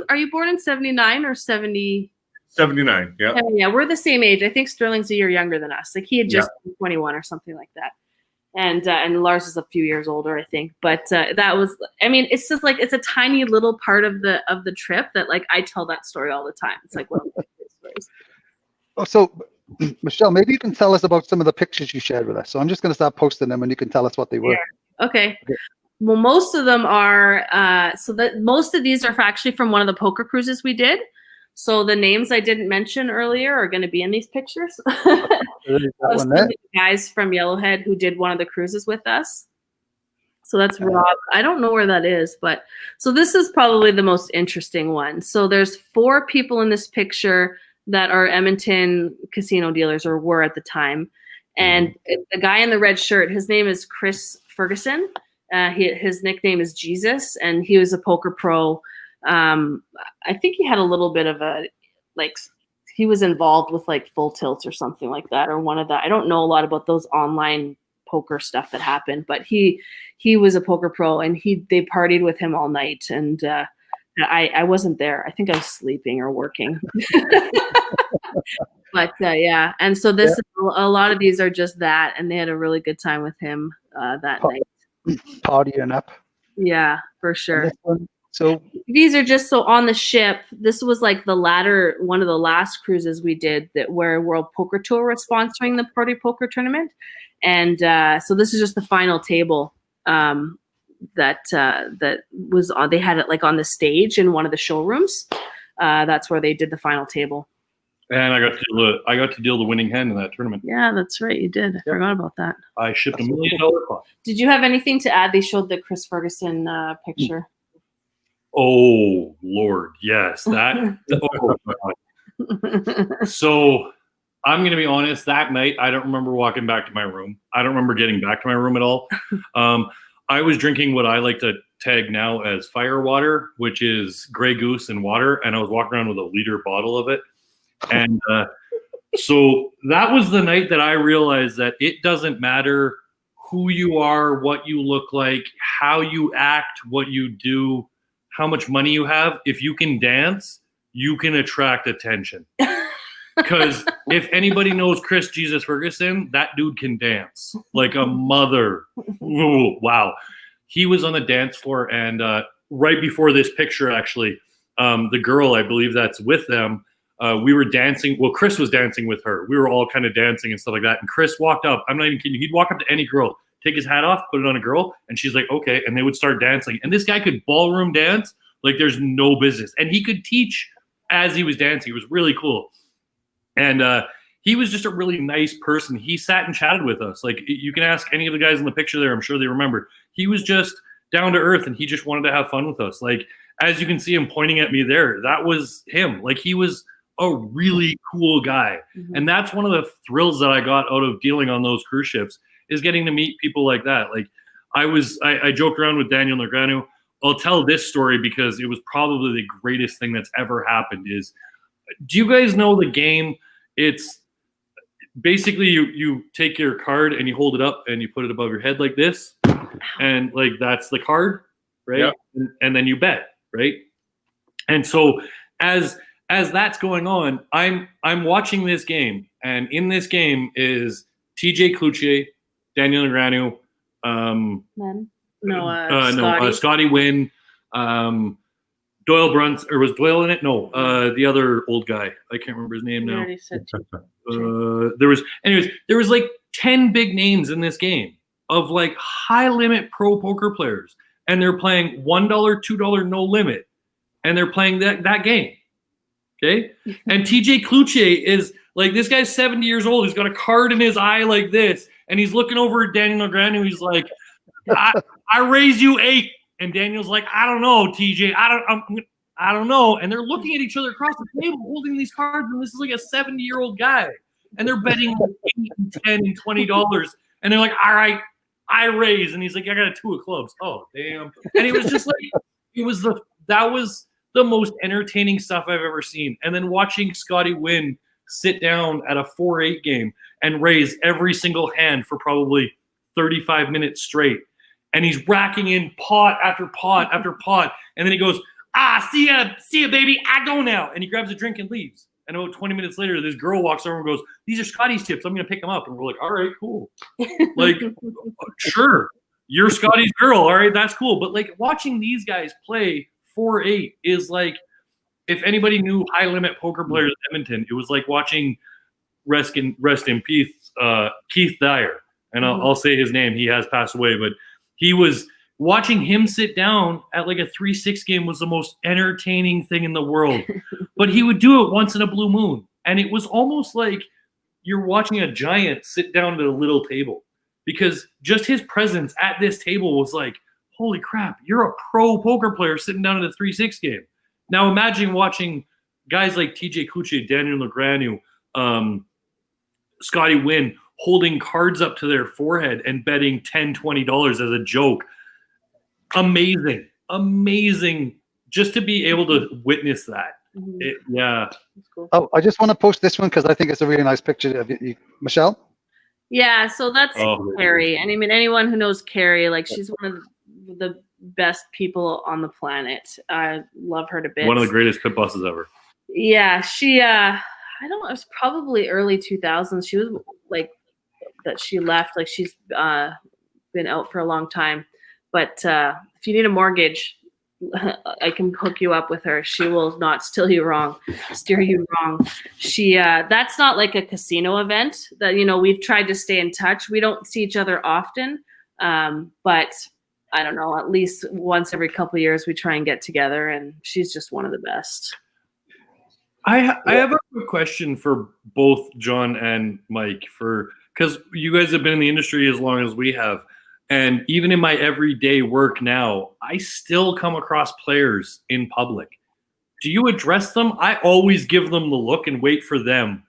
are you born in 79 or 70? 79, yeah. Yeah, we're the same age. I think Sterling's a year younger than us. He had just been 21 or something like that. And Lars is a few years older, I think. But that was, it's just it's a tiny little part of the trip that I tell that story all the time. It's one of my favorite stories. Oh, so Michelle, maybe you can tell us about some of the pictures you shared with us. So I'm just going to start posting them and you can tell us what they were. Yeah. Okay. Well, most of them are, most of these are actually from one of the poker cruises we did. So the names I didn't mention earlier are going to be in these pictures. The guys from Yellowhead who did one of the cruises with us. So that's Rob. I don't know where that is, but so this is probably the most interesting one. So there's 4 people in this picture that are Edmonton casino dealers or were at the time. And the guy in the red shirt, his name is Chris Ferguson. His nickname is Jesus, and he was a poker pro. I think he had a little bit of a, he was involved with Full Tilts or something like that, or one of that. I don't know a lot about those online poker stuff that happened, but he was a poker pro, and they partied with him all night. And I wasn't there. I think I was sleeping or working. But yeah, and so a lot of these are just that, and they had a really good time with him that night. Partying up. Yeah, for sure. So these are just so on the ship. This was one of the last cruises we did where World Poker Tour was sponsoring the party poker tournament, and so this is just the final table that was on. They had it on the stage in one of the showrooms. That's where they did the final table. And I got to deal the winning hand in that tournament. Yeah, that's right. You did. I forgot about that. I shipped $1 million pot. Did you have anything to add? They showed the Chris Ferguson picture. Oh Lord, yes. That. So I'm going to be honest. That night, I don't remember walking back to my room. I don't remember getting back to my room at all. I was drinking what I like to tag now as fire water, which is Grey Goose and water, and I was walking around with a liter bottle of it. And so that was the night that I realized that it doesn't matter who you are, what you look like, how you act, what you do, how much money you have. If you can dance, you can attract attention. Because if anybody knows Chris Jesus Ferguson, that dude can dance like a mother. Ooh, wow. He was on the dance floor, and right before this picture, actually, the girl, I believe that's with them, we were dancing. Well, Chris was dancing with her. We were all kind of dancing and stuff like that. And Chris walked up. I'm not even kidding you. He'd walk up to any girl, take his hat off, put it on a girl, and she's like, okay. And they would start dancing. And this guy could ballroom dance like there's no business. And he could teach as he was dancing. It was really cool. And he was just a really nice person. He sat and chatted with us. Like, you can ask any of the guys in the picture there. I'm sure they remember. He was just down to earth, and he just wanted to have fun with us. Like, as you can see him pointing at me there, that was him. Like, he was a really cool guy. Mm-hmm. And that's one of the thrills that I got out of dealing on those cruise ships, is getting to meet people like that. Like, I joked around with Daniel Negreanu. I'll tell this story because it was probably the greatest thing that's ever happened. Is, do you guys know the game? It's basically you take your card and you hold it up and you put it above your head like this, and like that's the card, right? Yep. And then you bet, right? And so as that's going on, I'm watching this game, and in this game is TJ Cloutier, Daniel Negreanu, Scotty Wynn, Doyle Brunson, or was Doyle in it? No, the other old guy. I can't remember his name now. There was like 10 big names in this game of like high limit pro poker players, and they're playing $1, $2 no limit, and they're playing that game. Okay, and TJ Cloutier is like, this guy's 70 years old. He's got a card in his eye like this, and he's looking over at Daniel Negreanu. He's like, I raise you 8. And Daniel's like, I don't know, TJ. I don't know. And they're looking at each other across the table, holding these cards. And this is like a 70-year-old guy. And they're betting $8 and $10 and $20. And they're like, all right, I raise. And he's like, I got a 2 of clubs. Oh, damn. And it was just like, that was the most entertaining stuff I've ever seen. And then watching Scotty Wynn sit down at a 4-8 game and raise every single hand for probably 35 minutes straight. And he's racking in pot after pot after pot. And then he goes, see ya, baby, I go now. And he grabs a drink and leaves. And about 20 minutes later, this girl walks over and goes, these are Scotty's tips. I'm going to pick them up. And we're like, all right, cool. Like, sure, you're Scotty's girl. All right, that's cool. But like, watching these guys play 4-8 is like, if anybody knew high limit poker players in Edmonton, it was like watching rest in peace, Keith Dyer. And I'll say his name. He has passed away, but he was watching him sit down at like a 3-6 game was the most entertaining thing in the world. But he would do it once in a blue moon. And it was almost like you're watching a giant sit down at a little table, because just his presence at this table was like, holy crap, you're a pro poker player sitting down at a 3-6 game. Now imagine watching guys like TJ Cloutier, Daniel Negreanu, Scotty Wynn holding cards up to their forehead and betting $10, $20 as a joke. Amazing just to be able to witness that. Mm-hmm. That's cool. Oh, I just want to post this one because I think it's a really nice picture of you. Michelle? Yeah, so that's Carrie. And I mean, anyone who knows Carrie, like, she's one of the best people on the planet. I love her to bits. One of the greatest pit bosses ever. Yeah, she, I don't know, it was probably early 2000s. She was like, that she left, like she's been out for a long time. But if you need a mortgage, I can hook you up with her. She will not steer you wrong. She that's not like a casino event that, you know, we've tried to stay in touch. We don't see each other often, but I don't know, at least once every couple of years we try and get together, and she's just one of the best. I have a quick question for both Jon and Mike, because you guys have been in the industry as long as we have. And even in my everyday work now, I still come across players in public. Do you address them? I always give them the look and wait for them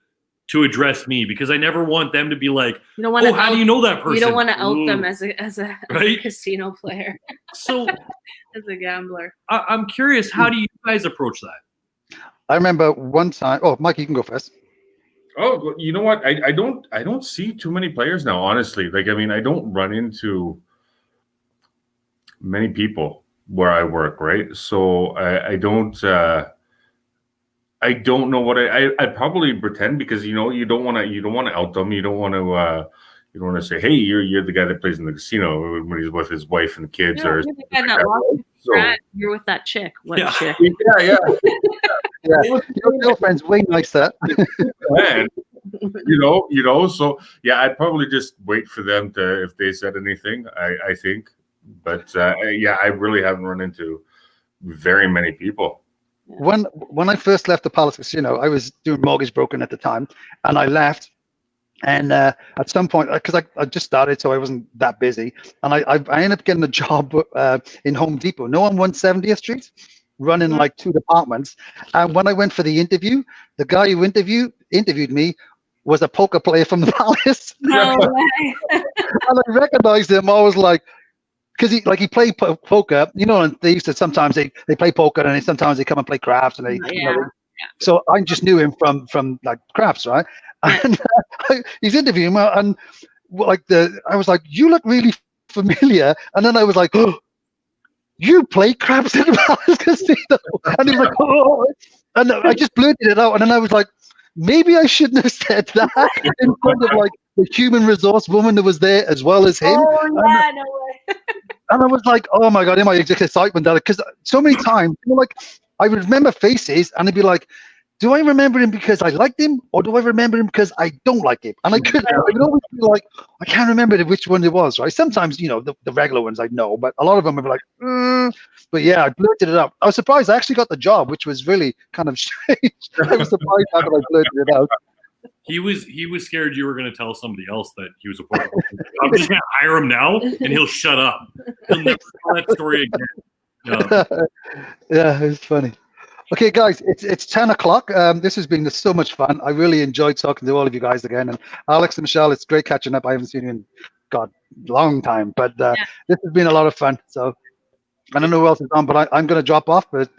to address me, because I never want them to be like, how do you know that person? You don't want to out them as a casino player. So as a gambler. I'm curious, how do you guys approach that? I remember one time. Oh, Mike, you can go first. Oh, you know what? I don't see too many players now, honestly. Like, I mean, I don't run into many people where I work, right? So I don't know what I probably pretend, because you don't want to out them. You don't want to say, hey, you're the guy that plays in the casino when he's with his wife and kids, or you're the guy that lost Brad, you're with that chick. What chick? Yeah. Yeah, your girlfriend's way nicer. And so yeah, I'd probably just wait for them to, if they said anything, I think. But yeah, I really haven't run into very many people. When I first left the Palace Casino, I was doing mortgage brokering at the time, and I left. And at some point, because I just started, so I wasn't that busy, and I ended up getting a job in Home Depot, on 170th Street, running like 2 departments. And when I went for the interview, the guy who interviewed me was a poker player from the Palace. No way. And I recognized him. I was like, because he played poker, and they used to sometimes they play poker, and sometimes they come and play craps, and so I just knew him from like craps, right? And he's interviewing me, and I was like, you look really familiar, and then I was like, oh, you play craps in the Palace Casino, and he was like, oh, and I just blurted it out, and then I was like, maybe I shouldn't have said that in front of like the human resource woman that was there as well as him. Oh yeah, no way. And I was like, oh my God, in my excitement, because so many times, like, I would remember faces and I'd be like, do I remember him because I liked him, or do I remember him because I don't like him? And I would always be like, I can't remember which one it was, right? Sometimes, the regular ones I know, but a lot of them would be like, But yeah, I blurted it out. I was surprised I actually got the job, which was really kind of strange. I was surprised after I blurted it out. He was scared you were going to tell somebody else that he was a part of it. I'm just going to hire him now, and he'll shut up. He'll never tell that story again. Yeah, it was funny. Okay, guys, it's 10 o'clock. This has been so much fun. I really enjoyed talking to all of you guys again. And Alex and Michelle, it's great catching up. I haven't seen you in, God, a long time. But this has been a lot of fun. So I don't know who else is on, but I'm going to drop off. But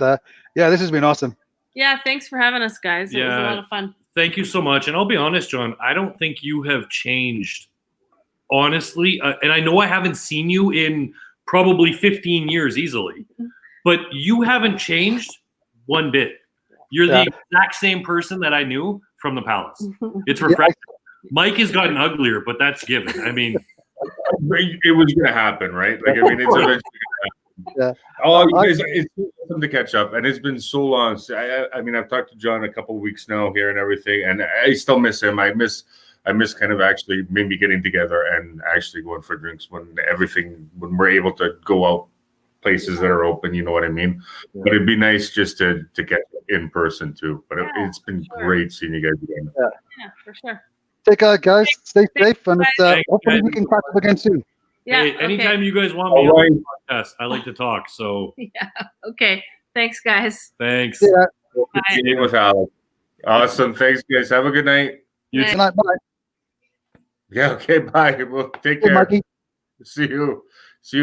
yeah, this has been awesome. Yeah, thanks for having us, guys. It was a lot of fun. Thank you so much. And I'll be honest, John, I don't think you have changed, honestly. And I know I haven't seen you in probably 15 years easily, but you haven't changed one bit. You're the exact same person that I knew from the Palace. It's refreshing. Mike has gotten uglier, but that's given. I mean, it was going to happen, right? Like, I mean, it's eventually going to happen. Yeah. Oh, you guys, it's awesome to catch up, and it's been so long. I mean, I've talked to John a couple of weeks now here and everything, and I still miss him. I miss kind of actually maybe getting together and actually going for drinks when we're able to go out places that are open. You know what I mean? Yeah. But it'd be nice just to get in person too. But it's been great seeing you guys again. Yeah, for sure. Take care, guys. Stay safe, and hopefully we can catch up again soon. Yeah. Hey, anytime you guys want me on the podcast, I like to talk. So yeah. Okay. Thanks, guys. Thanks. Yeah. Bye. With Alex. Awesome. Thanks, guys. Have a good night. You Good night. Bye. Yeah. Okay. Bye. Well, take care. Hey, Mikey. See you.